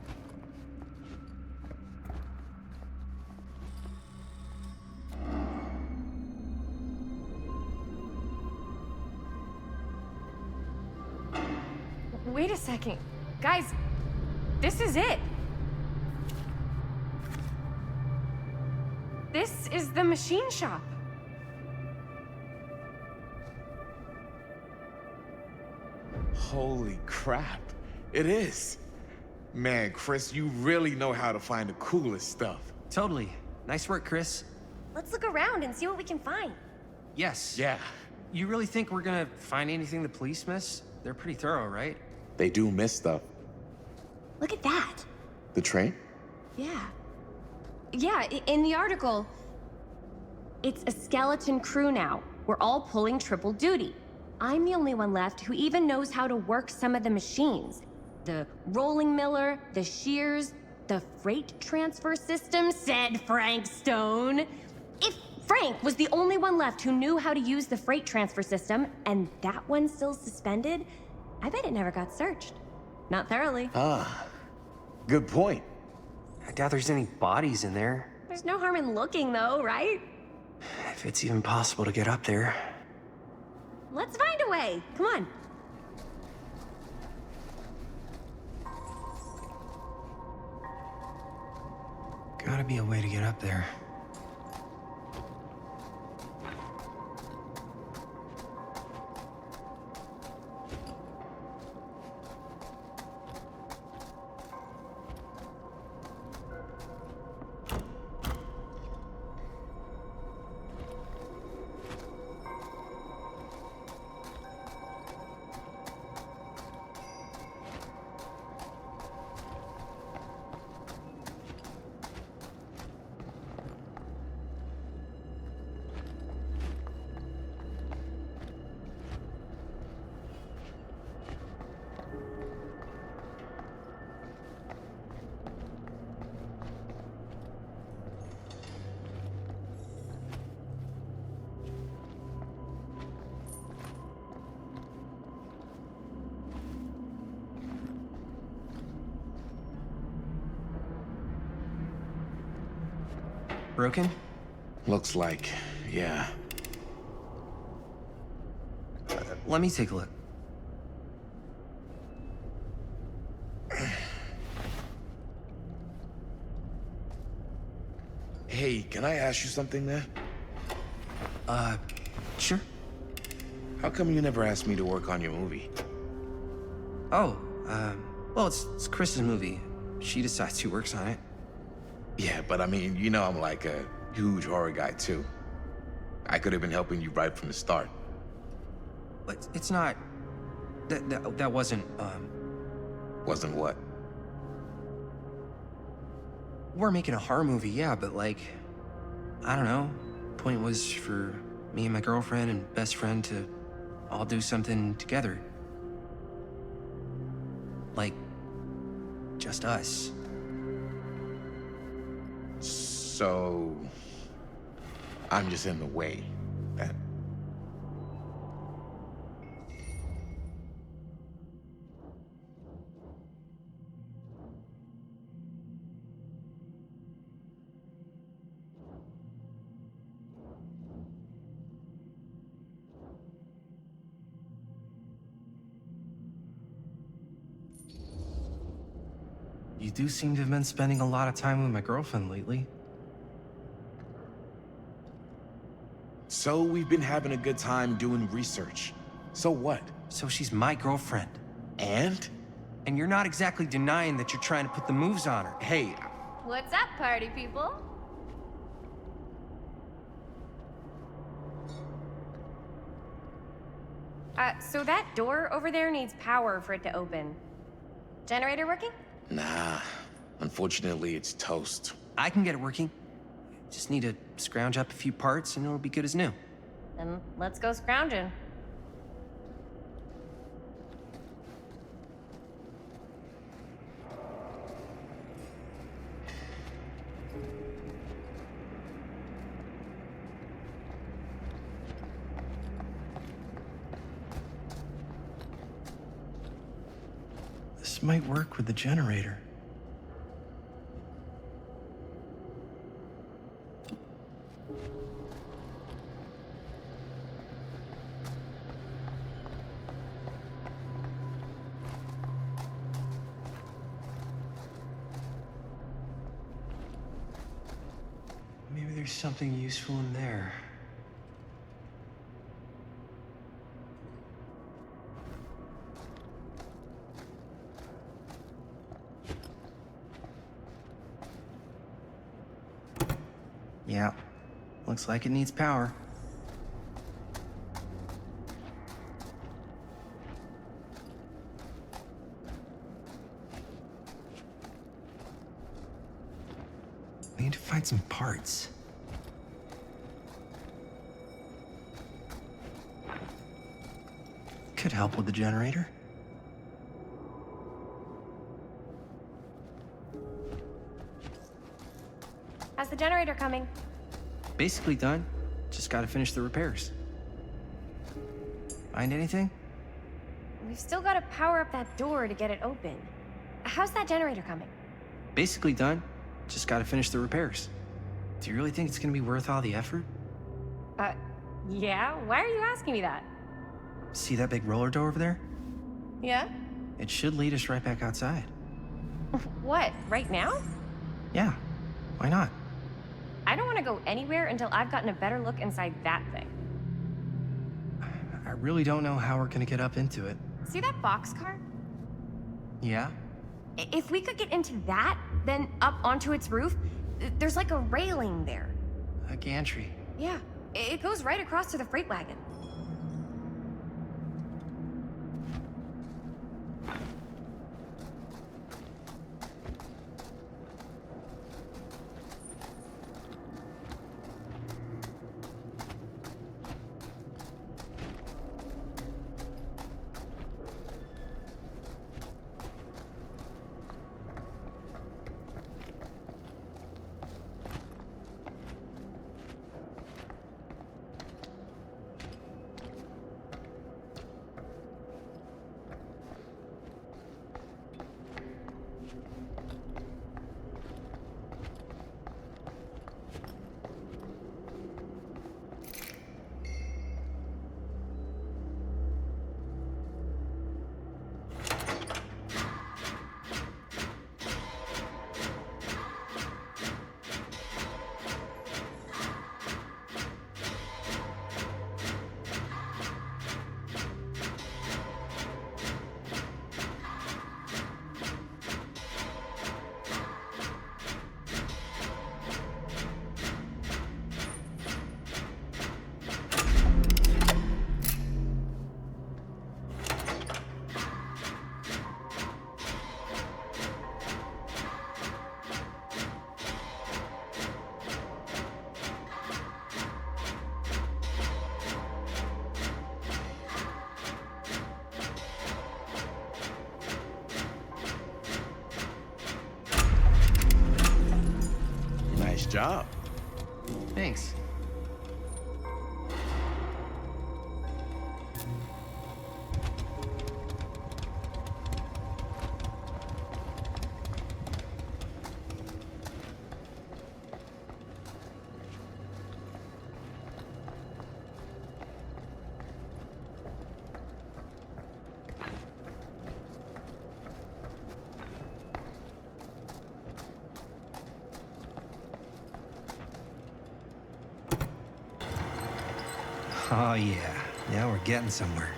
Wait a second. Guys, this is it. This is the machine shop. Holy crap. It is. Man, Chris, you really know how to find the coolest stuff. Totally. Nice work, Chris. Let's look around and see what we can find. Yes. Yeah. You really think we're gonna find anything the police miss? They're pretty thorough, right? They do miss stuff. Look at that. The train? Yeah. Yeah, in the article, it's a skeleton crew now. We're all pulling triple duty. I'm the only one left who even knows how to work some of the machines. The rolling miller, the shears, the freight transfer system, said Frank Stone. If Frank was the only one left who knew how to use the freight transfer system, and that one's still suspended, I bet it never got searched. Not thoroughly. Ah, good point. I doubt there's any bodies in there. There's no harm in looking, though, right? If it's even possible to get up there. Let's find a way. Come on. Gotta be a way to get up there. Broken? Looks like, yeah. Let me take a look. Hey, can I ask you something there? Sure. How come you never asked me to work on your movie? Oh, well, it's Chris's movie. She decides who works on it. Yeah, but I mean, you know I'm like a huge horror guy, too. I could have been helping you right from the start. But it's not... That wasn't, Wasn't what? We're making a horror movie, yeah, but like... I don't know. Point was for me and my girlfriend and best friend to all do something together. Like... just us. So... I'm just in the way, then. You do seem to have been spending a lot of time with my girlfriend lately. So we've been having a good time doing research. So what? So she's my girlfriend. And? And you're not exactly denying that you're trying to put the moves on her. Hey. What's up, party people? So that door over there needs power for it to open. Generator working? Nah. Unfortunately, it's toast. I can get it working. Just need to scrounge up a few parts and it'll be good as new. Then let's go scrounging. This might work with the generator. Maybe there's something useful in there. Yeah, looks like it needs power. We need to find some parts. Could help with the generator. How's the generator coming? Basically done. Just gotta finish the repairs. Find anything? We've still got to power up that door to get it open. How's that generator coming? Basically done. Just gotta finish the repairs. Do you really think it's gonna be worth all the effort? Yeah? Why are you asking me that? See that big roller door over there? Yeah? It should lead us right back outside. What, right now? Yeah, why not? I don't want to go anywhere until I've gotten a better look inside that thing. I really don't know how we're gonna get up into it. See that boxcar? Yeah? If we could get into that, then up onto its roof, there's like a railing there. A gantry. Yeah, it goes right across to the freight wagon. Nice job. Thanks. Oh, yeah. Now we're getting somewhere.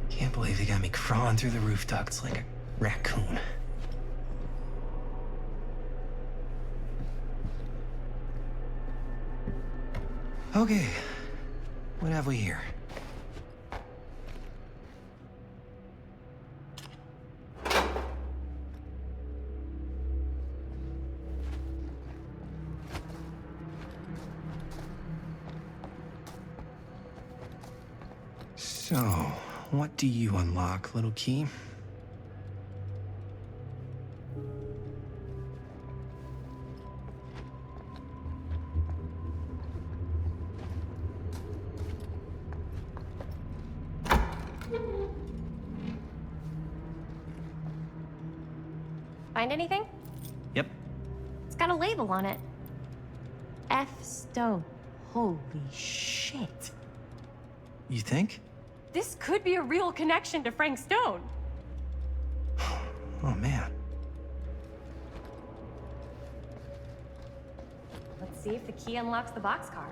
Can't believe they got me crawling through the roof ducts like a raccoon. Okay, what have we here? So, what do you unlock, little key? find anything? Yep. It's got a label on it. F. Stone. Holy shit. You think? This could be a real connection to Frank Stone. Oh, man. Let's see if the key unlocks the boxcar.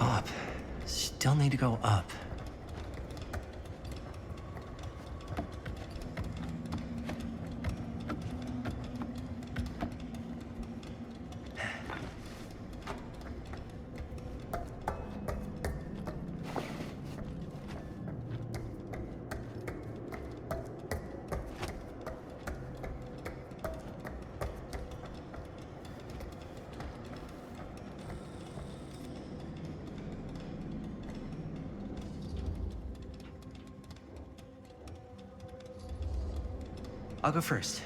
Up. Still need to go up. I'll go first.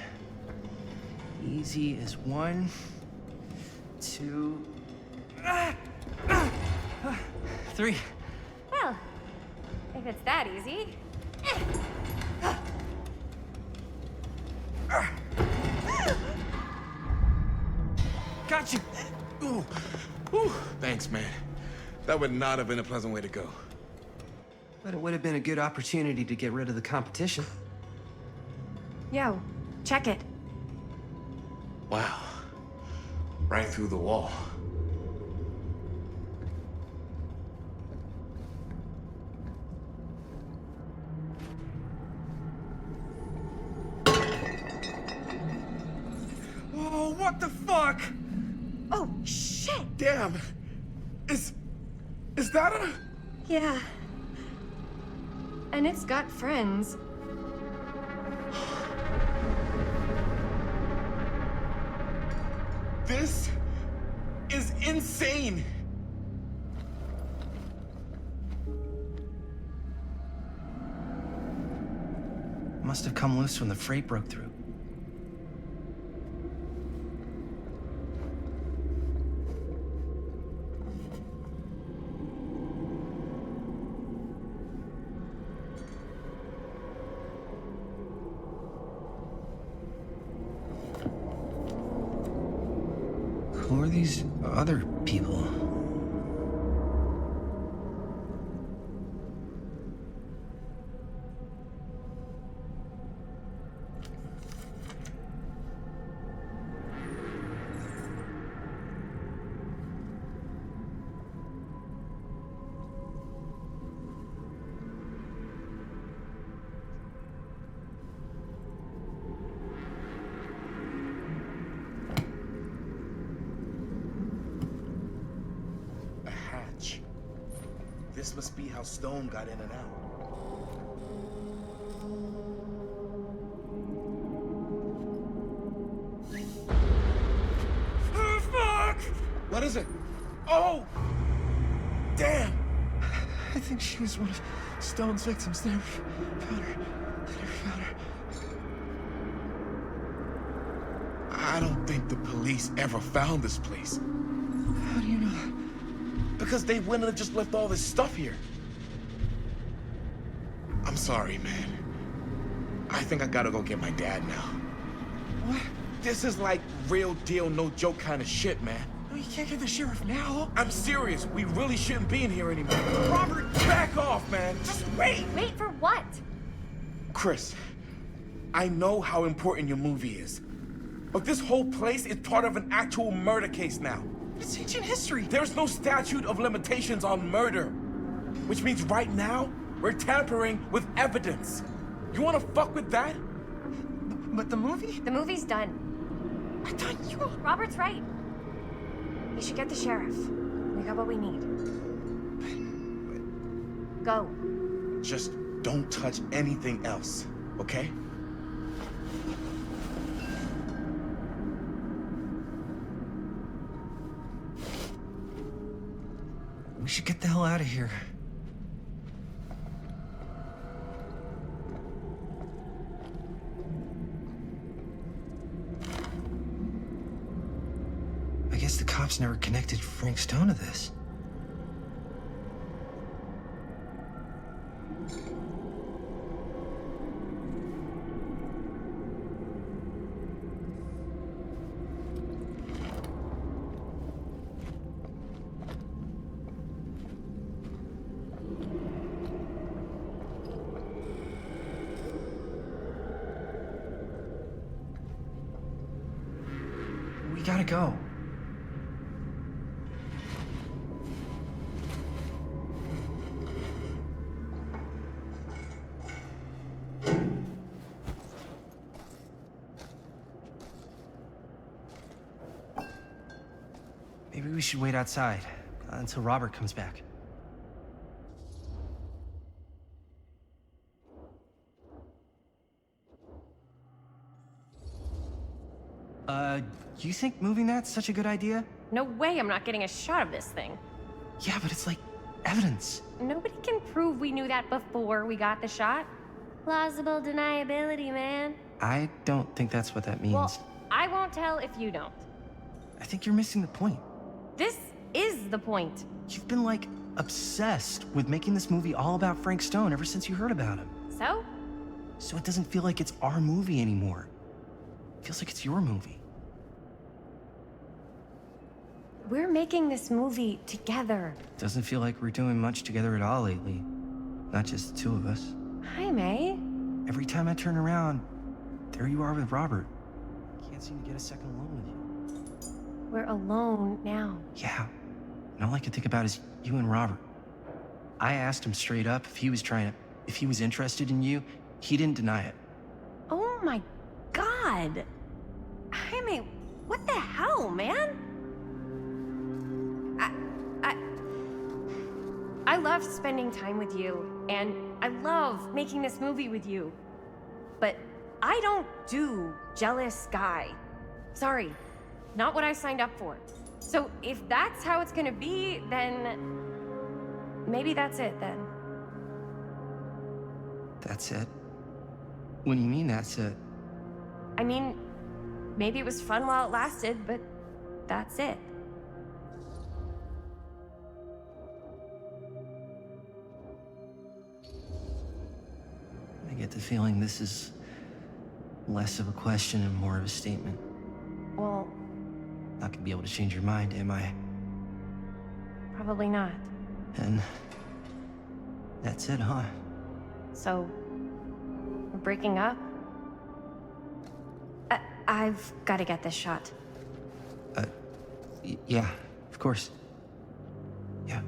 Easy as 1, 2, 3. Well, if it's that easy. Got you! Ooh. Ooh. Thanks, man. That would not have been a pleasant way to go. But it would have been a good opportunity to get rid of the competition. Yo, check it. Wow. Right through the wall. Oh, what the fuck? Oh, shit! Damn! Is that a... Yeah. And it's got friends. This is insane! Must have come loose when the freight broke through. Who are these other people? This must be how Stone got in and out. Oh, fuck! What is it? Oh! Damn! I think she was one of Stone's victims. They never found her. They never found her. I don't think the police ever found this place. How do you know that? Because they wouldn't have just left all this stuff here. I'm sorry, man. I think I gotta go get my dad now. What? This is like real deal, no joke kind of shit, man. No, you can't get the sheriff now. I'm serious. We really shouldn't be in here anymore. Robert, back off, man. Just wait. Wait for what? Chris, I know how important your movie is. But this whole place is part of an actual murder case now. It's ancient history. There's no statute of limitations on murder. Which means right now, we're tampering with evidence. You wanna fuck with that? But the movie? The movie's done. I thought you... Robert's right. You should get the sheriff. We got what we need. Go. Just don't touch anything else, okay? We should get the hell out of here. I guess the cops never connected Frank Stone to this. We gotta go. Maybe we should wait outside until Robert comes back. You think moving that's such a good idea? No way I'm not getting a shot of this thing. Yeah, but it's like evidence. Nobody can prove we knew that before we got the shot. Plausible deniability, man. I don't think that's what that means. Well, I won't tell if you don't. I think you're missing the point. This is the point. You've been, like, obsessed with making this movie all about Frank Stone ever since you heard about him. So? So it doesn't feel like it's our movie anymore. It feels like it's your movie. We're making this movie together. Doesn't feel like we're doing much together at all lately. Not just the two of us. Hi, May. Every time I turn around, there you are with Robert. Can't seem to get a second alone with you. We're alone now. Yeah. And all I can think about is you and Robert. I asked him straight up if he was interested in you. He didn't deny it. Oh my God. Jaime, what the hell, man? I love spending time with you, and I love making this movie with you. But I don't do jealous guy. Sorry, not what I signed up for. So if that's how it's gonna be, then maybe that's it then. That's it? What do you mean that's it? I mean, maybe it was fun while it lasted, but that's it. I get the feeling this is less of a question and more of a statement. Well, Not gonna be able to change your mind, am I? probably not. And that's it, huh? So, we're breaking up? I've got to get this shot. Yeah, of course. Yeah.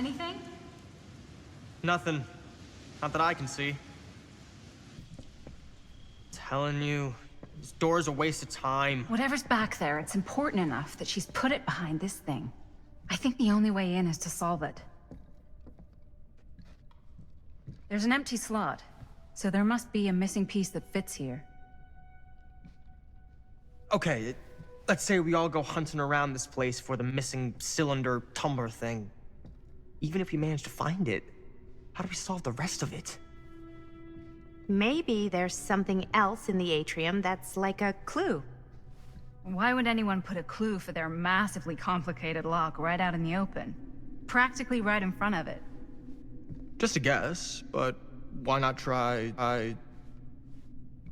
Anything? Nothing. Not that I can see. Telling you, this door's a waste of time. Whatever's back there, it's important enough that she's put it behind this thing. I think the only way in is to solve it. There's an empty slot, so there must be a missing piece that fits here. Okay, let's say we all go hunting around this place for the missing cylinder tumbler thing. Even if we manage to find it, how do we solve the rest of it? Maybe there's something else in the atrium that's like a clue. Why would anyone put a clue for their massively complicated lock right out in the open? Practically right in front of it. Just a guess, but why not try,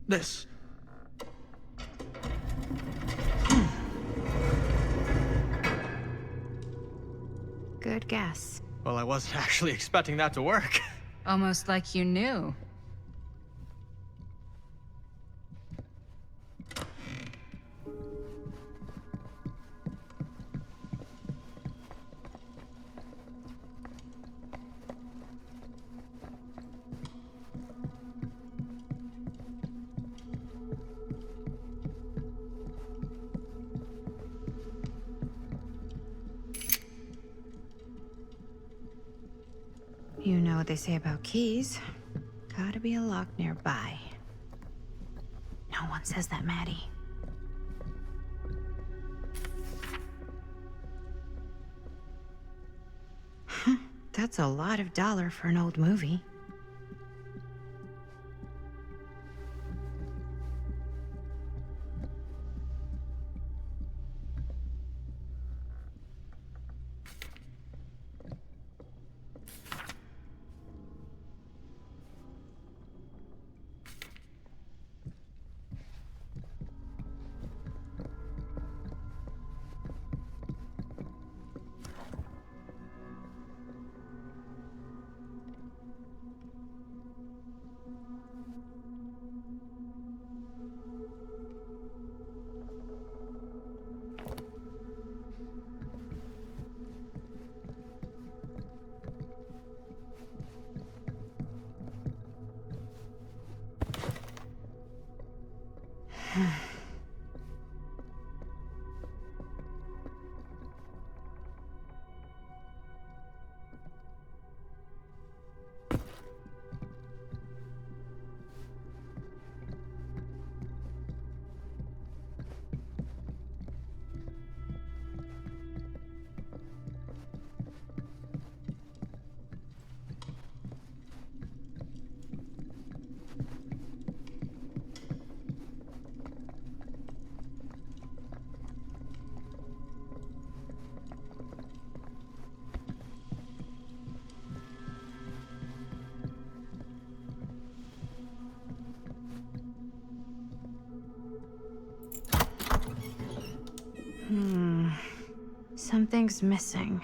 this? Good guess. Well, I wasn't actually expecting that to work. Almost like you knew. You know what they say about keys. Gotta be a lock nearby. No one says that, Maddie. That's a lot of dollar for an old movie. Something's missing.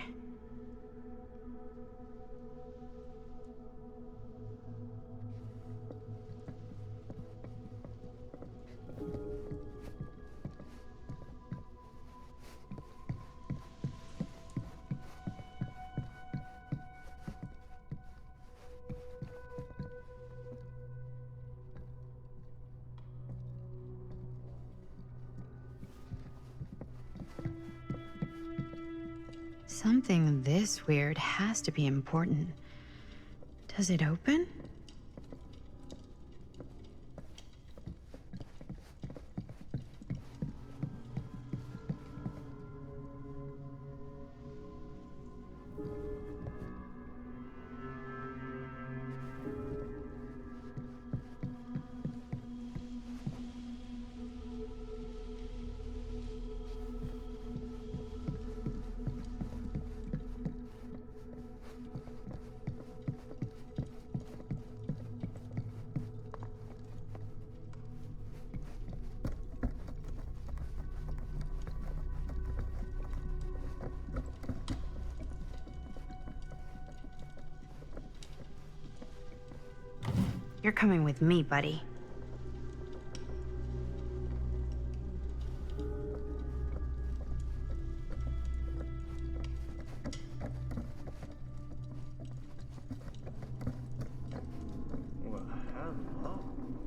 Something this weird has to be important. Does it open? You're coming with me, buddy.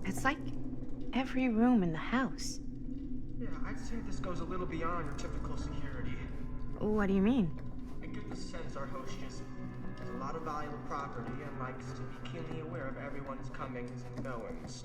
It's like every room in the house. Yeah, I'd say this goes a little beyond your typical security. What do you mean? I get the sense our host just has a lot of valuable property and likes to be keenly aware of everyone's comings and goings.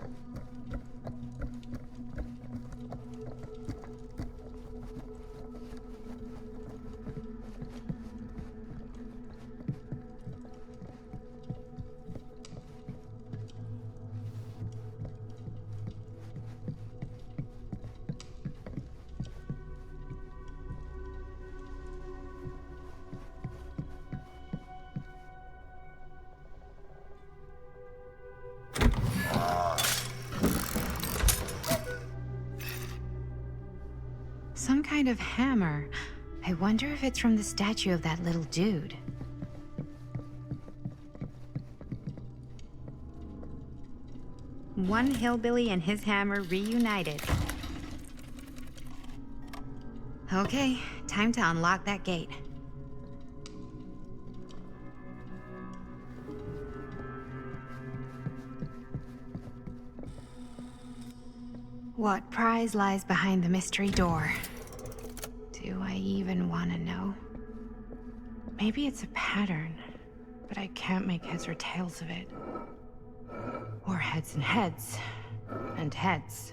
Some kind of hammer. I wonder if it's from the statue of that little dude. One hillbilly and his hammer reunited. Okay, time to unlock that gate. What prize lies behind the mystery door? Do I even want to know? Maybe it's a pattern, but I can't make heads or tails of it. Or heads and heads, and heads.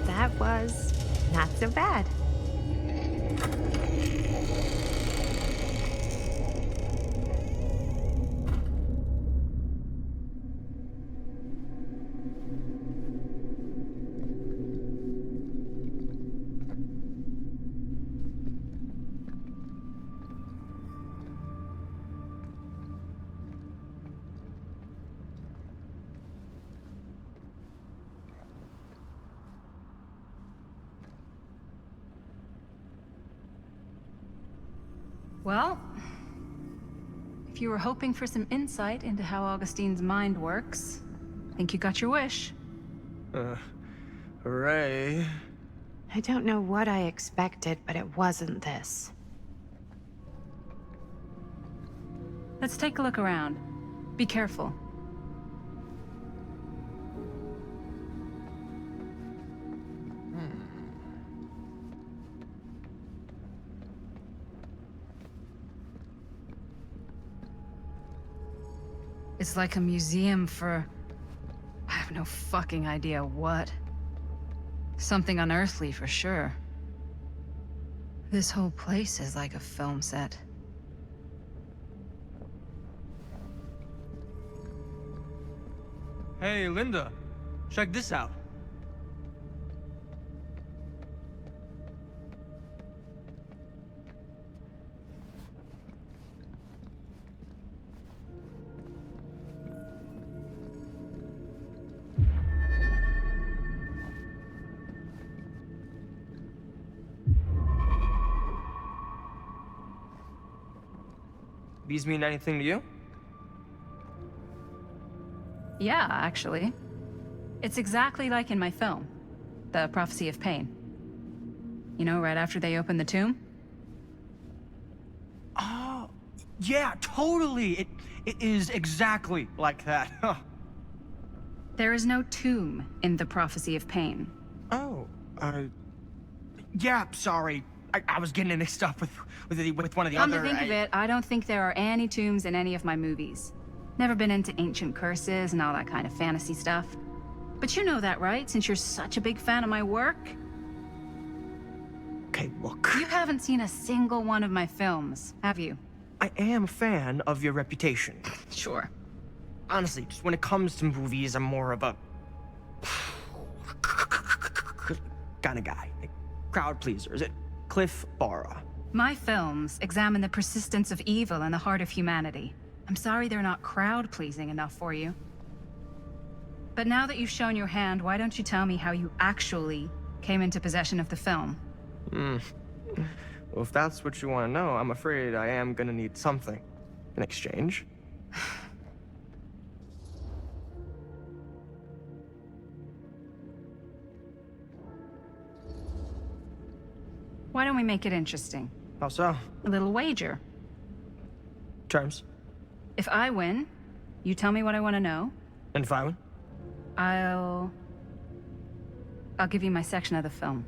That was not so bad. Well, if you were hoping for some insight into how Augustine's mind works, I think you got your wish. Hooray. I don't know what I expected, but it wasn't this. Let's take a look around. Be careful. It's like a museum for... I have no fucking idea what. Something unearthly for sure. This whole place is like a film set. Hey, Linda. Check this out. These mean anything to you? Yeah, actually. It's exactly like in my film, The Prophecy of Pain. You know, right after they open the tomb? Oh, yeah, totally. It is exactly like that. Huh. There is no tomb in The Prophecy of Pain. Oh, yeah, sorry. I was getting it mixed up with one of the Come other... to think of it, I don't think there are any tombs in any of my movies. Never been into ancient curses and all that kind of fantasy stuff. But you know that, right? Since you're such a big fan of my work? Okay, look. You haven't seen a single one of my films, have you? I am a fan of your reputation. Sure. honestly, just when it comes to movies, I'm more of a kind of guy. Like, crowd pleaser. Is it Cliff Barra? My films examine the persistence of evil in the heart of humanity. I'm sorry they're not crowd-pleasing enough for you. But now that you've shown your hand, why don't you tell me how you actually came into possession of the film? Well, if that's what you want to know, I'm afraid I am gonna need something in exchange. Why don't we make it interesting? How so? A little wager. Terms. If I win, you tell me what I want to know. And if I win? I'll give you my section of the film.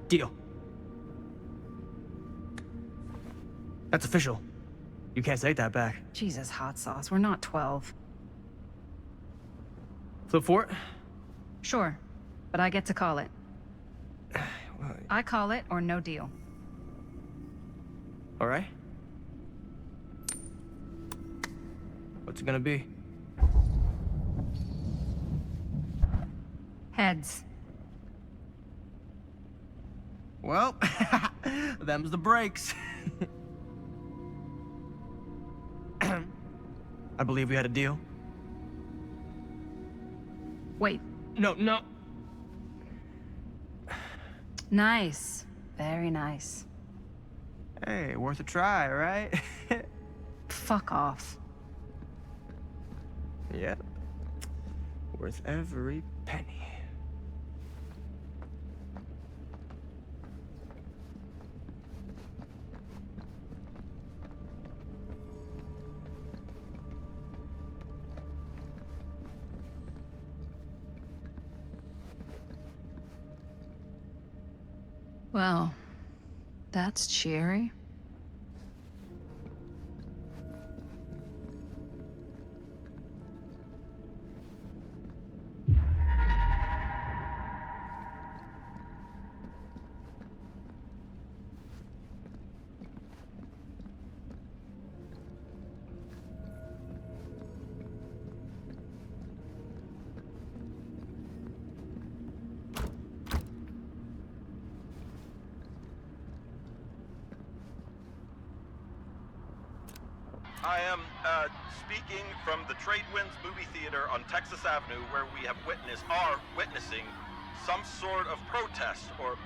Deal. That's official. You can't take that back. Jesus, hot sauce. We're not 12. Flip for it? Sure, but I get to call it. I call it or no deal. All right. What's it gonna be? Heads. Well, them's the breaks. I believe we had a deal. Wait. No. Nice. Very nice. Hey, worth a try, right? Fuck off. Yep. Worth every penny. Well, that's cheery. I am speaking from the Trade Winds Movie Theater on Texas Avenue, where we are witnessing some sort of protest, or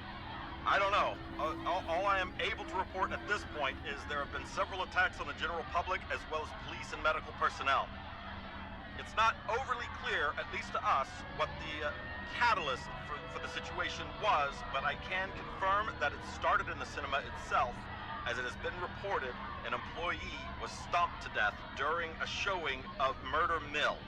I don't know. All I am able to report at this point is there have been several attacks on the general public, as well as police and medical personnel. It's not overly clear, at least to us, what the catalyst for the situation was, but I can confirm that it started in the cinema itself, as it has been reported an employee was stomped to death during a showing of Murder Mill.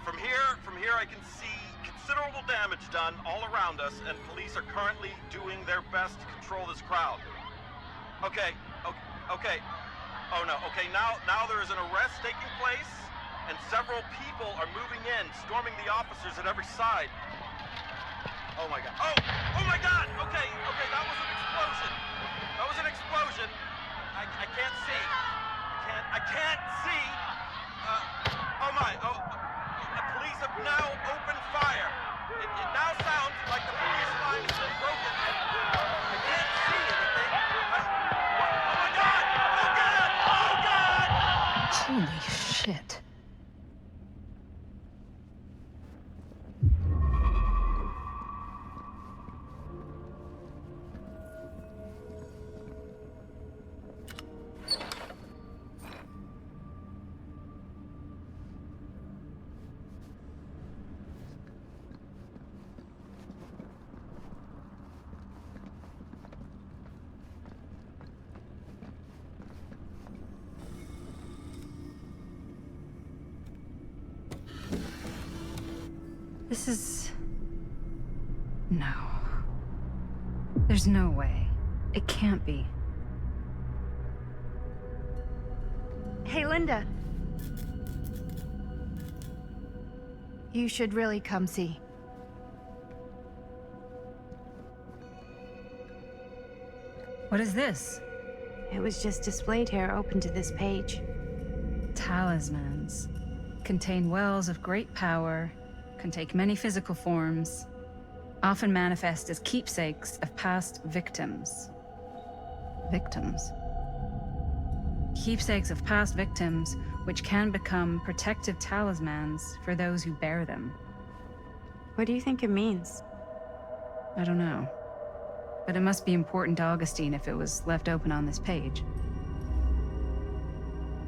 From here I can see considerable damage done all around us, and police are currently doing their best to control this crowd. Okay. Oh no, okay, now there is an arrest taking place, and several people are moving in, storming the officers at every side. Oh my god. Oh my god! Okay, that was an explosion. That was an explosion. I can't see. I can't see. The police have now opened fire. It now sounds like the police line has been broken. I can't see anything. Oh my god! Oh god! Holy shit. This is... No. There's no way. It can't be. Hey, Linda. You should really come see. What is this? It was just displayed here, open to this page. Talismans. contain wells of great power, can take many physical forms, often manifest as keepsakes of past victims. Victims? Keepsakes of past victims, which can become protective talismans for those who bear them. What do you think it means? I don't know. But it must be important to Augustine if it was left open on this page.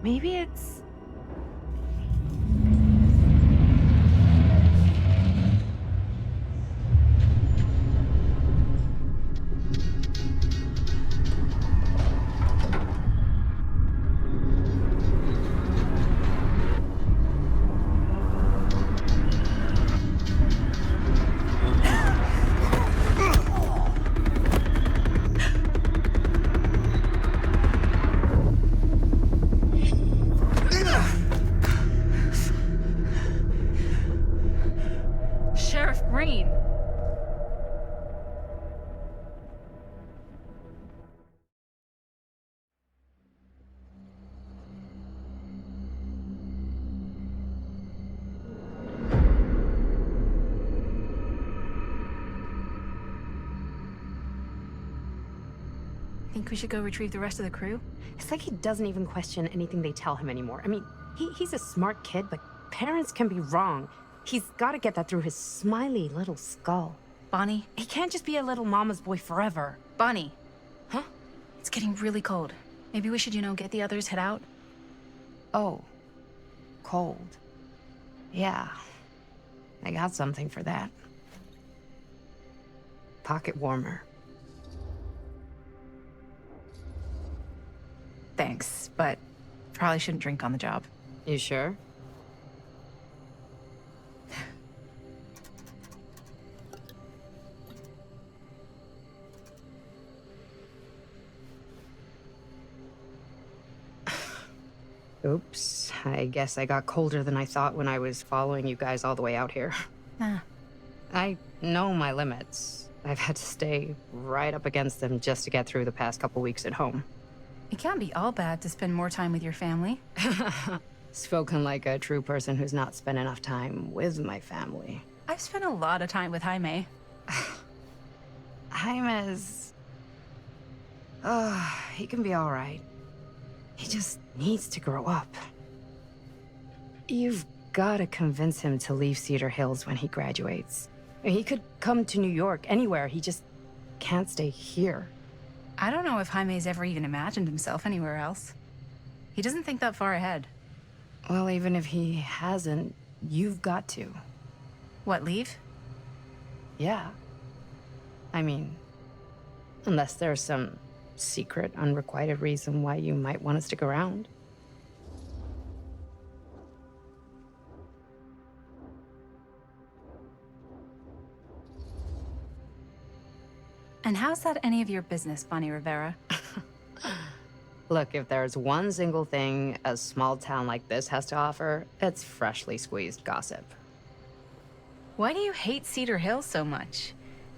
Maybe it's... Sheriff Green! Think we should go retrieve the rest of the crew? It's like he doesn't even question anything they tell him anymore. I mean, he's a smart kid, but parents can be wrong. He's got to get that through his smiley little skull. Bonnie? He can't just be a little mama's boy forever. Bonnie! Huh? It's getting really cold. Maybe we should, get the others, head out? Oh. Cold. Yeah. I got something for that. Pocket warmer. Thanks, but probably shouldn't drink on the job. You sure? Oops. I guess I got colder than I thought when I was following you guys all the way out here. Nah. I know my limits. I've had to stay right up against them just to get through the past couple weeks at home. It can't be all bad to spend more time with your family. Spoken like a true person who's not spent enough time with my family. I've spent a lot of time with Jaime. Jaime's... he can be all right. He just needs to grow up. You've got to convince him to leave Cedar Hills when he graduates. He could come to New York, anywhere. He just can't stay here. I don't know if Jaime's ever even imagined himself anywhere else. He doesn't think that far ahead. Well, even if he hasn't, you've got to. What, leave? Yeah. I mean, unless there's some secret, unrequited reason why you might want to stick around. And how's that any of your business, Bonnie Rivera? Look, if there's one single thing a small town like this has to offer, it's freshly squeezed gossip. Why do you hate Cedar Hills so much?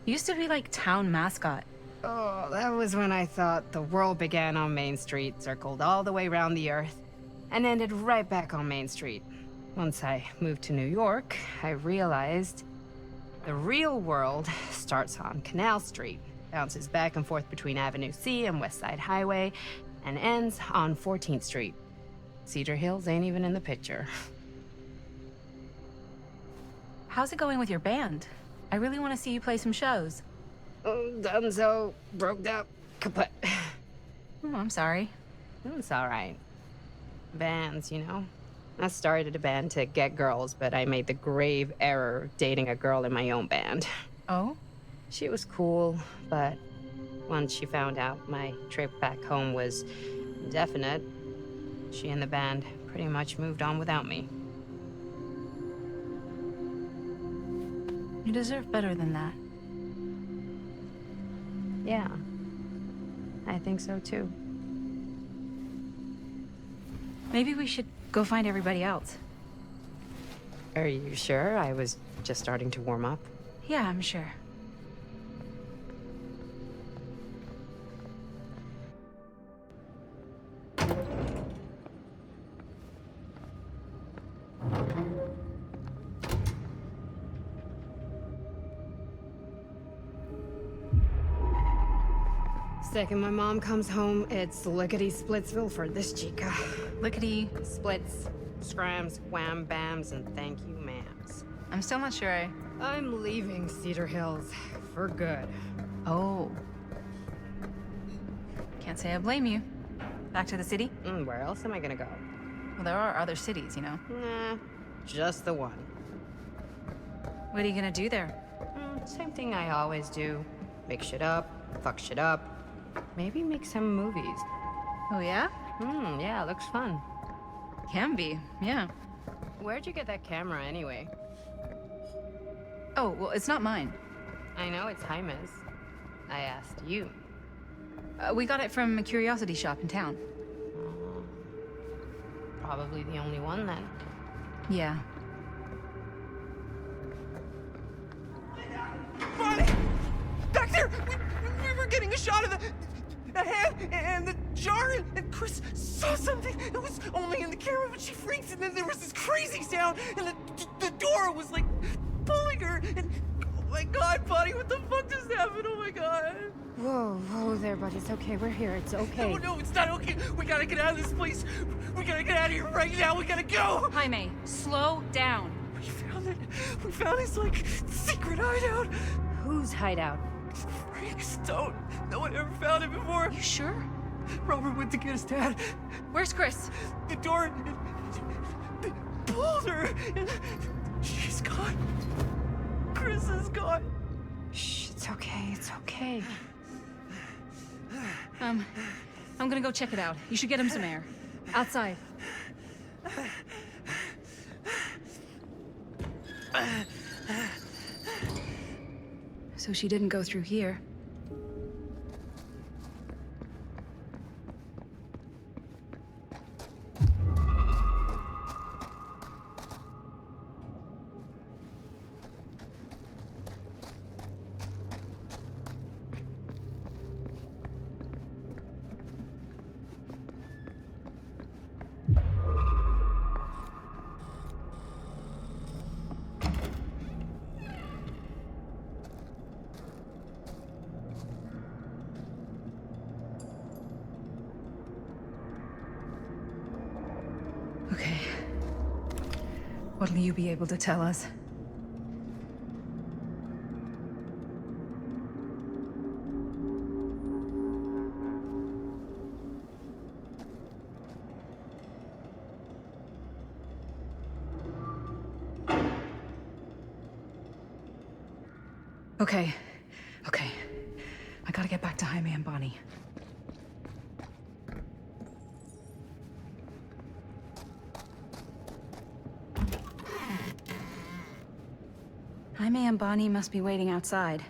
You used to be like town mascot. Oh, that was when I thought the world began on Main Street, circled all the way around the earth, and ended right back on Main Street. Once I moved to New York, I realized the real world starts on Canal Street, bounces back and forth between Avenue C and West Side Highway, and ends on 14th Street. Cedar Hills ain't even in the picture. How's it going with your band? I really want to see you play some shows. Oh, done so. Broke up. Kaput. Oh, I'm sorry. It's all right. Bands, you know? I started a band to get girls, but I made the grave error of dating a girl in my own band. Oh? She was cool, but once she found out my trip back home was indefinite, she and the band pretty much moved on without me. You deserve better than that. Yeah. I think so too. Maybe we should go find everybody else. Are you sure? I was just starting to warm up. Yeah, I'm sure. Second my mom comes home, it's lickety-splitsville for this chica. Lickety. Splits, scrams, wham bams, and thank you ma'ams. I'm still not sure I'm leaving Cedar Hills for good. Oh. Can't say I blame you. Back to the city? Where else am I gonna go? Well, there are other cities, you know. Nah, just the one. What are you gonna do there? Same thing I always do. Make shit up, fuck shit up. Maybe make some movies. Oh, yeah? Yeah, looks fun. Can be, yeah. Where'd you get that camera anyway? Oh, well, it's not mine. I know it's Jaime's. I asked you. We got it from a curiosity shop in town. Probably the only one then. Yeah. Bonnie! Back there! We were getting a shot of the hand and the jar, and Chris saw something. It was only in the camera, but she freaked, and then there was this crazy sound, and the door was like pulling her, and oh my god, Bonnie, what the fuck just happened? Oh my god. Whoa there, buddy. It's okay. We're here. It's okay. No, it's not okay. We gotta get out of this place. We gotta get out of here right now. We gotta go. Jaime, slow down. We found this, like, secret hideout. Whose hideout? Frank Stone. No one ever found it before. You sure? Robert went to get his dad. Where's Chris? The door... They pulled her. And she's gone. Chris is gone. Shh, it's okay. It's okay. I'm gonna go check it out. You should get him some air. Outside. So she didn't go through here. Okay. What'll you be able to tell us? Okay. I gotta get back to Jaime and Bonnie. Jaime and Bonnie must be waiting outside.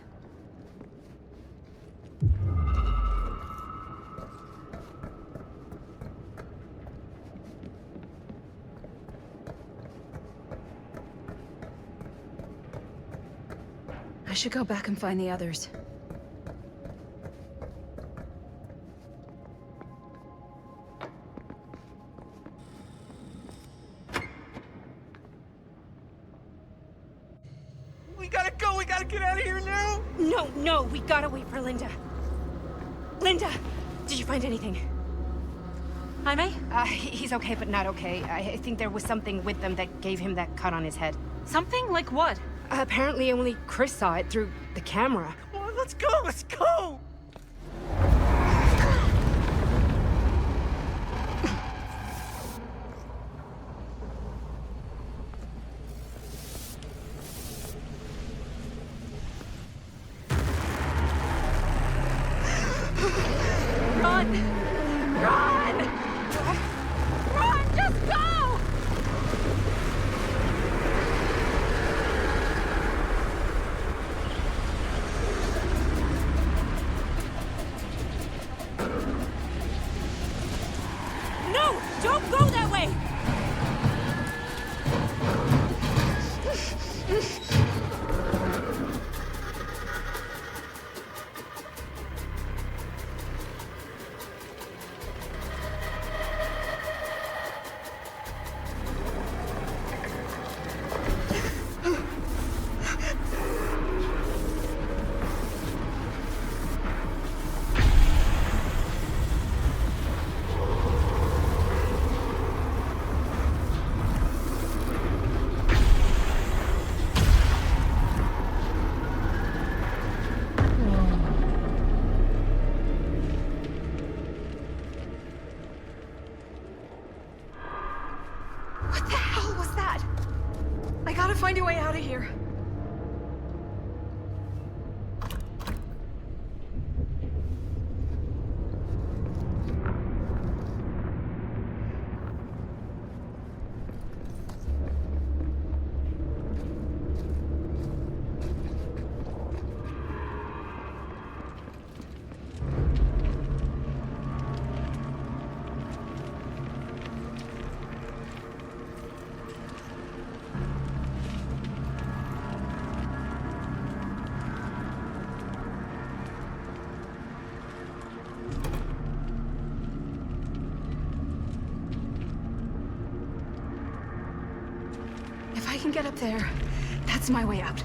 I should go back and find the others. We gotta go. We gotta get out of here now. No, we gotta wait for Linda. Linda, did you find anything? Jaime? He's okay, but not okay. I think there was something with them that gave him that cut on his head. Something? Like what? Apparently only Chris saw it through the camera. Well, let's go. Run, just go! I gotta find a way out of here. If I can get up there, that's my way out.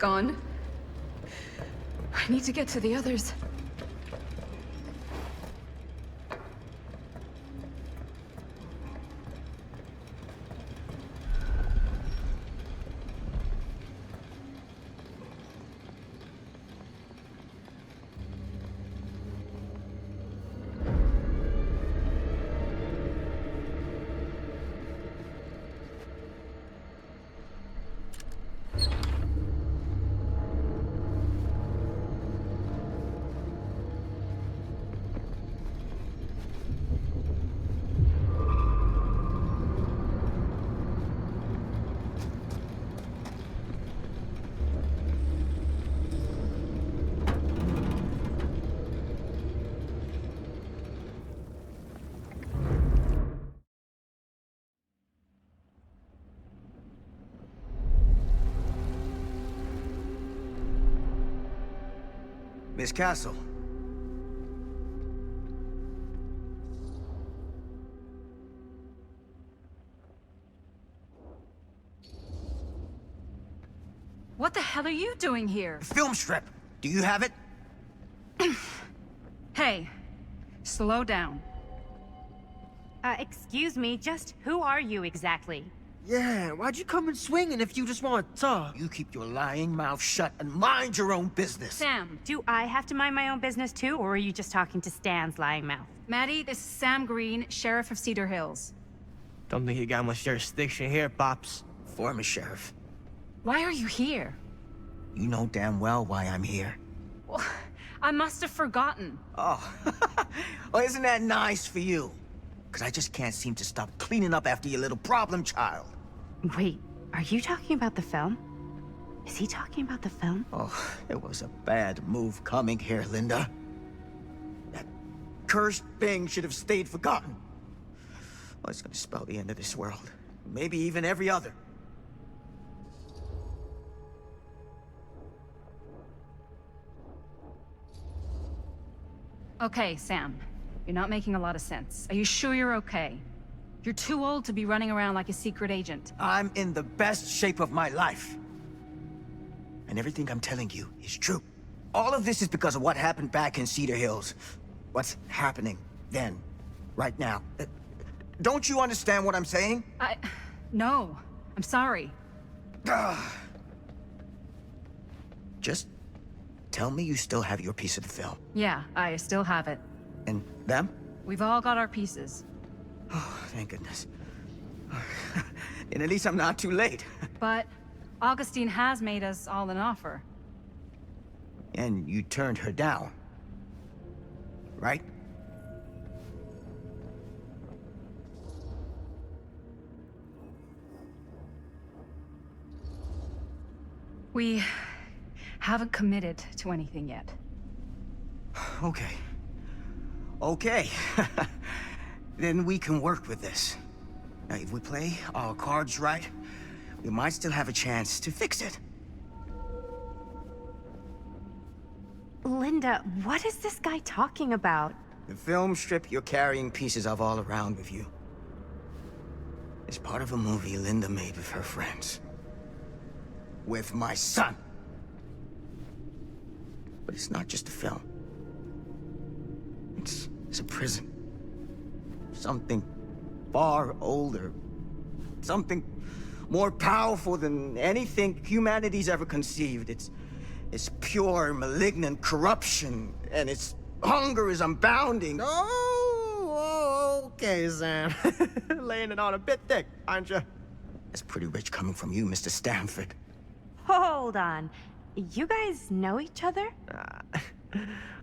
gone. I need to get to the others. Miss Castle. What the hell are you doing here? Film strip. Do you have it? Hey, slow down. Excuse me, just who are you exactly? Yeah, why'd you come in swinging if you just want to talk? You keep your lying mouth shut and mind your own business. Sam. Do I have to mind my own business too, or are you just talking to Stan's lying mouth? Maddie, this is Sam Green, Sheriff of Cedar Hills. Don't think you got much jurisdiction here, Pops. Former sheriff. Why are you here? You know damn well why I'm here. Well, I must have forgotten. Oh, well, isn't that nice for you? Because I just can't seem to stop cleaning up after your little problem child. Wait, are you talking about the film? Is he talking about the film? Oh, it was a bad move coming here, Linda. That cursed thing should have stayed forgotten. Well, it's gonna spell the end of this world. Maybe even every other. Okay, Sam. You're not making a lot of sense. Are you sure you're okay? You're too old to be running around like a secret agent. I'm in the best shape of my life. And everything I'm telling you is true. All of this is because of what happened back in Cedar Hills. What's happening then, right now. Don't you understand what I'm saying? No. I'm sorry. Just tell me you still have your piece of the film. Yeah, I still have it. And them? We've all got our pieces. Oh, thank goodness. And at least I'm not too late. But Augustine has made us all an offer. And you turned her down, right? We haven't committed to anything yet. Okay. Okay. Then we can work with this. Now, if we play our cards right, we might still have a chance to fix it. Linda, what is this guy talking about? The film strip you're carrying pieces of all around with you is part of a movie Linda made with her friends. With my son. But it's not just a film. It's a prison. Something far older. Something more powerful than anything humanity's ever conceived. It's pure, malignant corruption, and its hunger is unbounding. Oh, okay, Sam. Laying it on a bit thick, aren't you? That's pretty rich coming from you, Mr. Stanford. Hold on. You guys know each other?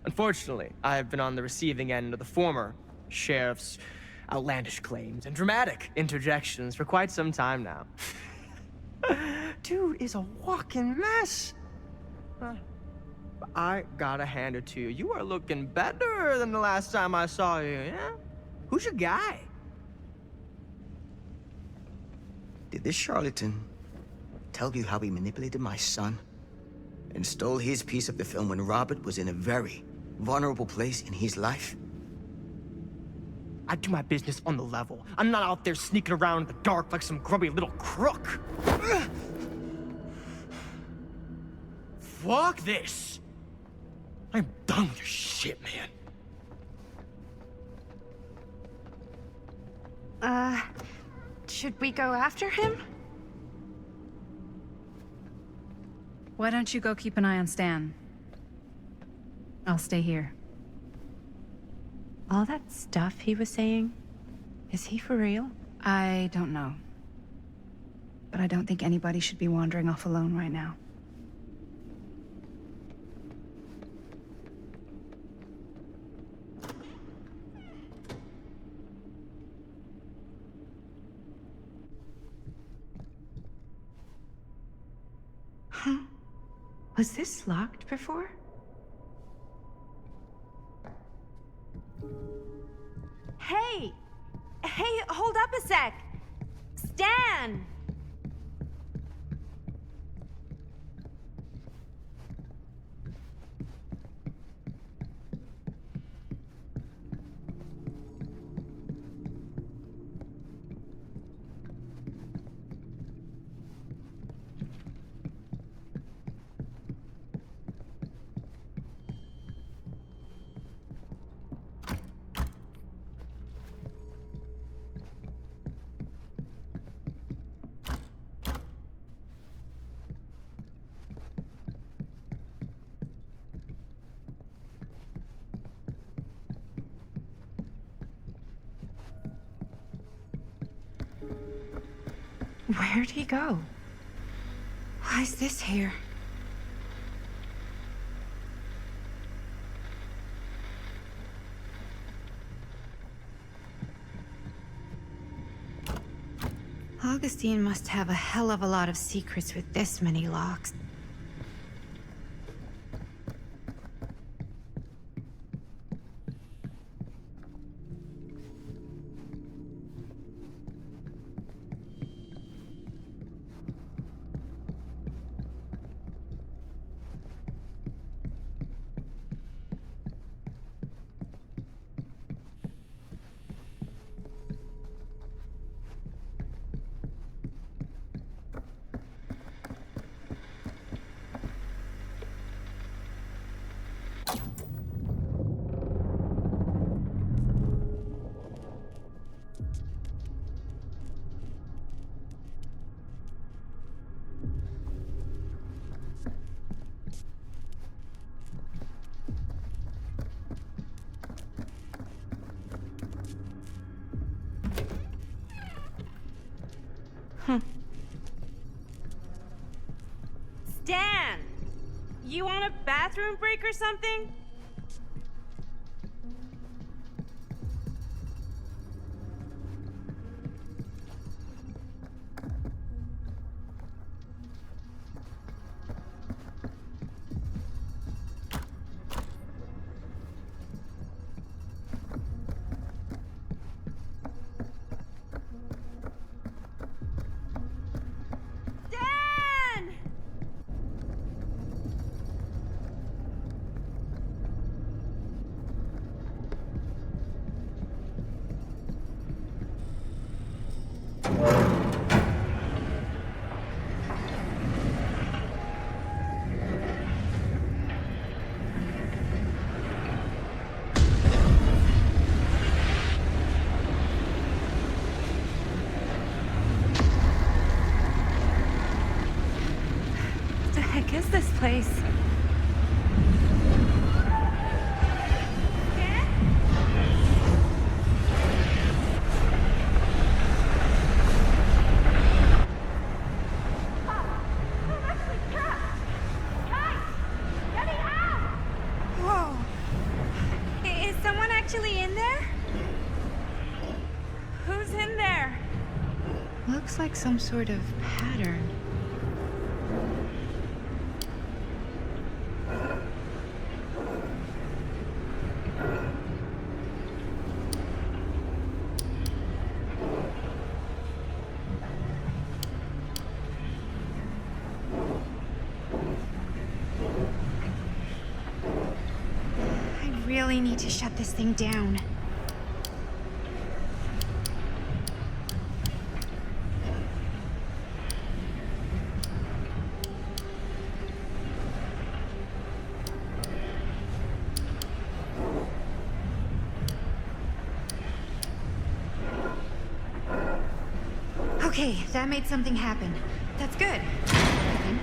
Unfortunately, I've been on the receiving end of the former sheriff's outlandish claims and dramatic interjections for quite some time now. Dude is a walking mess. I gotta hand it to you. You are looking better than the last time I saw you, yeah? Who's your guy? Did this charlatan tell you how he manipulated my son and stole his piece of the film when Robert was in a very vulnerable place in his life? I do my business on the level. I'm not out there sneaking around in the dark like some grubby little crook. Fuck this! I'm done with your shit, man. Should we go after him? Why don't you go keep an eye on Stan? I'll stay here. All that stuff he was saying, is he for real? I don't know. But I don't think anybody should be wandering off alone right now. Huh? Was this locked before? Hey! Hey, hold up a sec! Stan! Where'd he go? Why is this here? Augustine must have a hell of a lot of secrets with this many locks. Stan! You want a bathroom break or something? What the heck is this place? Whoa. Is someone actually in there? Who's in there? Looks like some sort of pattern. I really need to shut this thing down. Okay, that made something happen. That's good, I think.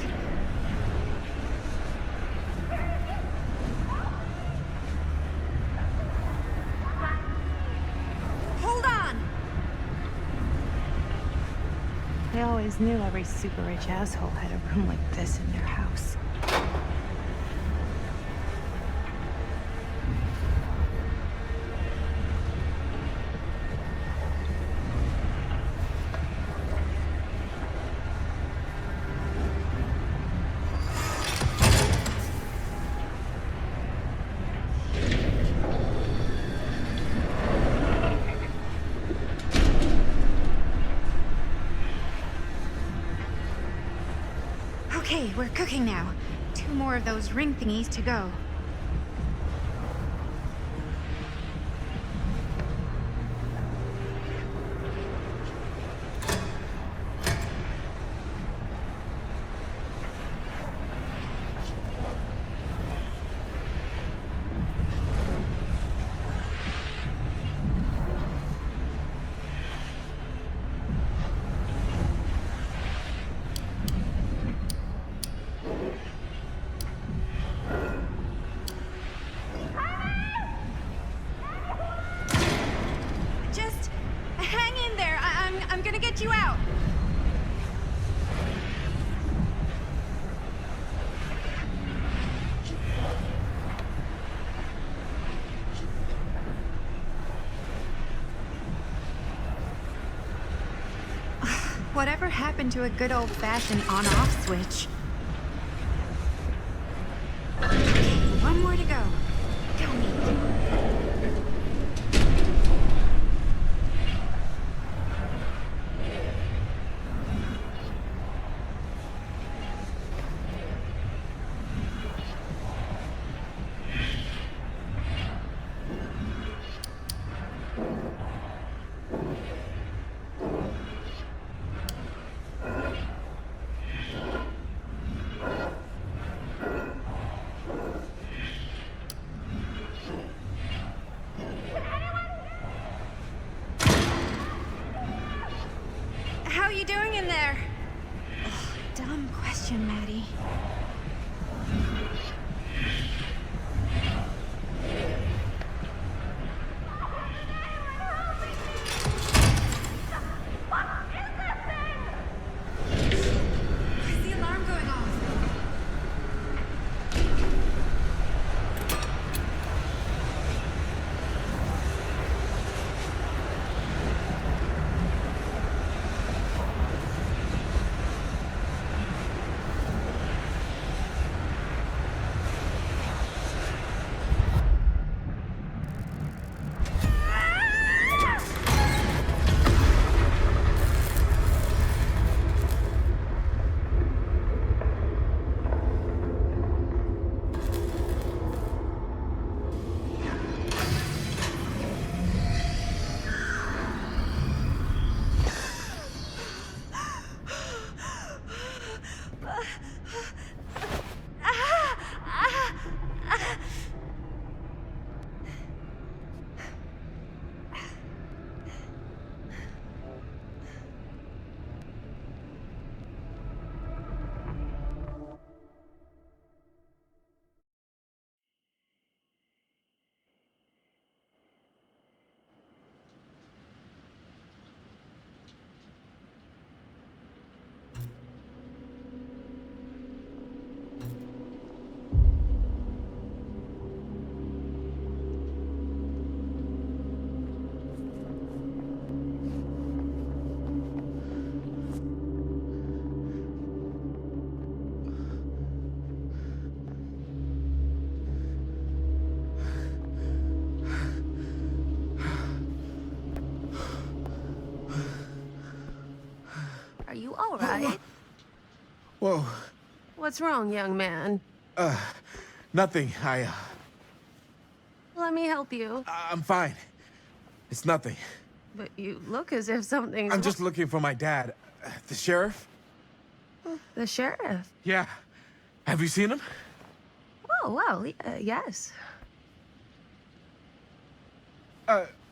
Hold on! I always knew every super rich asshole had a room like this in their house. Okay, we're cooking now. 2 more of those ring thingies to go. Just hang in there. I'm gonna get you out. Whatever happened to a good old-fashioned on-off switch? Okay, 1 more to go. Go me. How you doing in there? Ugh, dumb question, Maddie. Where's the alarm going off? Are you all right? Whoa. What's wrong, young man? Nothing. Let me help you. I'm fine. It's nothing. But you look as if something's I'm just looking for my dad. The sheriff? The sheriff? Yeah. Have you seen him? Oh, well, yes.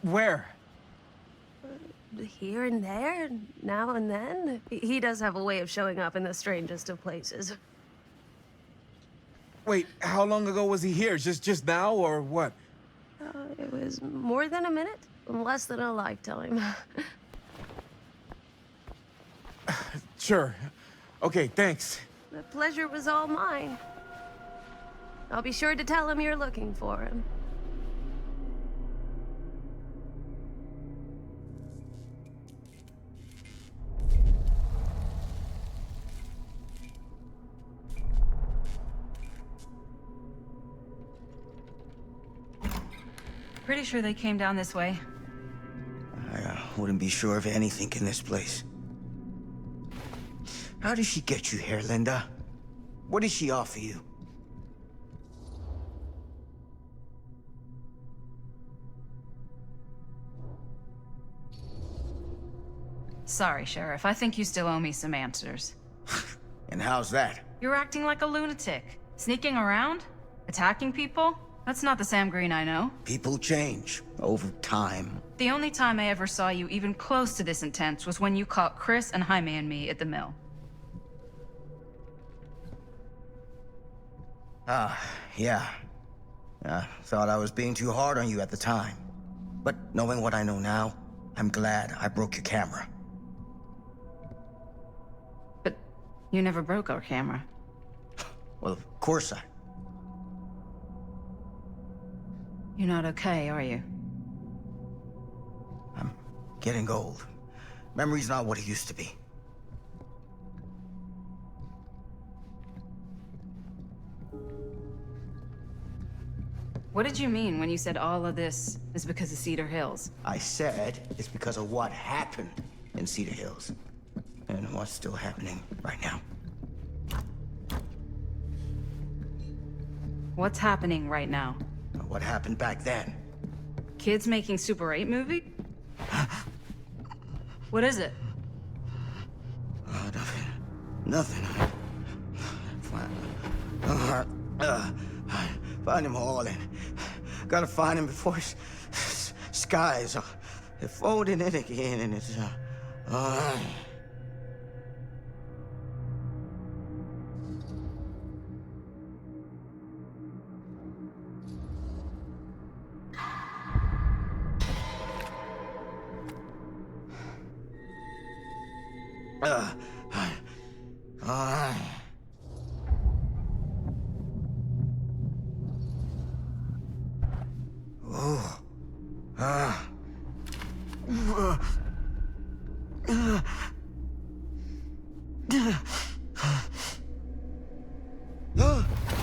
Where? here and there, now and then. He does have a way of showing up in the strangest of places. Wait, how long ago was he here? Just now, or what? It was more than a minute, less than a lifetime. Sure. Okay, thanks. The pleasure was all mine. I'll be sure to tell him you're looking for him. Pretty sure they came down this way. I wouldn't be sure of anything in this place. How did she get you here, Linda? What did she offer you? Sorry, Sheriff. I think you still owe me some answers. And how's that? You're acting like a lunatic. Sneaking around? Attacking people? That's not the Sam Green I know. People change over time. The only time I ever saw you even close to this intense was when you caught Chris and Jaime and me at the mill. Yeah. Thought I was being too hard on you at the time. But knowing what I know now, I'm glad I broke your camera. But you never broke our camera. Well, of course I... You're not okay, are you? I'm getting old. Memory's not what it used to be. What did you mean when you said all of this is because of Cedar Hills? I said it's because of what happened in Cedar Hills. And what's still happening right now. What's happening right now? What happened back then? Kids making Super 8 movie? What is it? Nothing. Find him all and gotta find him before his skies are folding in again and it's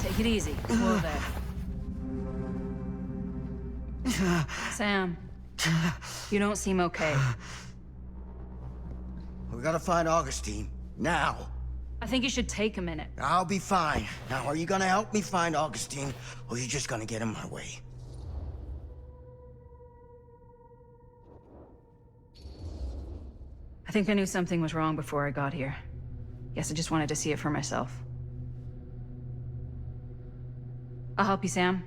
Take it easy. Whoa there. Sam, you don't seem okay. We gotta find Augustine now. I think you should take a minute. I'll be fine. Now, are you gonna help me find Augustine, or are you just gonna get in my way? I think I knew something was wrong before I got here. Guess I just wanted to see it for myself. I'll help you, Sam.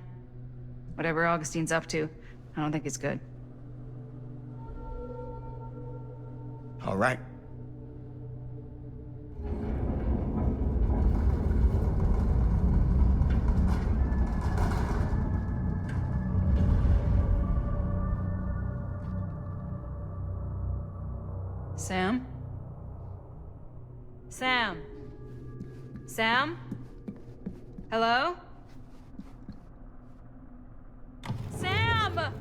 Whatever Augustine's up to, I don't think it's good. All right. Sam? Sam? Sam? Hello? Sam!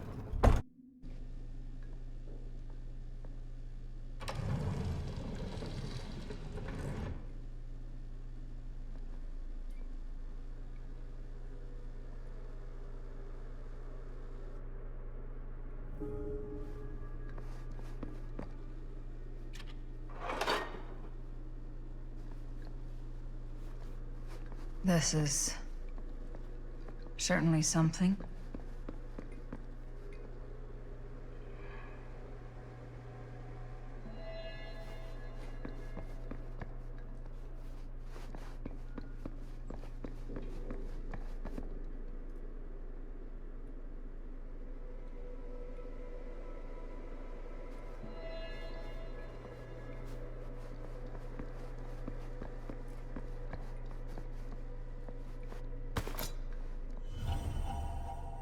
This is certainly something.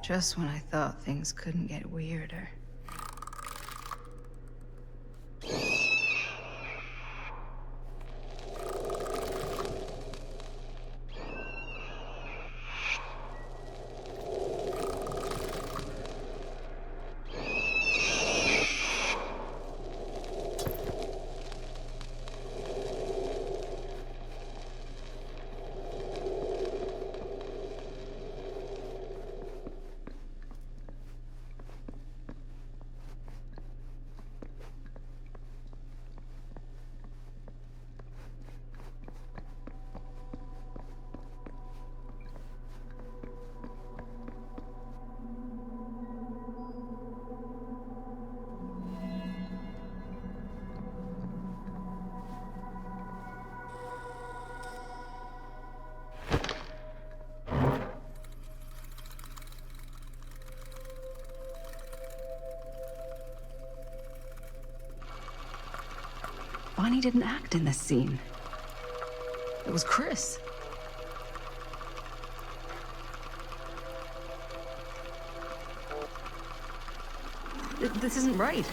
Just when I thought things couldn't get weirder. Bonnie didn't act in this scene. It was Chris. This isn't right.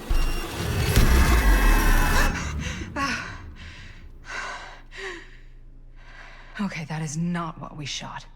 Okay, that is not what we shot.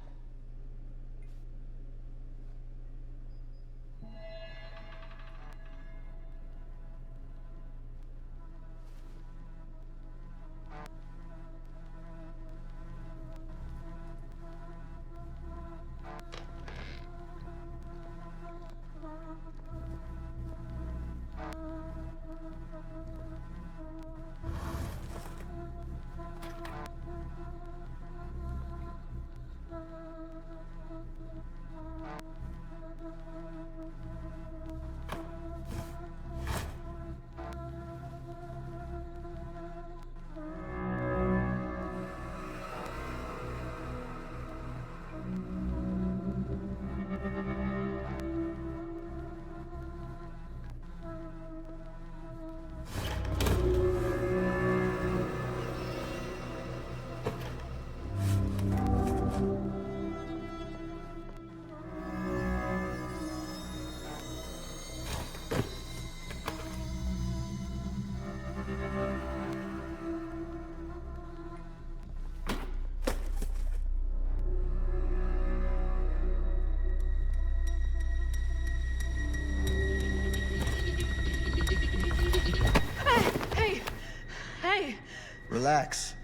Relax.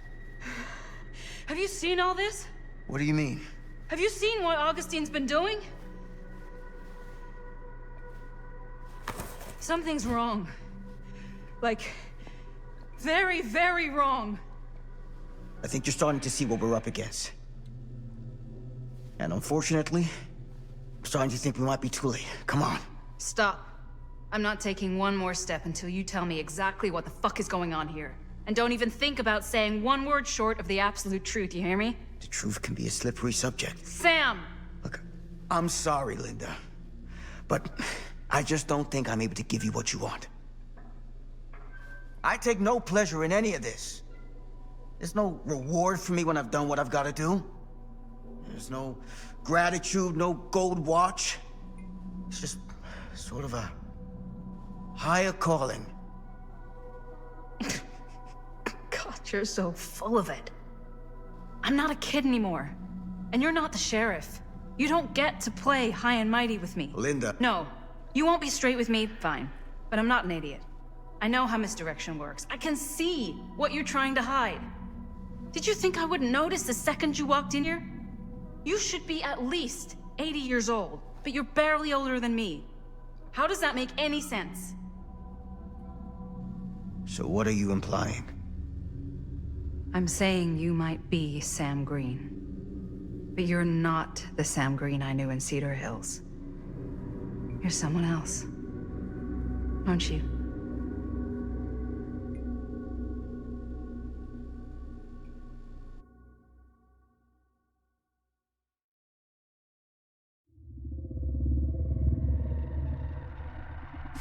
Have you seen all this? What do you mean? Have you seen what Augustine's been doing? Something's wrong. Like, very, very wrong. I think you're starting to see what we're up against. And unfortunately, I'm starting to think we might be too late. Come on. Stop. I'm not taking one more step until you tell me exactly what the fuck is going on here. And don't even think about saying one word short of the absolute truth, you hear me? The truth can be a slippery subject. Sam! Look, I'm sorry, Linda. But I just don't think I'm able to give you what you want. I take no pleasure in any of this. There's no reward for me when I've done what I've got to do. There's no gratitude, no gold watch. It's just sort of a higher calling. God, you're so full of it. I'm not a kid anymore. And you're not the sheriff. You don't get to play high and mighty with me. Linda. No. You won't be straight with me, fine. But I'm not an idiot. I know how misdirection works. I can see what you're trying to hide. Did you think I wouldn't notice the second you walked in here? You should be at least 80 years old, but you're barely older than me. How does that make any sense? So what are you implying? I'm saying you might be Sam Green. But you're not the Sam Green I knew in Cedar Hills. You're someone else. Aren't you?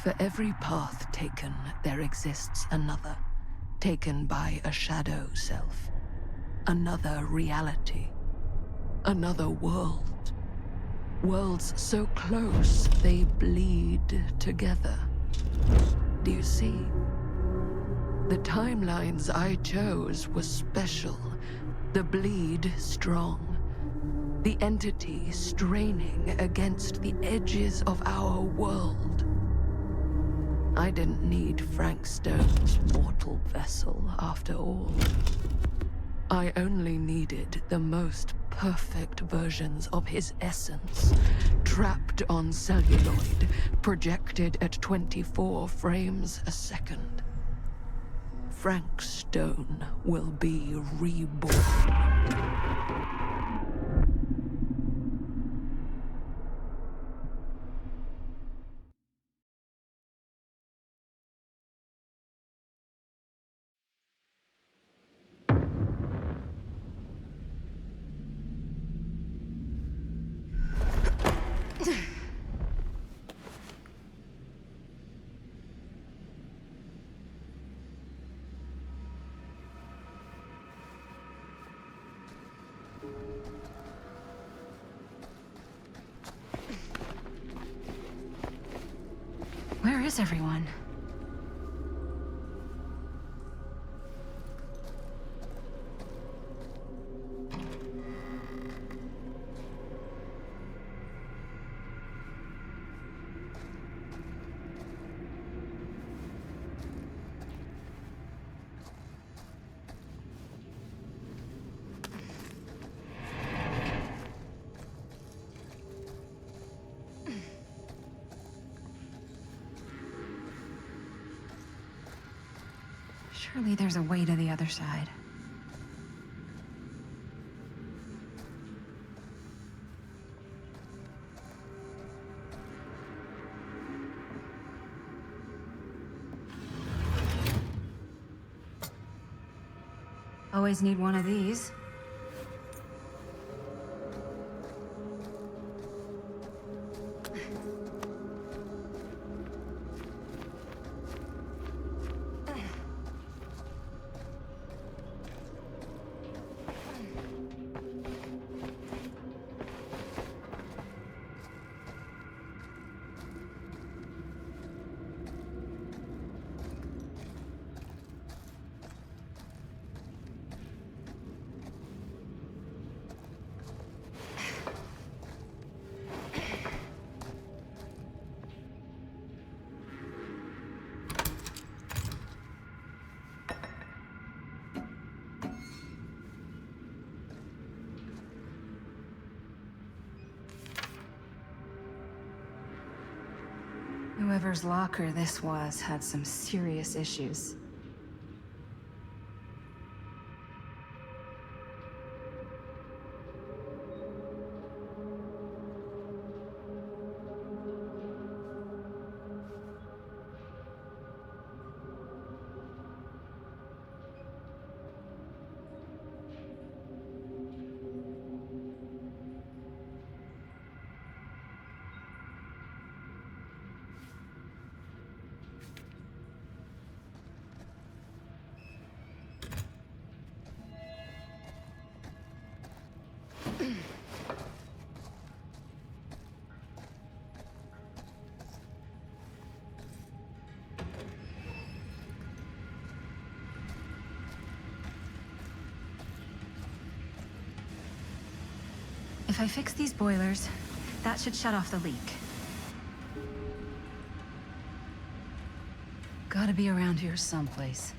For every path taken, there exists another, taken by a shadow self. Another reality. Another world. Worlds so close, they bleed together. Do you see? The timelines I chose were special. The bleed strong. The entity straining against the edges of our world. I didn't need Frank Stone's mortal vessel, after all. I only needed the most perfect versions of his essence, trapped on celluloid, projected at 24 frames a second. Frank Stone will be reborn. Where is everyone? Surely there's a way to the other side. Always need one of these. Whoever's locker this was had some serious issues. If I fix these boilers, that should shut off the leak. Gotta be around here someplace.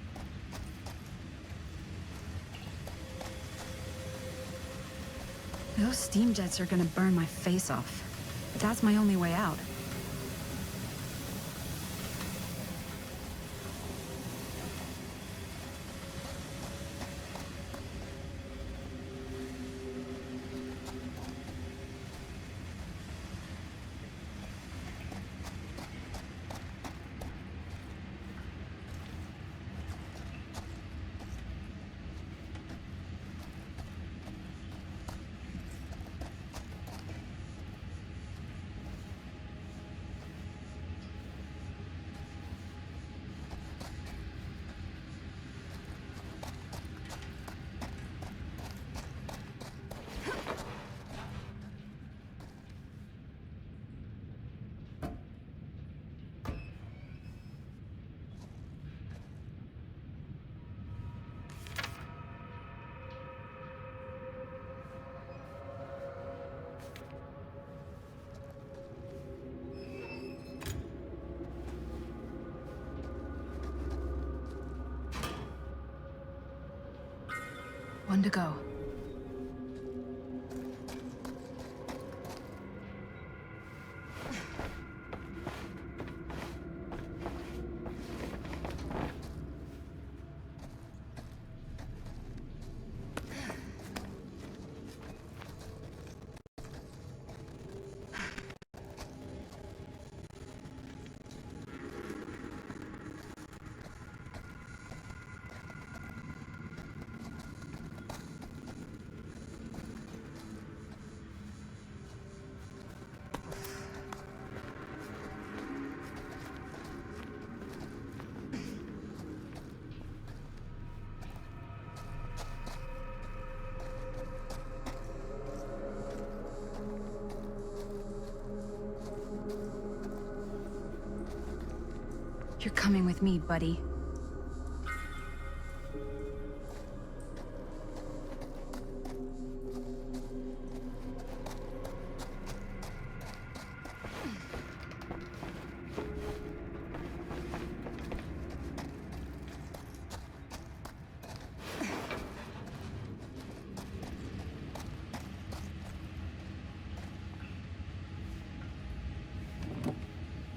Those steam jets are gonna burn my face off. That's my only way out. One to go. You're coming with me, buddy.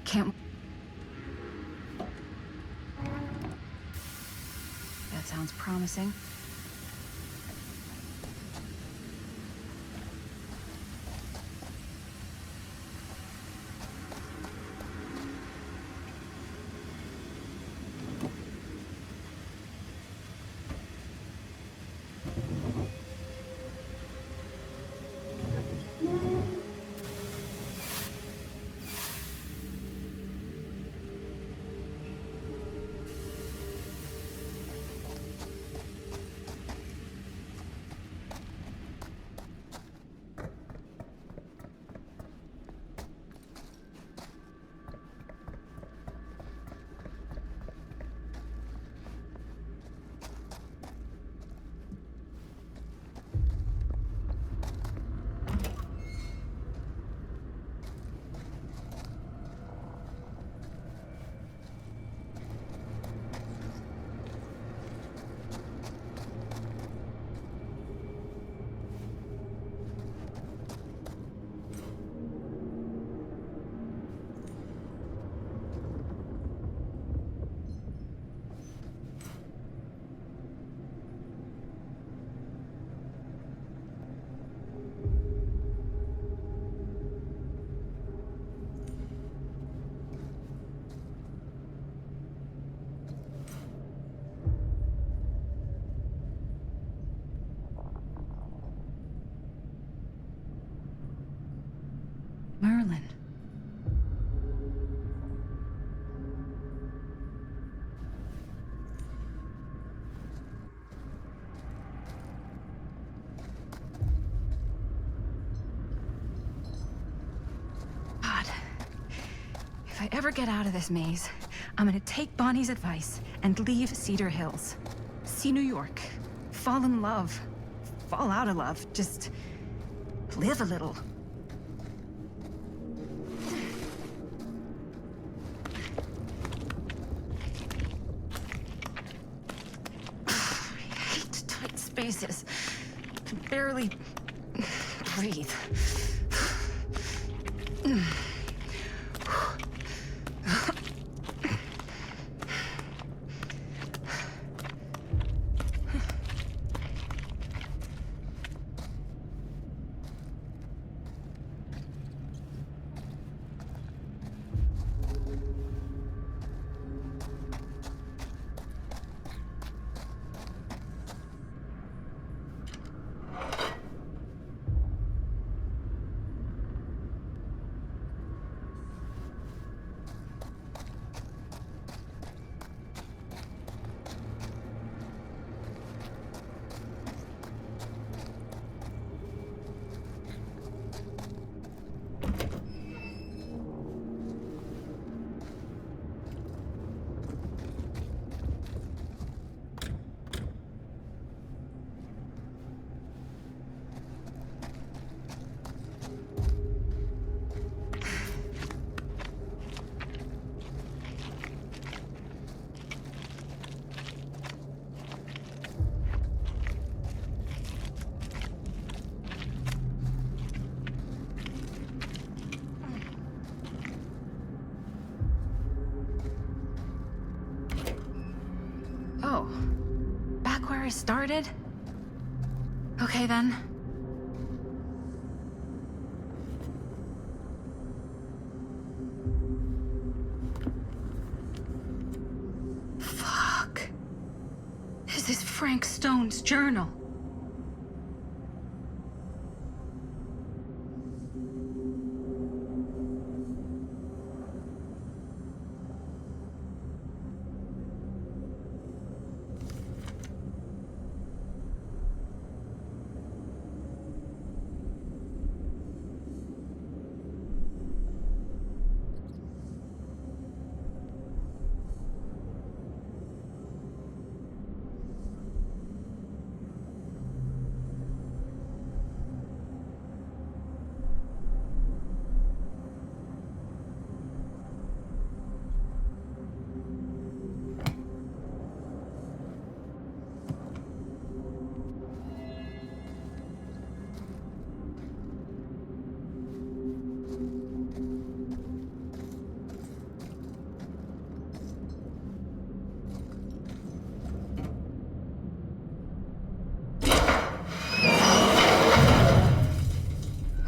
Can't... That sounds promising. Merlin. God. If I ever get out of this maze, I'm gonna take Bonnie's advice and leave Cedar Hills. See New York. Fall in love. Fall out of love. Just live a little. Spaces. Can barely breathe. I started? Okay, then. Fuck. This is Frank Stone's journal.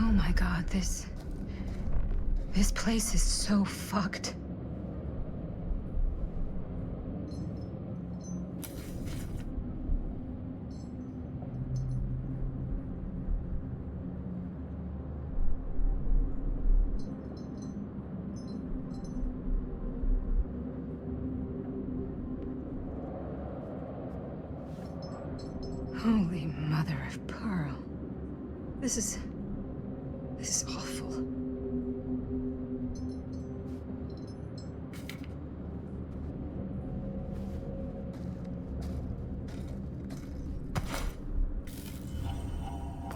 Oh my god, this place is so fucked. Holy mother of pearl. This is awful.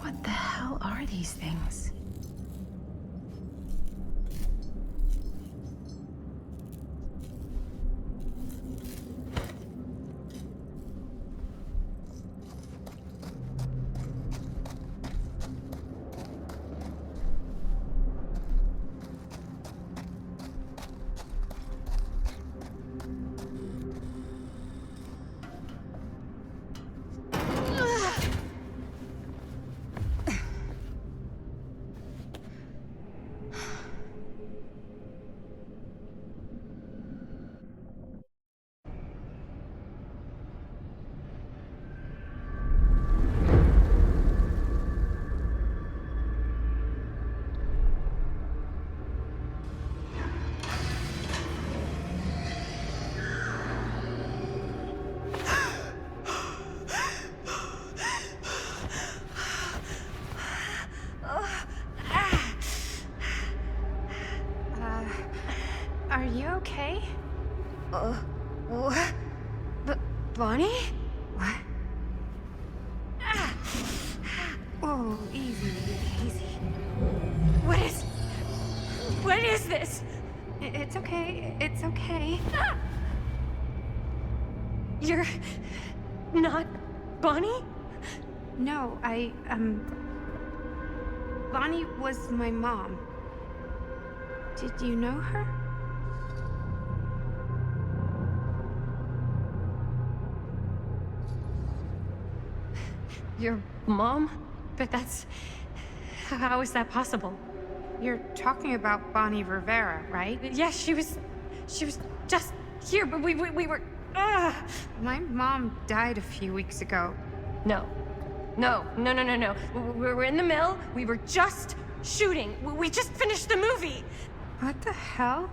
What the hell are these things? Are you okay? What? Bonnie? What? Oh, easy, easy. What is this? It's okay. It's okay. You're not Bonnie? No, Bonnie was my mom. Did you know her? Your mom? But that's... How is that possible? You're talking about Bonnie Rivera, right? Yes, she was just here, but we were... My mom died a few weeks ago. No. We were in the mill. We were just shooting. We just finished the movie. What the hell?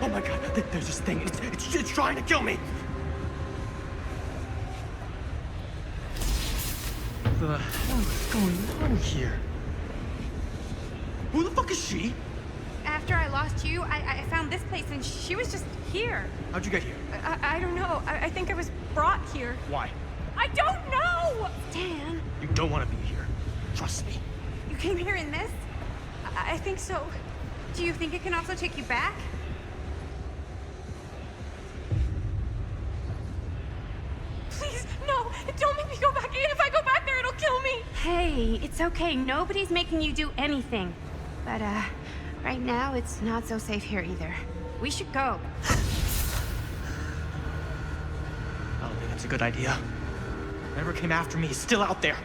Oh my god, there's this thing. It's trying to kill me. The hell is going on here? Who the fuck is she? After I lost you, I found this place and she was just here. How'd you get here? I don't know. I think I was brought here. Why? I don't know! Dan. You don't want to be here. Trust me. You came here in this? I think so. Do you think it can also take you back? Please, Don't make me go back in. If I go back there, it'll kill me. Hey, it's okay. Nobody's making you do anything. But, right now, it's not so safe here either. We should go. I don't think that's a good idea. Whoever came after me is still out there.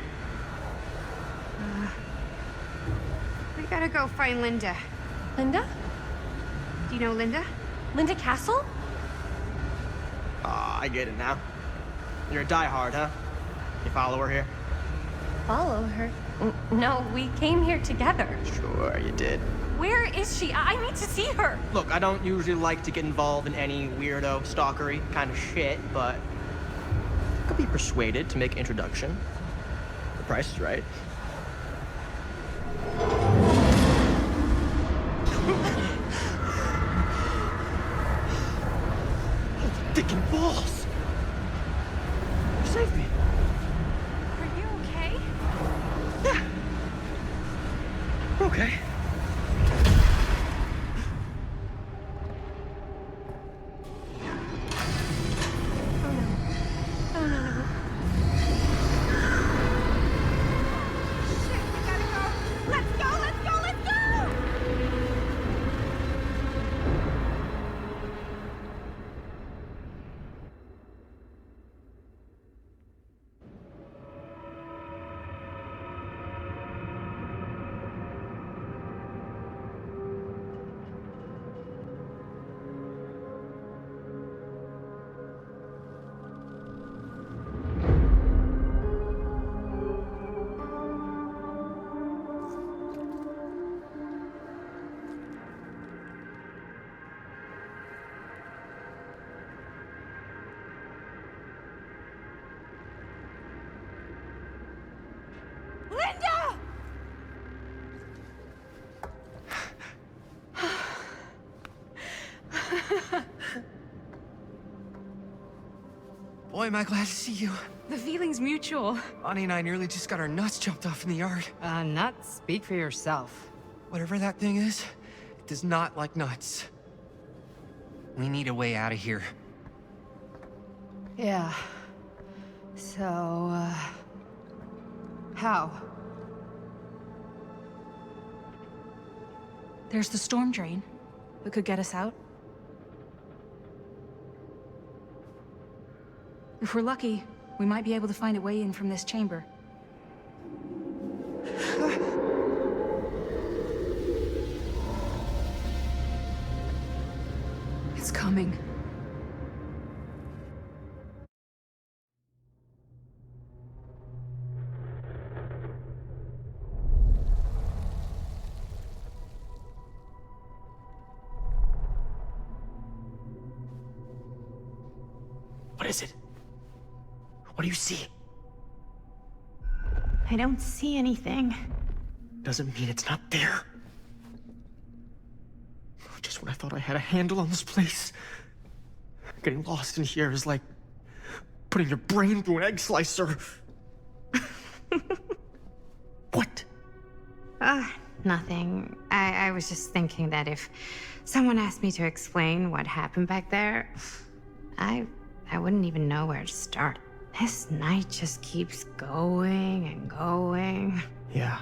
We gotta go find Linda. Linda? Do you know Linda? Linda Castle? Ah, I get it now. You're a diehard, huh? You follow her here? Follow her? No, we came here together. Sure, you did. Where is she? I need to see her. Look, I don't usually like to get involved in any weirdo, stalkery kind of shit, but I could be persuaded to make introduction. The price is right. Dick and balls! You saved me. Are you okay? Yeah. We're okay. Boy, am I glad to see you. The feeling's mutual. Bonnie and I nearly just got our nuts chopped off in the yard. Nuts, speak for yourself. Whatever that thing is, it does not like nuts. We need a way out of here. Yeah. So, how? There's the storm drain that could get us out. If we're lucky, we might be able to find a way in from this chamber. It's coming. What is it? What do you see? I don't see anything. Doesn't mean it's not there. Just when I thought I had a handle on this place, getting lost in here is like putting your brain through an egg slicer. What? Nothing. I was just thinking that if someone asked me to explain what happened back there, I wouldn't even know where to start. This night just keeps going and going. Yeah.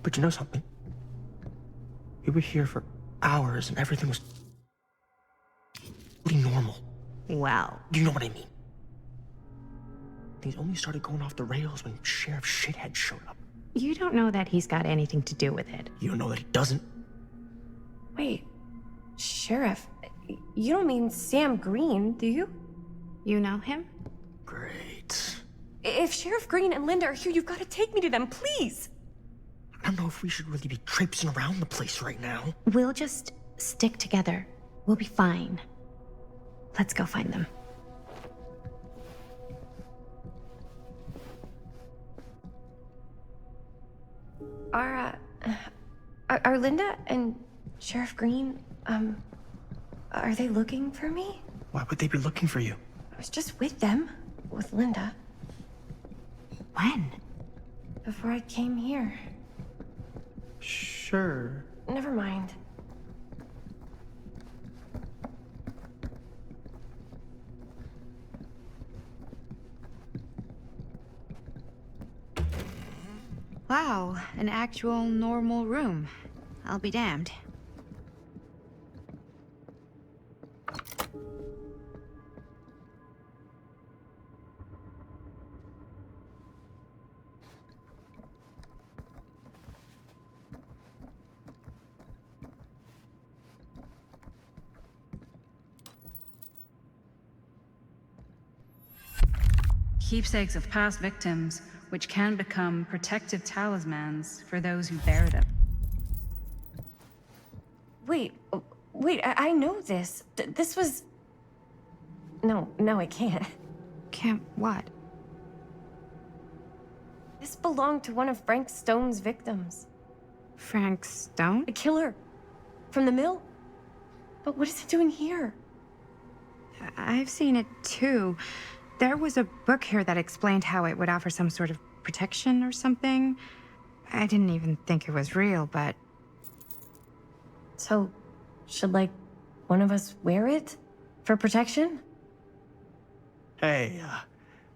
But you know something? We were here for hours and everything was pretty normal. Well. Do you know what I mean? Things only started going off the rails when Sheriff Shithead showed up. You don't know that he's got anything to do with it. You don't know that he doesn't? Wait, Sheriff, you don't mean Sam Green, do you? You know him? Great. If Sheriff Green and Linda are here, you've got to take me to them, please. I don't know if we should really be traipsing around the place right now. We'll just stick together. We'll be fine. Let's go find them. Are Linda and Sheriff Green, are they looking for me? Why would they be looking for you? I was just with them, with Linda. When? Before I came here. Sure. Never mind. Wow, an actual normal room. I'll be damned. Keepsakes of past victims, which can become protective talismans for those who bear them. Wait, I know this. This was... No, I can't. Can't what? This belonged to one of Frank Stone's victims. Frank Stone? The killer. From the mill. But what is it doing here? I've seen it too. There was a book here that explained how it would offer some sort of protection or something. I didn't even think it was real, but... So, should, like, one of us wear it? For protection? Hey,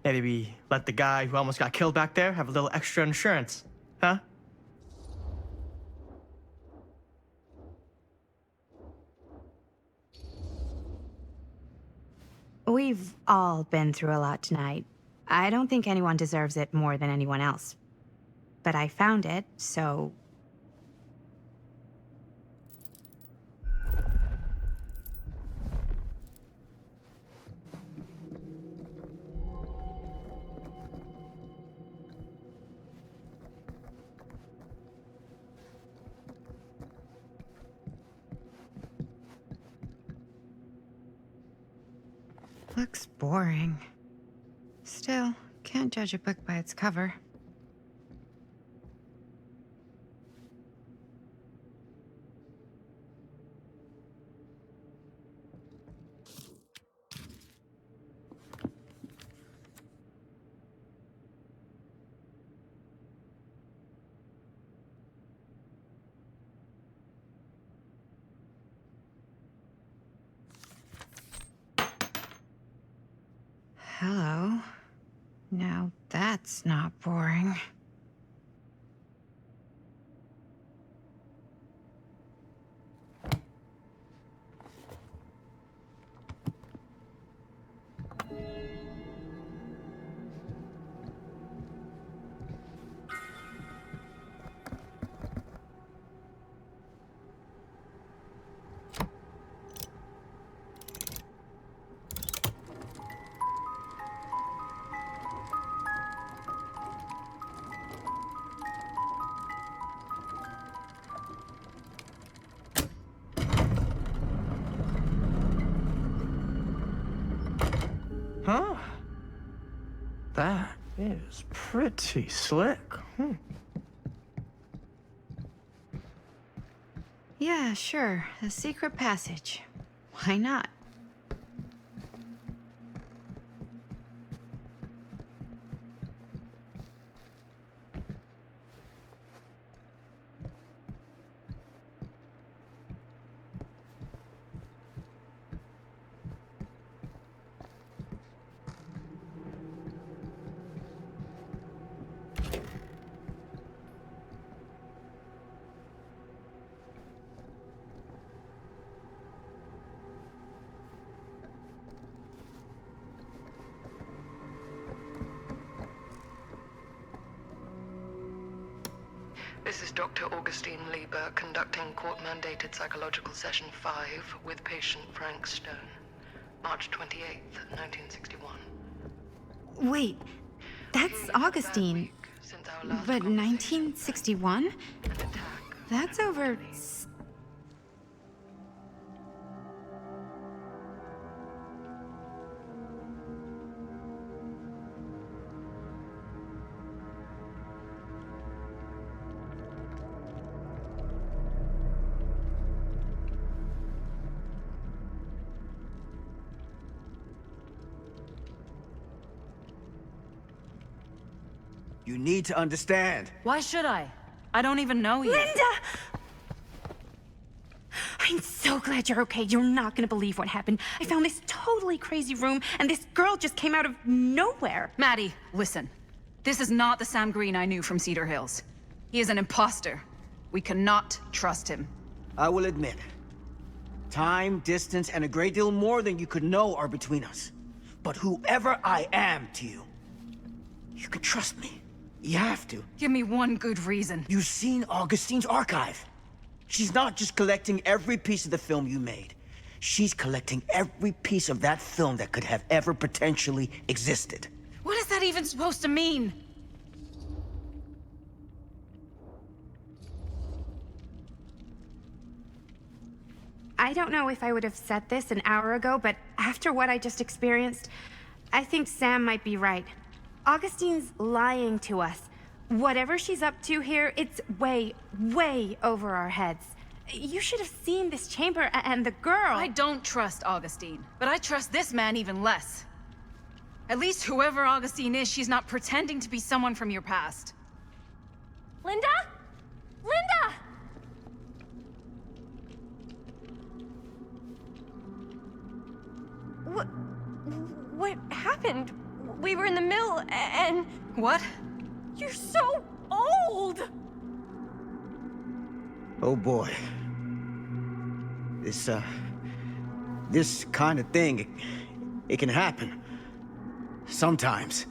maybe we let the guy who almost got killed back there have a little extra insurance, huh? We've all been through a lot tonight. I don't think anyone deserves it more than anyone else. But I found it, so... Looks boring. Still, can't judge a book by its cover. Hello. Now that's not boring. Huh? That is pretty slick. Yeah, sure. A secret passage. Why not? This is Dr. Augustine Lieber conducting court-mandated psychological session 5 with patient Frank Stone. March 28th, 1961. Wait, that's Augustine. But 1961? That's over... You need to understand. Why should I? I don't even know you. Linda! I'm so glad you're okay. You're not gonna believe what happened. I found this totally crazy room, and this girl just came out of nowhere. Maddie, listen. This is not the Sam Green I knew from Cedar Hills. He is an imposter. We cannot trust him. I will admit, time, distance, and a great deal more than you could know are between us. But whoever I am to you, you can trust me. You have to. Give me one good reason. You've seen Augustine's archive. She's not just collecting every piece of the film you made. She's collecting every piece of that film that could have ever potentially existed. What is that even supposed to mean? I don't know if I would have said this an hour ago, but after what I just experienced, I think Sam might be right. Augustine's lying to us. Whatever she's up to here, it's way, way over our heads. You should have seen this chamber and the girl. I don't trust Augustine, but I trust this man even less. At least whoever Augustine is, she's not pretending to be someone from your past. Linda? Linda! What happened? We were in the mill and... What? You're so old! Oh boy. This kind of thing, it can happen. Sometimes.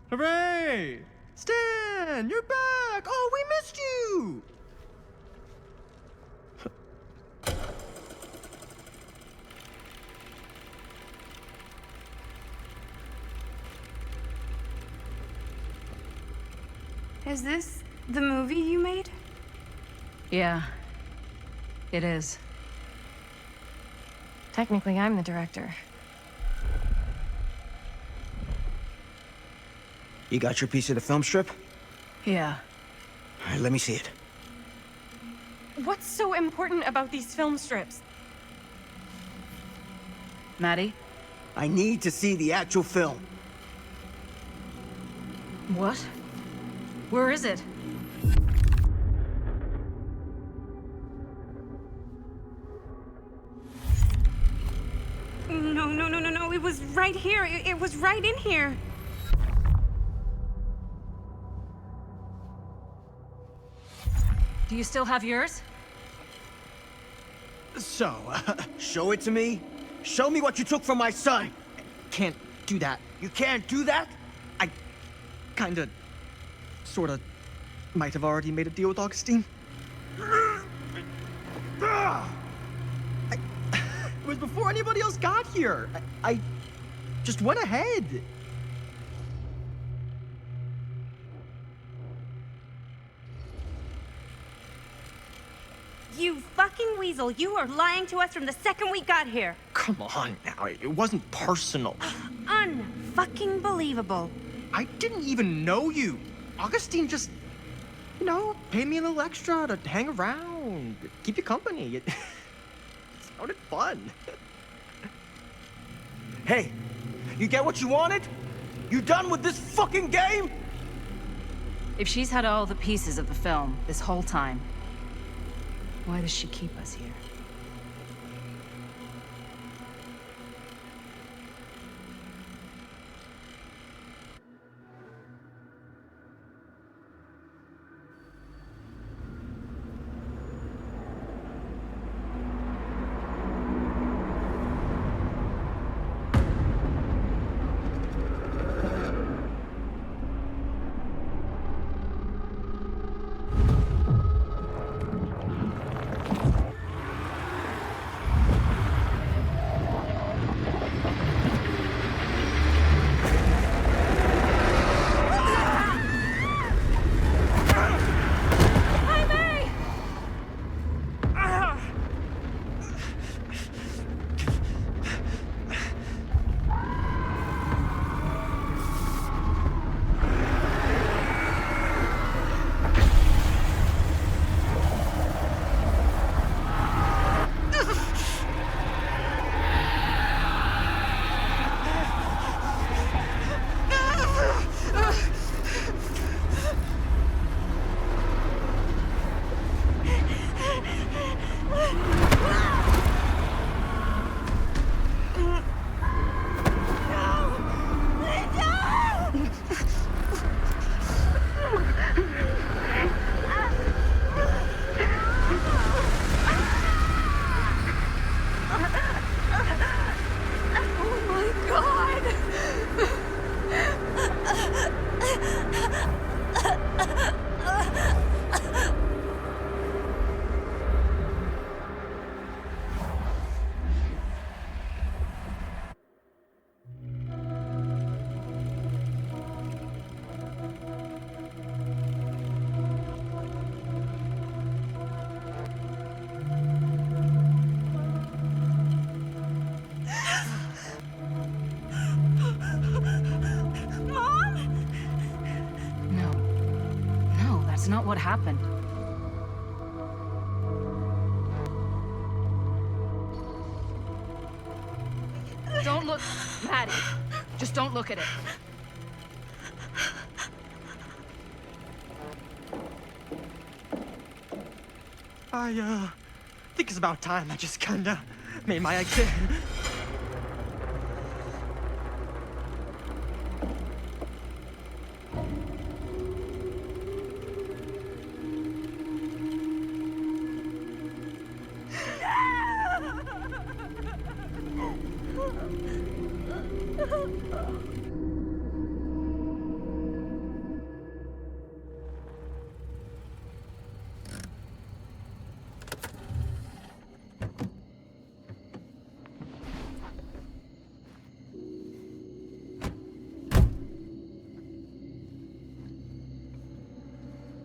Hooray! Stan, you're back! Oh, we missed you! Is this the movie you made? Yeah, it is. Technically, I'm the director. You got your piece of the film strip? Yeah. All right, let me see it. What's so important about these film strips? Maddie? I need to see the actual film. What? Where is it? No. It was right here. It was right in here. Do you still have yours? So, show it to me. Show me what you took from my son. Can't do that. You can't do that? I kinda, sorta, might have already made a deal with Augustine. It was before anybody else got here. I just went ahead. You fucking weasel. You are lying to us from the second we got here. Come on now, it wasn't personal. Unfucking believable. I didn't even know you. Augustine just, you know, paid me a little extra to hang around, keep you company. It sounded fun. Hey, you get what you wanted? You done with this fucking game? If she's had all the pieces of the film this whole time, why does she keep us here? not what happened. Don't look, Maddie. Just don't look at it. I think it's about time I just kinda made my exit.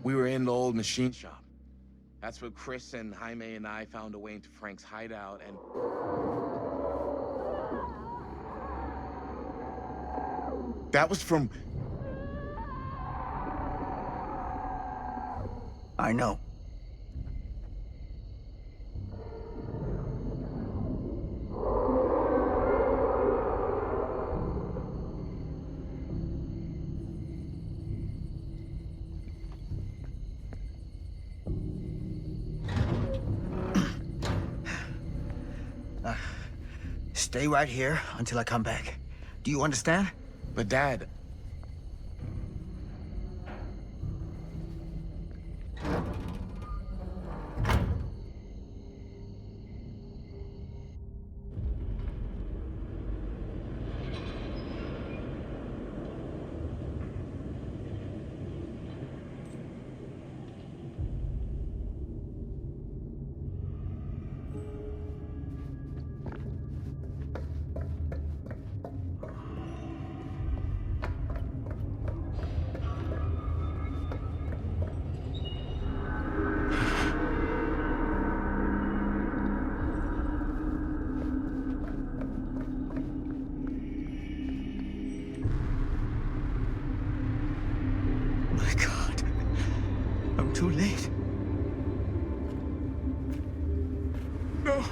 We were in the old machine shop. That's where Chris and Jaime and I found a way into Frank's hideout and... That was from... I know. Stay right here until I come back. Do you understand? But Dad... My God. I'm too late. No.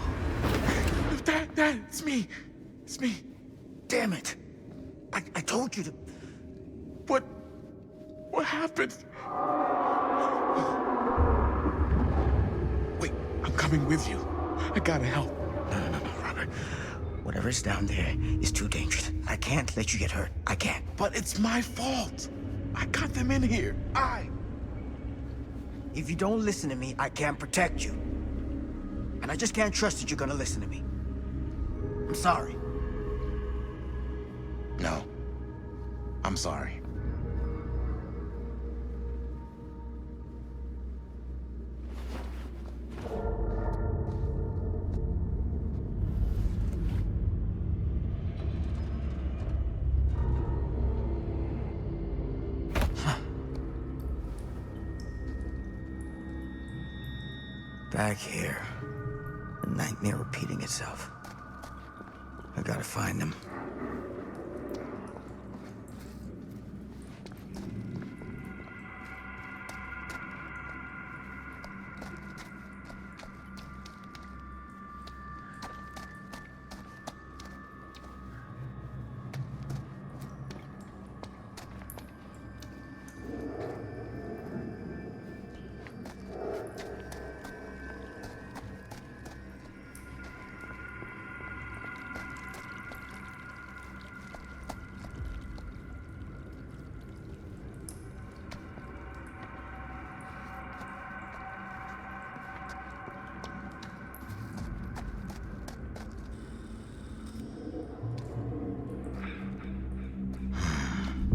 Dad, it's me. It's me. Damn it. I told you to... What happened? Wait, I'm coming with you. I gotta help. No, Robert. Whatever's down there is too dangerous. I can't let you get hurt. I can't. But it's my fault. I got them in here. If you don't listen to me, I can't protect you. And I just can't trust that you're gonna listen to me. I'm sorry. No. I'm sorry. Back here. The nightmare repeating itself. I gotta find them.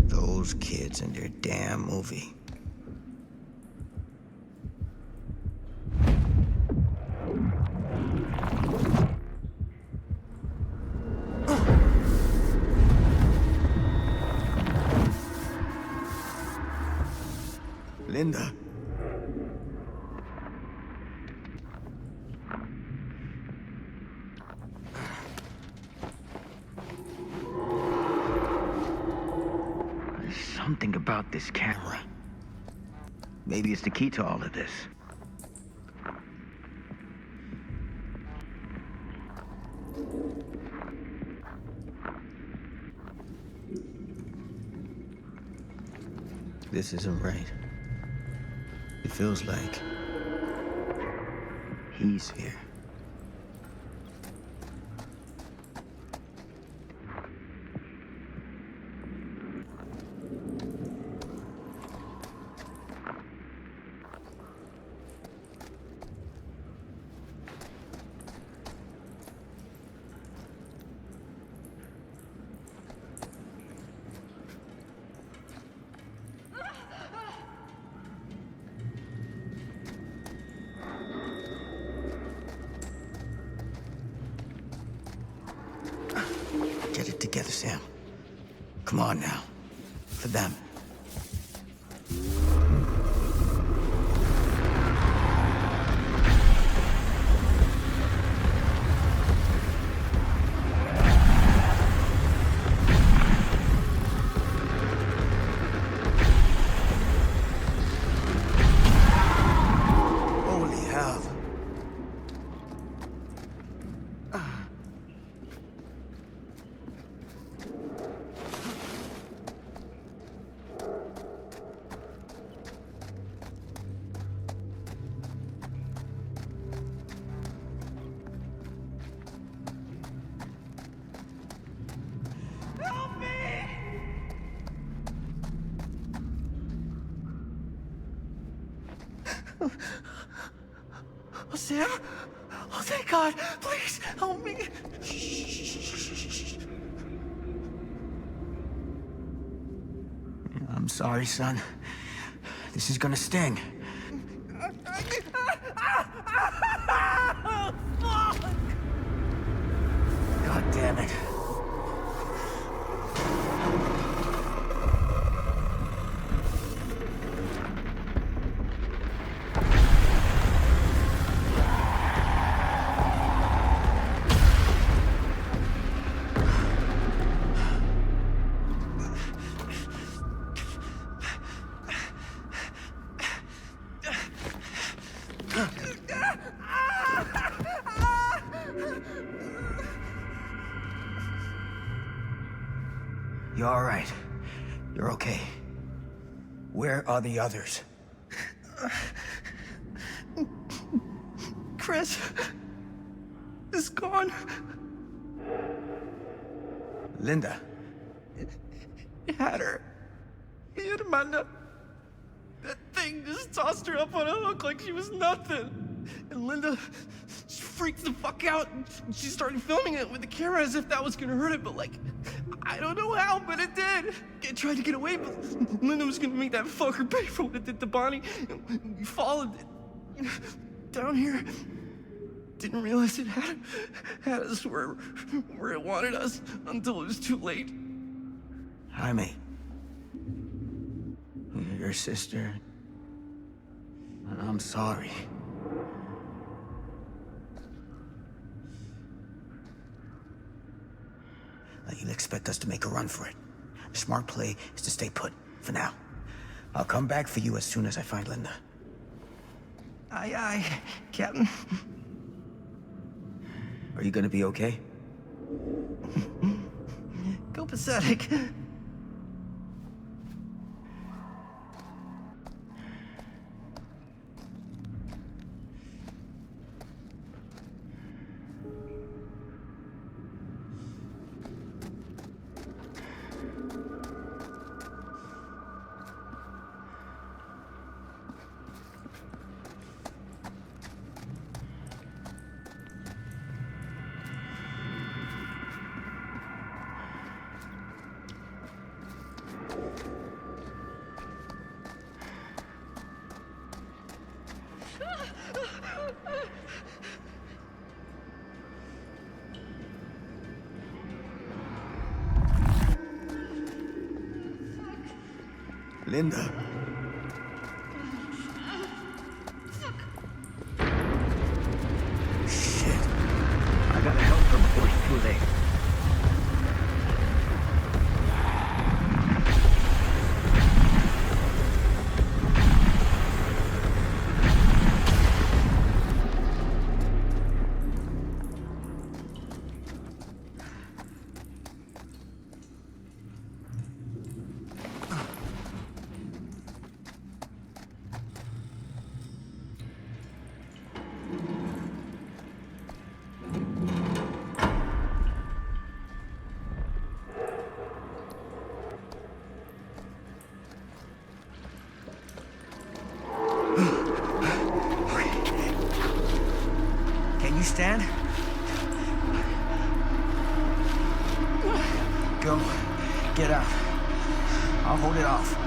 Those kids and their damn movie. Linda. There's something about this camera. Maybe it's the key to all of this. This isn't right. It feels like he's here. Get it together, Sam. Come on now. For them. Holy hell. Oh, Sam? Oh, thank God. Please, help me. I'm sorry, son. This is gonna sting. God damn it. You're all right. You're okay. Where are the others? Chris is gone. Linda. He had her. He had Amanda. That thing just tossed her up on a hook like she was nothing. And Linda she freaked the fuck out. And she started filming it with the camera as if that was gonna hurt it, but like, I don't know how, but it did. It tried to get away, but Linda was gonna make that fucker pay for what it did to Bonnie. And we followed it down here. Didn't realize it had us where it wanted us until it was too late. Jaime. Your sister. I'm sorry. You'll expect us to make a run for it. The smart play is to stay put, for now. I'll come back for you as soon as I find Linda. Aye, aye, Captain. Are you gonna be okay? Copacetic. Linda. Shit. I gotta help her before it's too late. stand? Go. Get out. I'll hold it off.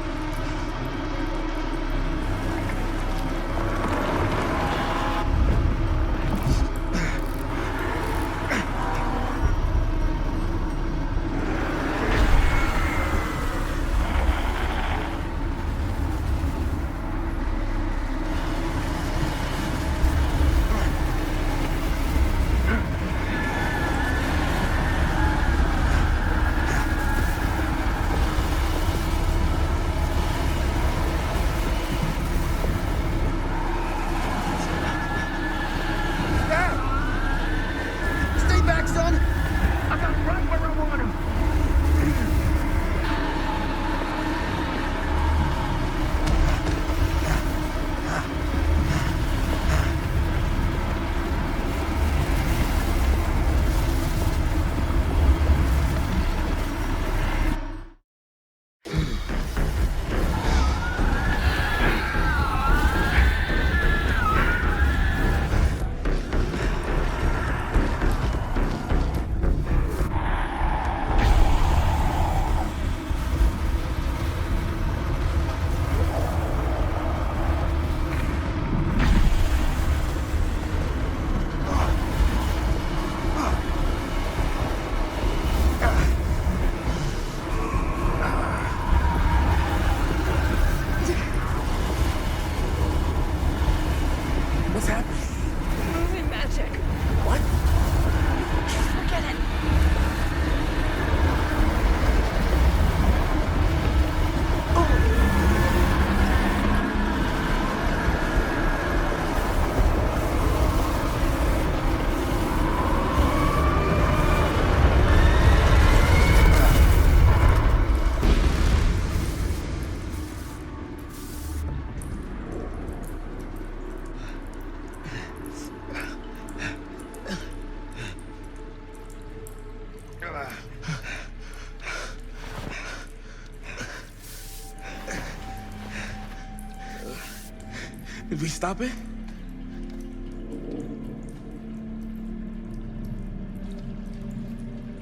Did we stop it?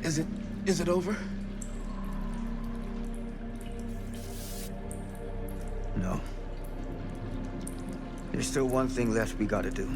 Is it over? No. There's still one thing left we gotta do.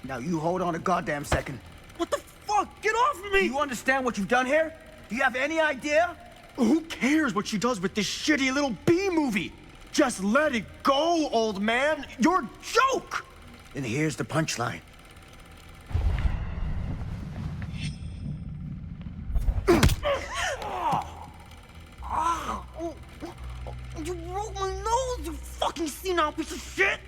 Now you hold on a goddamn second. What the fuck? Get off of me! Do you understand what you've done here? Do you have any idea? Who cares what she does with this shitty little B movie? Just let it go, old man. You're a joke! And here's the punchline. You broke my nose, you fucking senile piece of shit!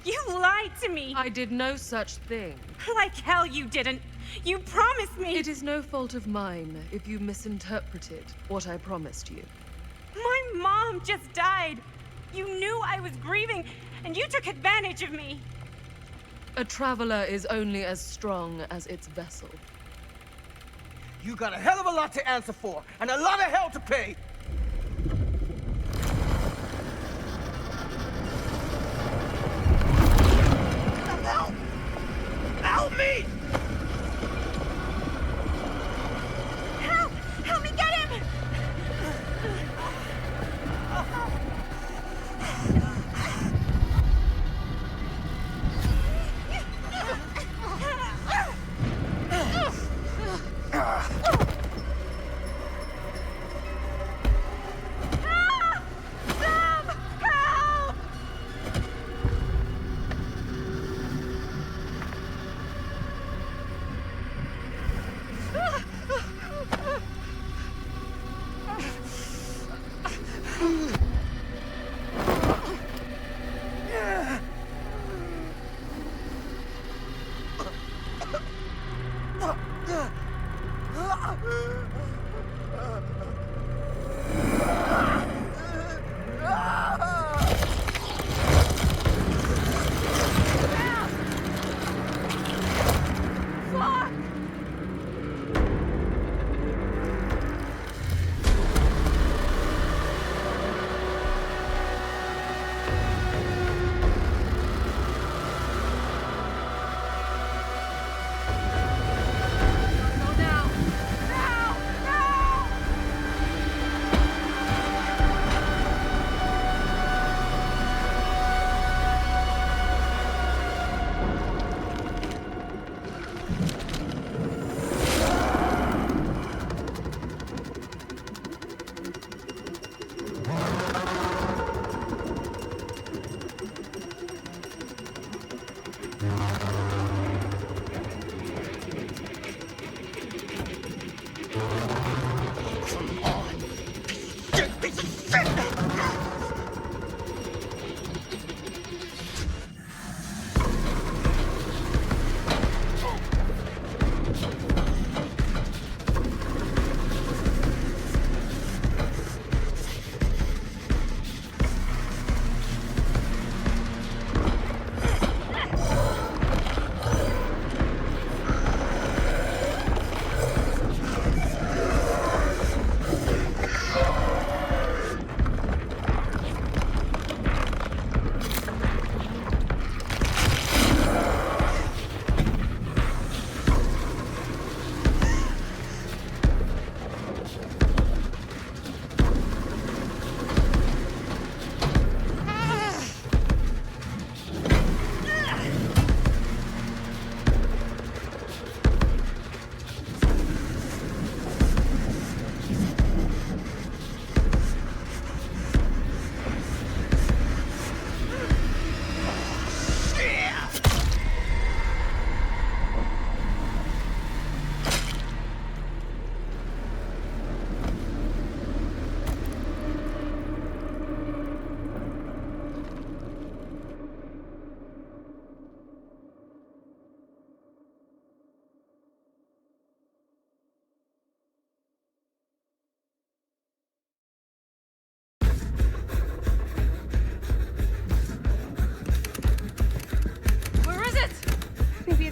You lied to me! I did no such thing. Like hell you didn't! You promised me! It is no fault of mine if you misinterpreted what I promised you. My mom just died! You knew I was grieving, and you took advantage of me! A traveler is only as strong as its vessel. You got a hell of a lot to answer for, and a lot of hell to pay! Help! Help me! Help! Help me get him!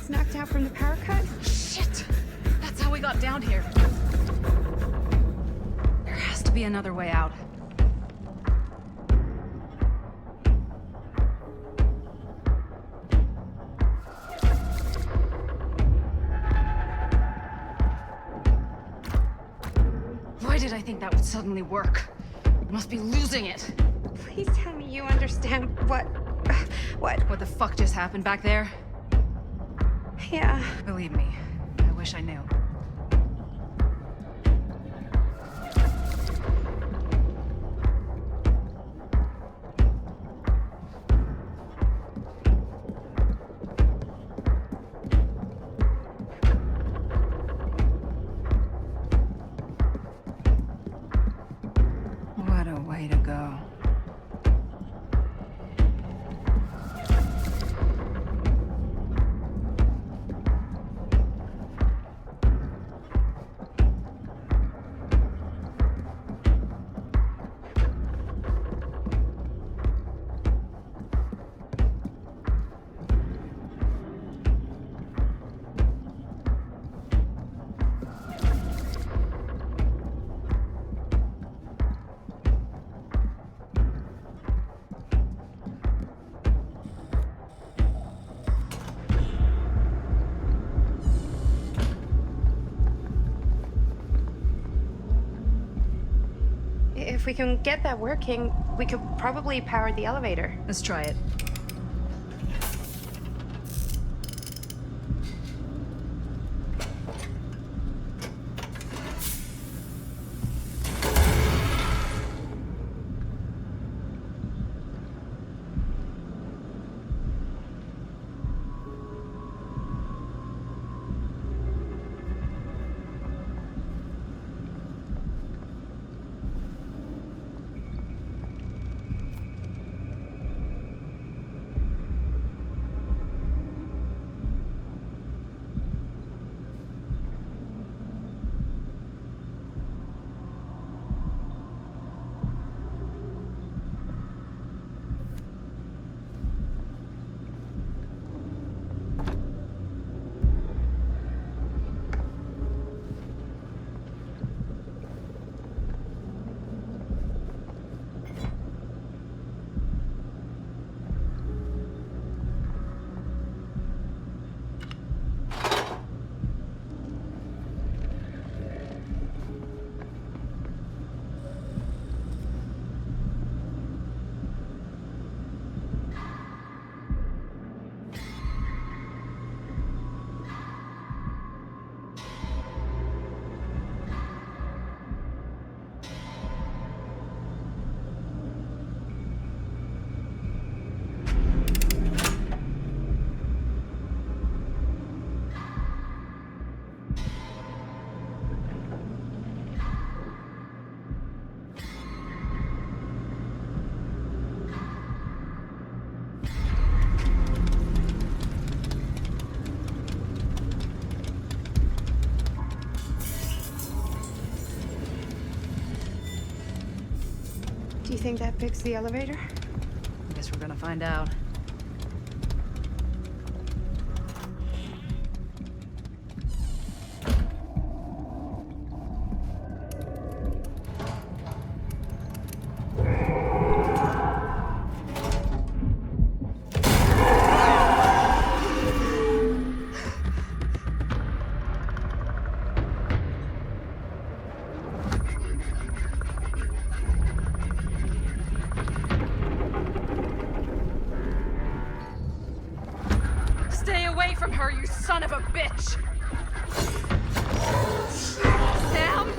Knocked out from the power cut? Shit! That's how we got down here. There has to be another way out. Why did I think that would suddenly work? I must be losing it. Please tell me you understand what... What the fuck just happened back there? Yeah. Believe me, I wish I knew. What a way to go. we can get that working, we could probably power the elevator. Let's try it. Do you think that picks the elevator? I guess we're gonna find out. Stay away from her, you son of a bitch! Sam?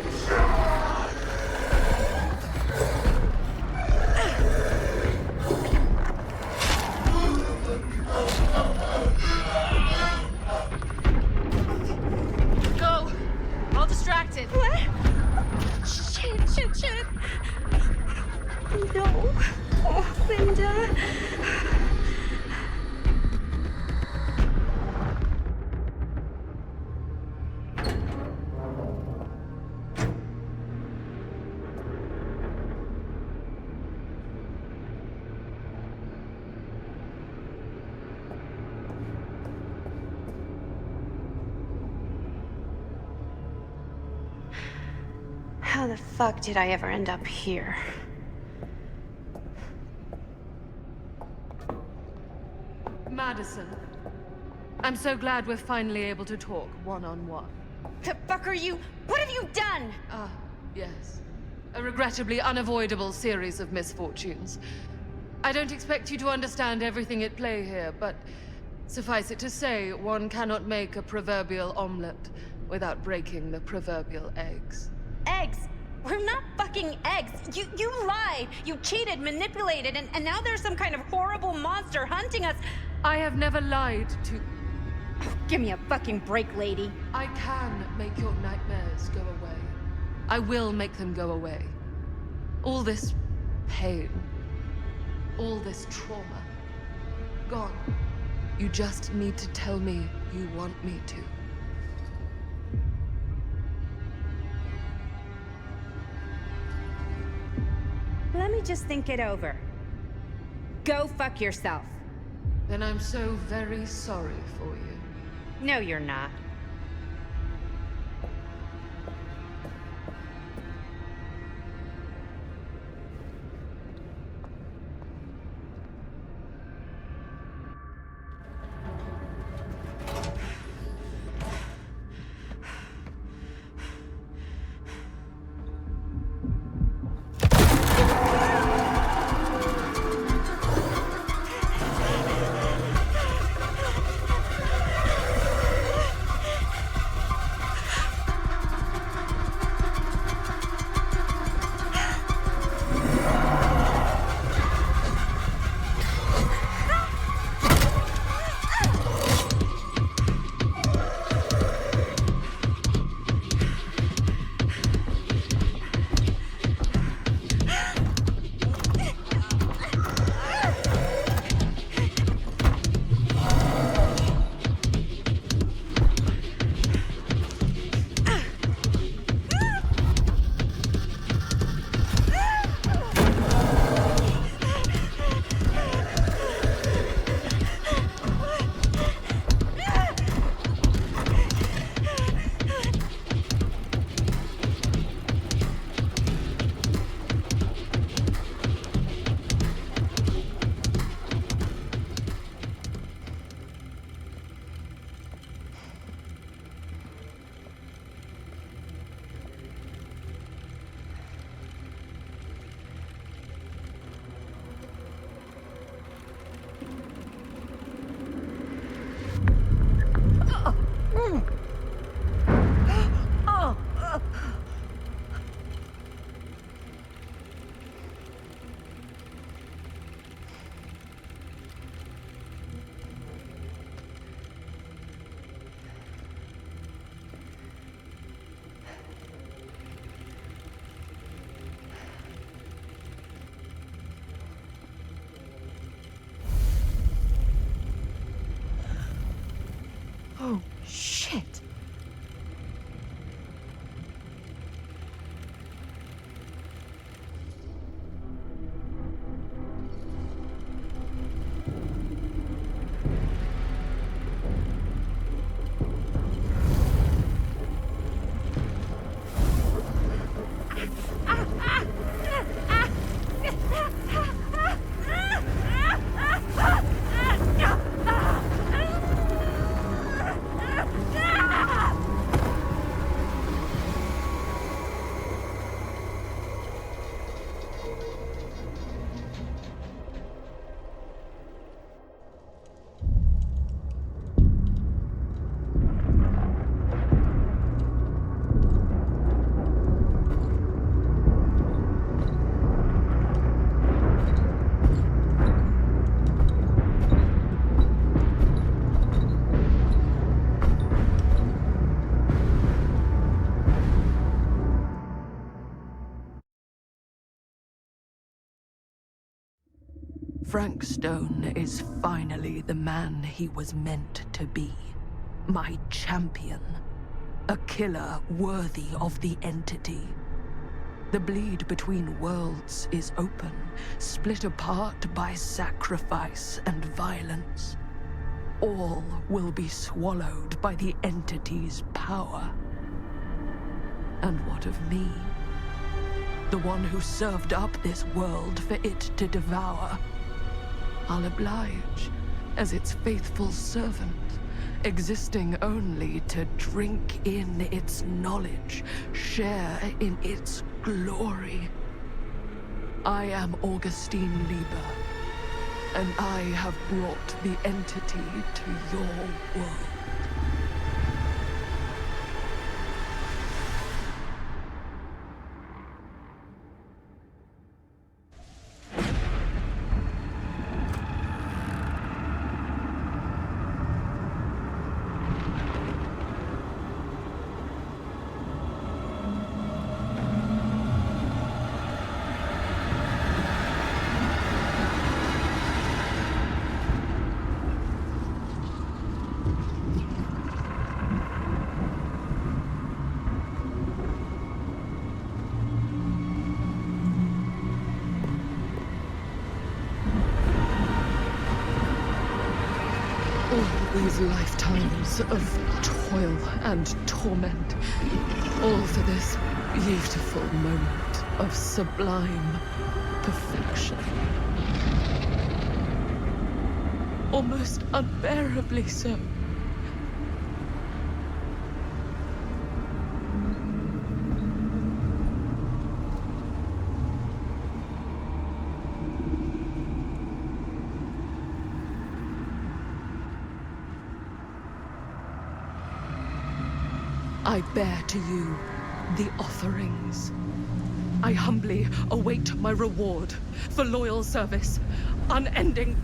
Go! All distracted. What? Shit. No. Oh, Linda. How the fuck did I ever end up here? Madison. I'm so glad we're finally able to talk one-on-one. The fuck are you? What have you done? Ah, yes. A regrettably unavoidable series of misfortunes. I don't expect you to understand everything at play here, but suffice it to say, one cannot make a proverbial omelet without breaking the proverbial eggs. Eggs? We're not fucking eggs. You lied. You cheated, manipulated, and now there's some kind of horrible monster hunting us. I have never lied to... Oh, give me a fucking break, lady. I can make your nightmares go away. I will make them go away. All this pain, all this trauma, gone. You just need to tell me you want me to. Let me just think it over. Go fuck yourself. Then I'm so very sorry for you. No, you're not. Frank Stone is finally the man he was meant to be. My champion. A killer worthy of the entity. The bleed between worlds is open, split apart by sacrifice and violence. All will be swallowed by the entity's power. And what of me? The one who served up this world for it to devour. I'll oblige as its faithful servant, existing only to drink in its knowledge, share in its glory. I am Augustine Lieber, and I have brought the entity to your world. These lifetimes of toil and torment, all for this beautiful moment of sublime perfection. Almost unbearably so. I bear to you the offerings. I humbly await my reward for loyal service, unending.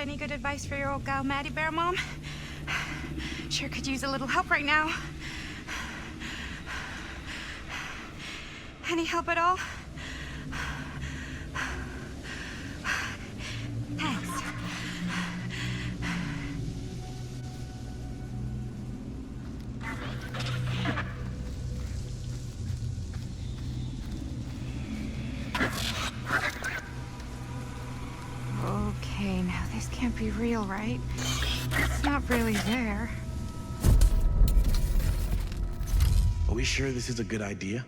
Any good advice for your old gal Maddie Bear, Mom? Sure could use a little help right now. Any help at all? Thanks. Okay, now this can't be real, right? It's not really there. Are we sure this is a good idea?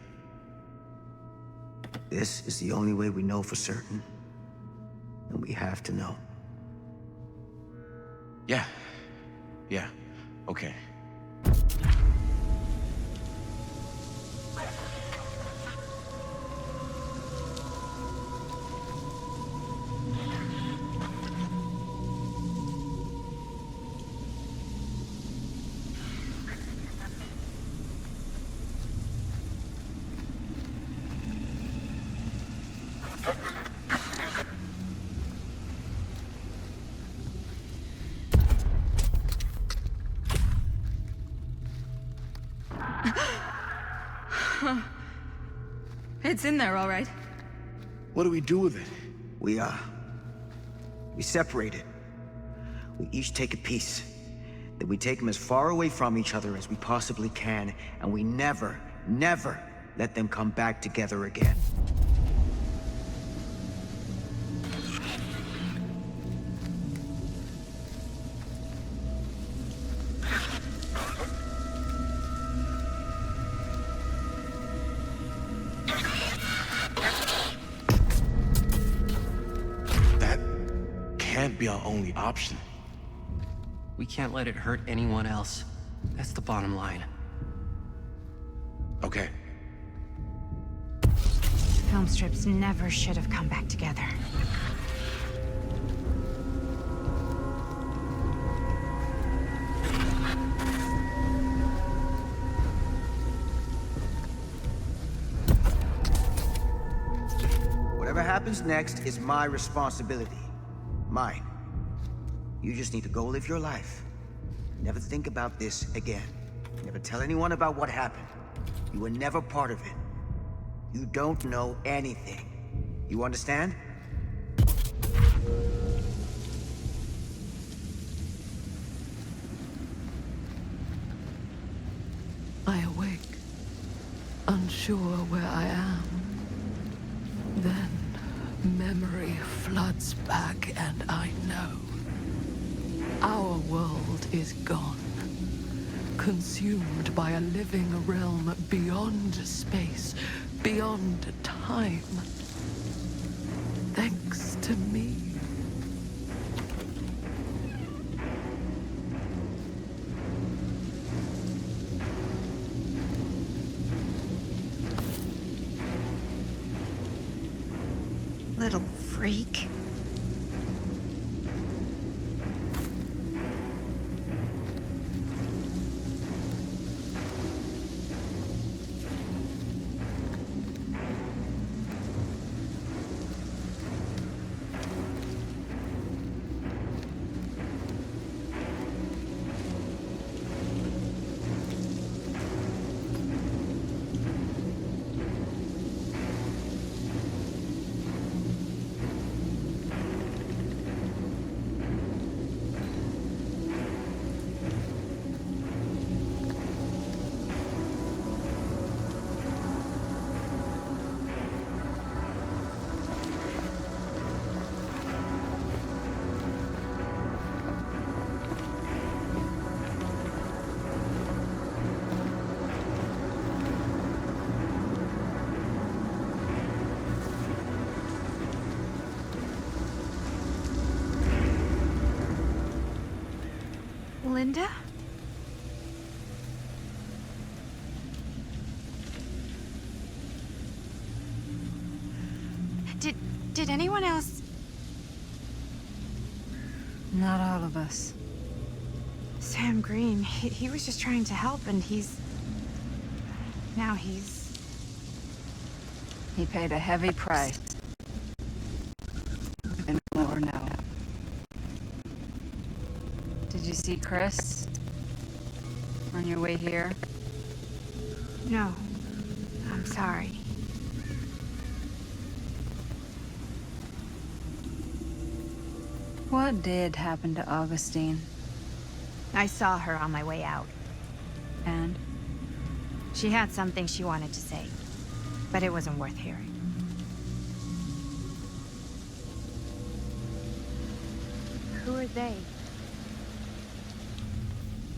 This is the only way we know for certain. And we have to know. Yeah. Yeah. Okay. It's in there, all right. What do we do with it? We separate it. We each take a piece. Then we take them as far away from each other as we possibly can, and we never, never let them come back together again. Can't be our only option. We can't let it hurt anyone else. That's the bottom line. Okay. Film strips never should have come back together. Whatever happens next is my responsibility. Mine. You just need to go live your life. Never think about this again. Never tell anyone about what happened. You were never part of it. You don't know anything. You understand? I awake, unsure where I am. Then memory floods back and I know. Our world is gone. Consumed by a living realm beyond space, beyond time. Thanks to me. Little freak. Linda? Did anyone else? Not all of us. Sam Green, he was just trying to help, and now he's... He paid a heavy price. And we'll never know. Did you see Chris? On your way here? No. I'm sorry. What did happen to Augustine? I saw her on my way out. And? She had something she wanted to say, but it wasn't worth hearing. Who are they?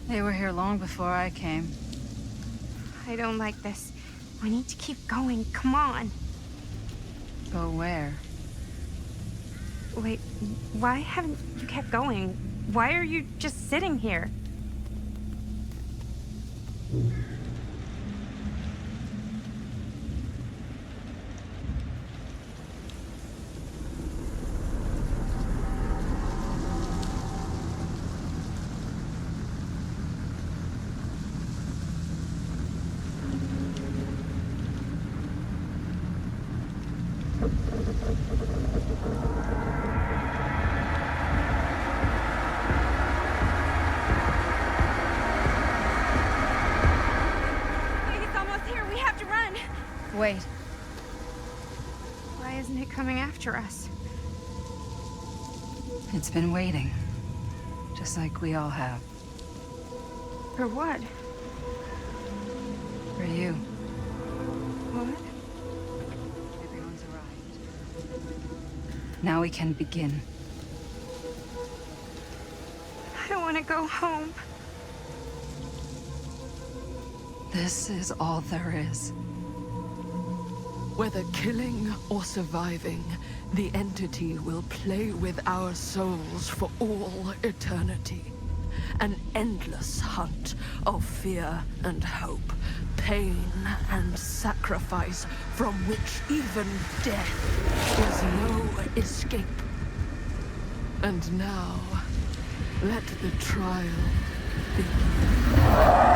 They were here long before I came. I don't like this. We need to keep going. Come on. Go where? Wait, why haven't you kept going? Why are you just sitting here? Wait. Why isn't it coming after us? It's been waiting. Just like we all have. For what? For you. What? Everyone's arrived. Now we can begin. I don't want to go home. This is all there is. Whether killing or surviving, the entity will play with our souls for all eternity. An endless hunt of fear and hope, pain and sacrifice, from which even death is no escape. And now, let the trial begin.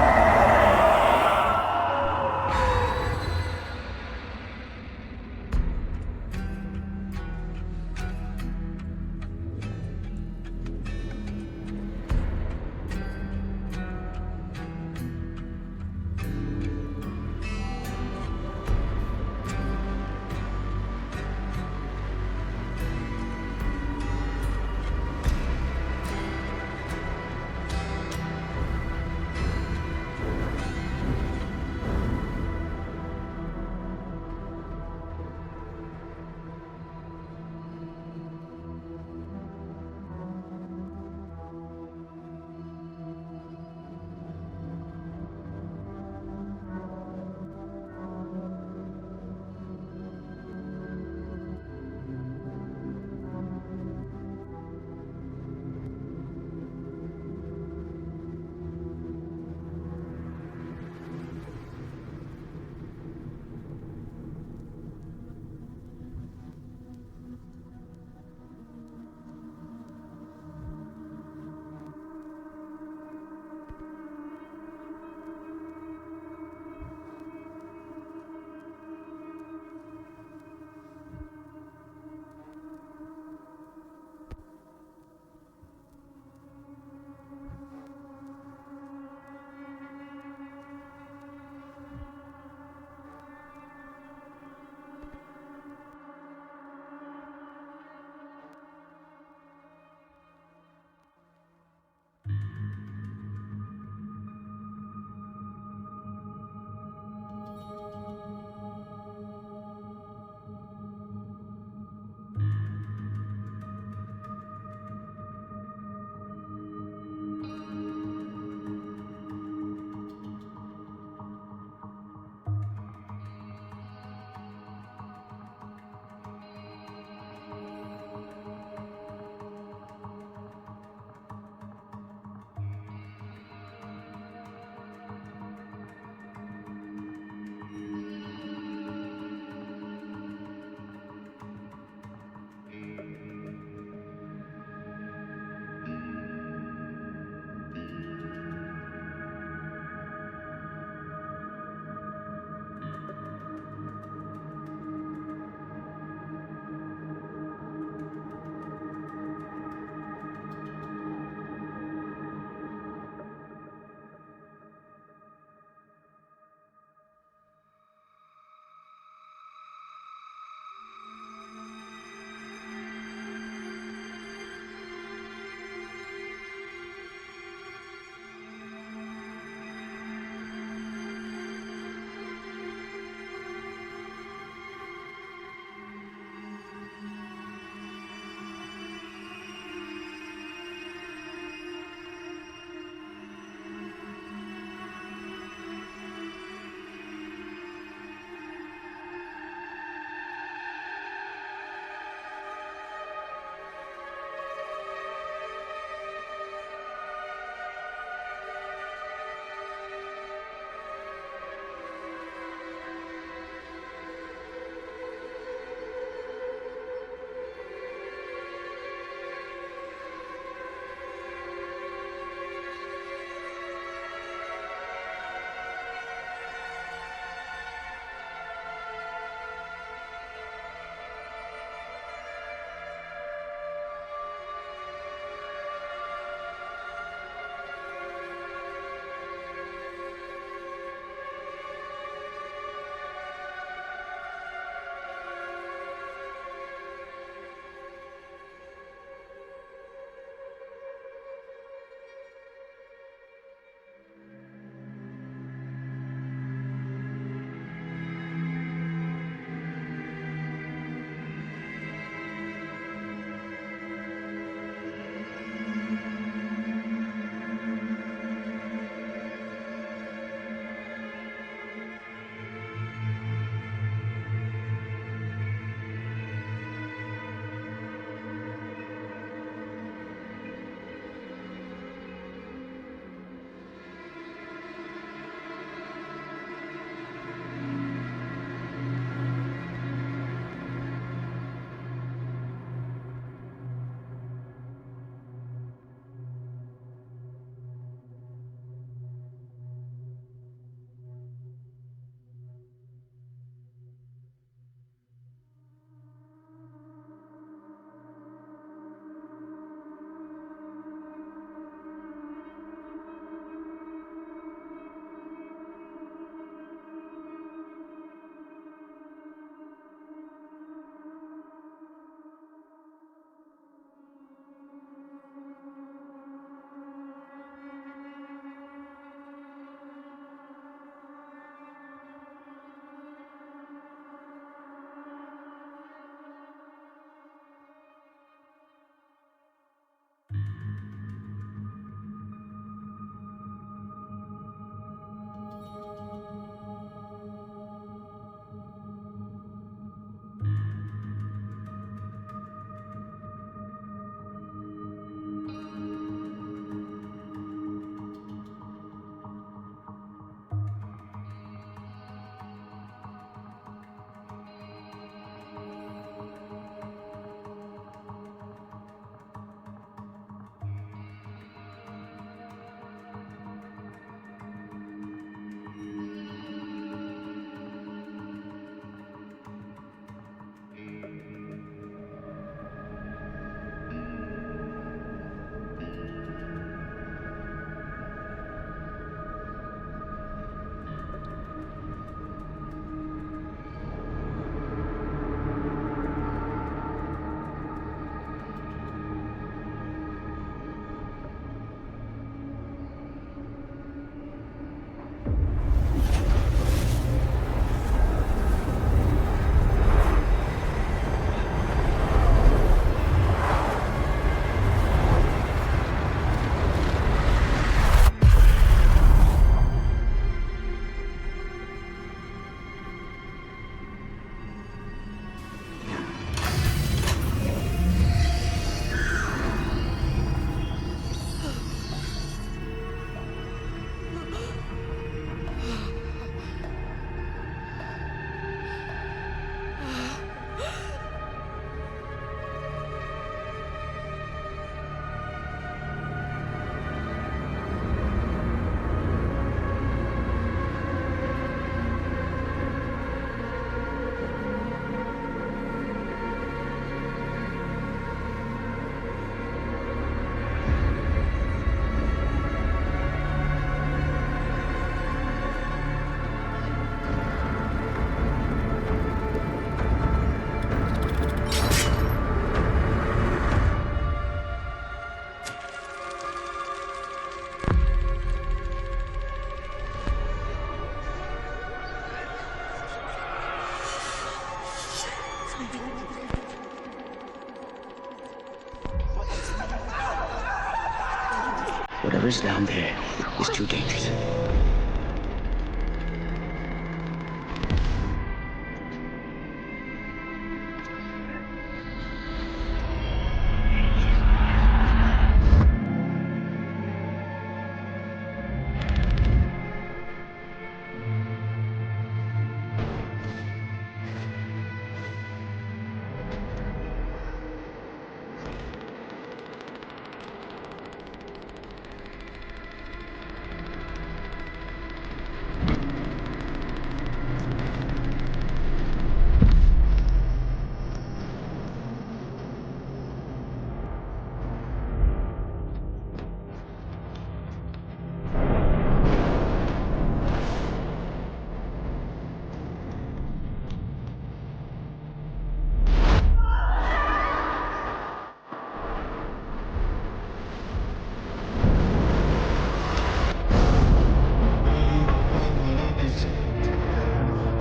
Whatever's down there is too dangerous.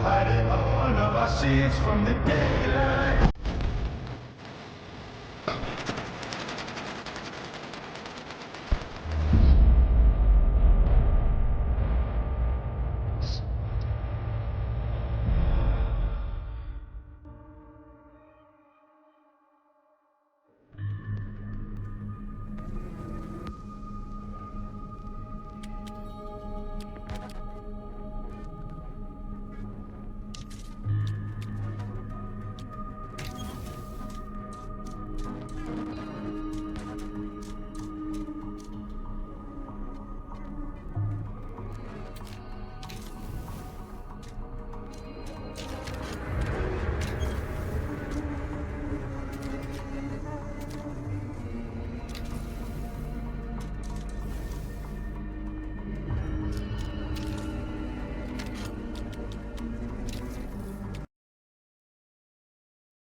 Hiding all of our sins from the daylight.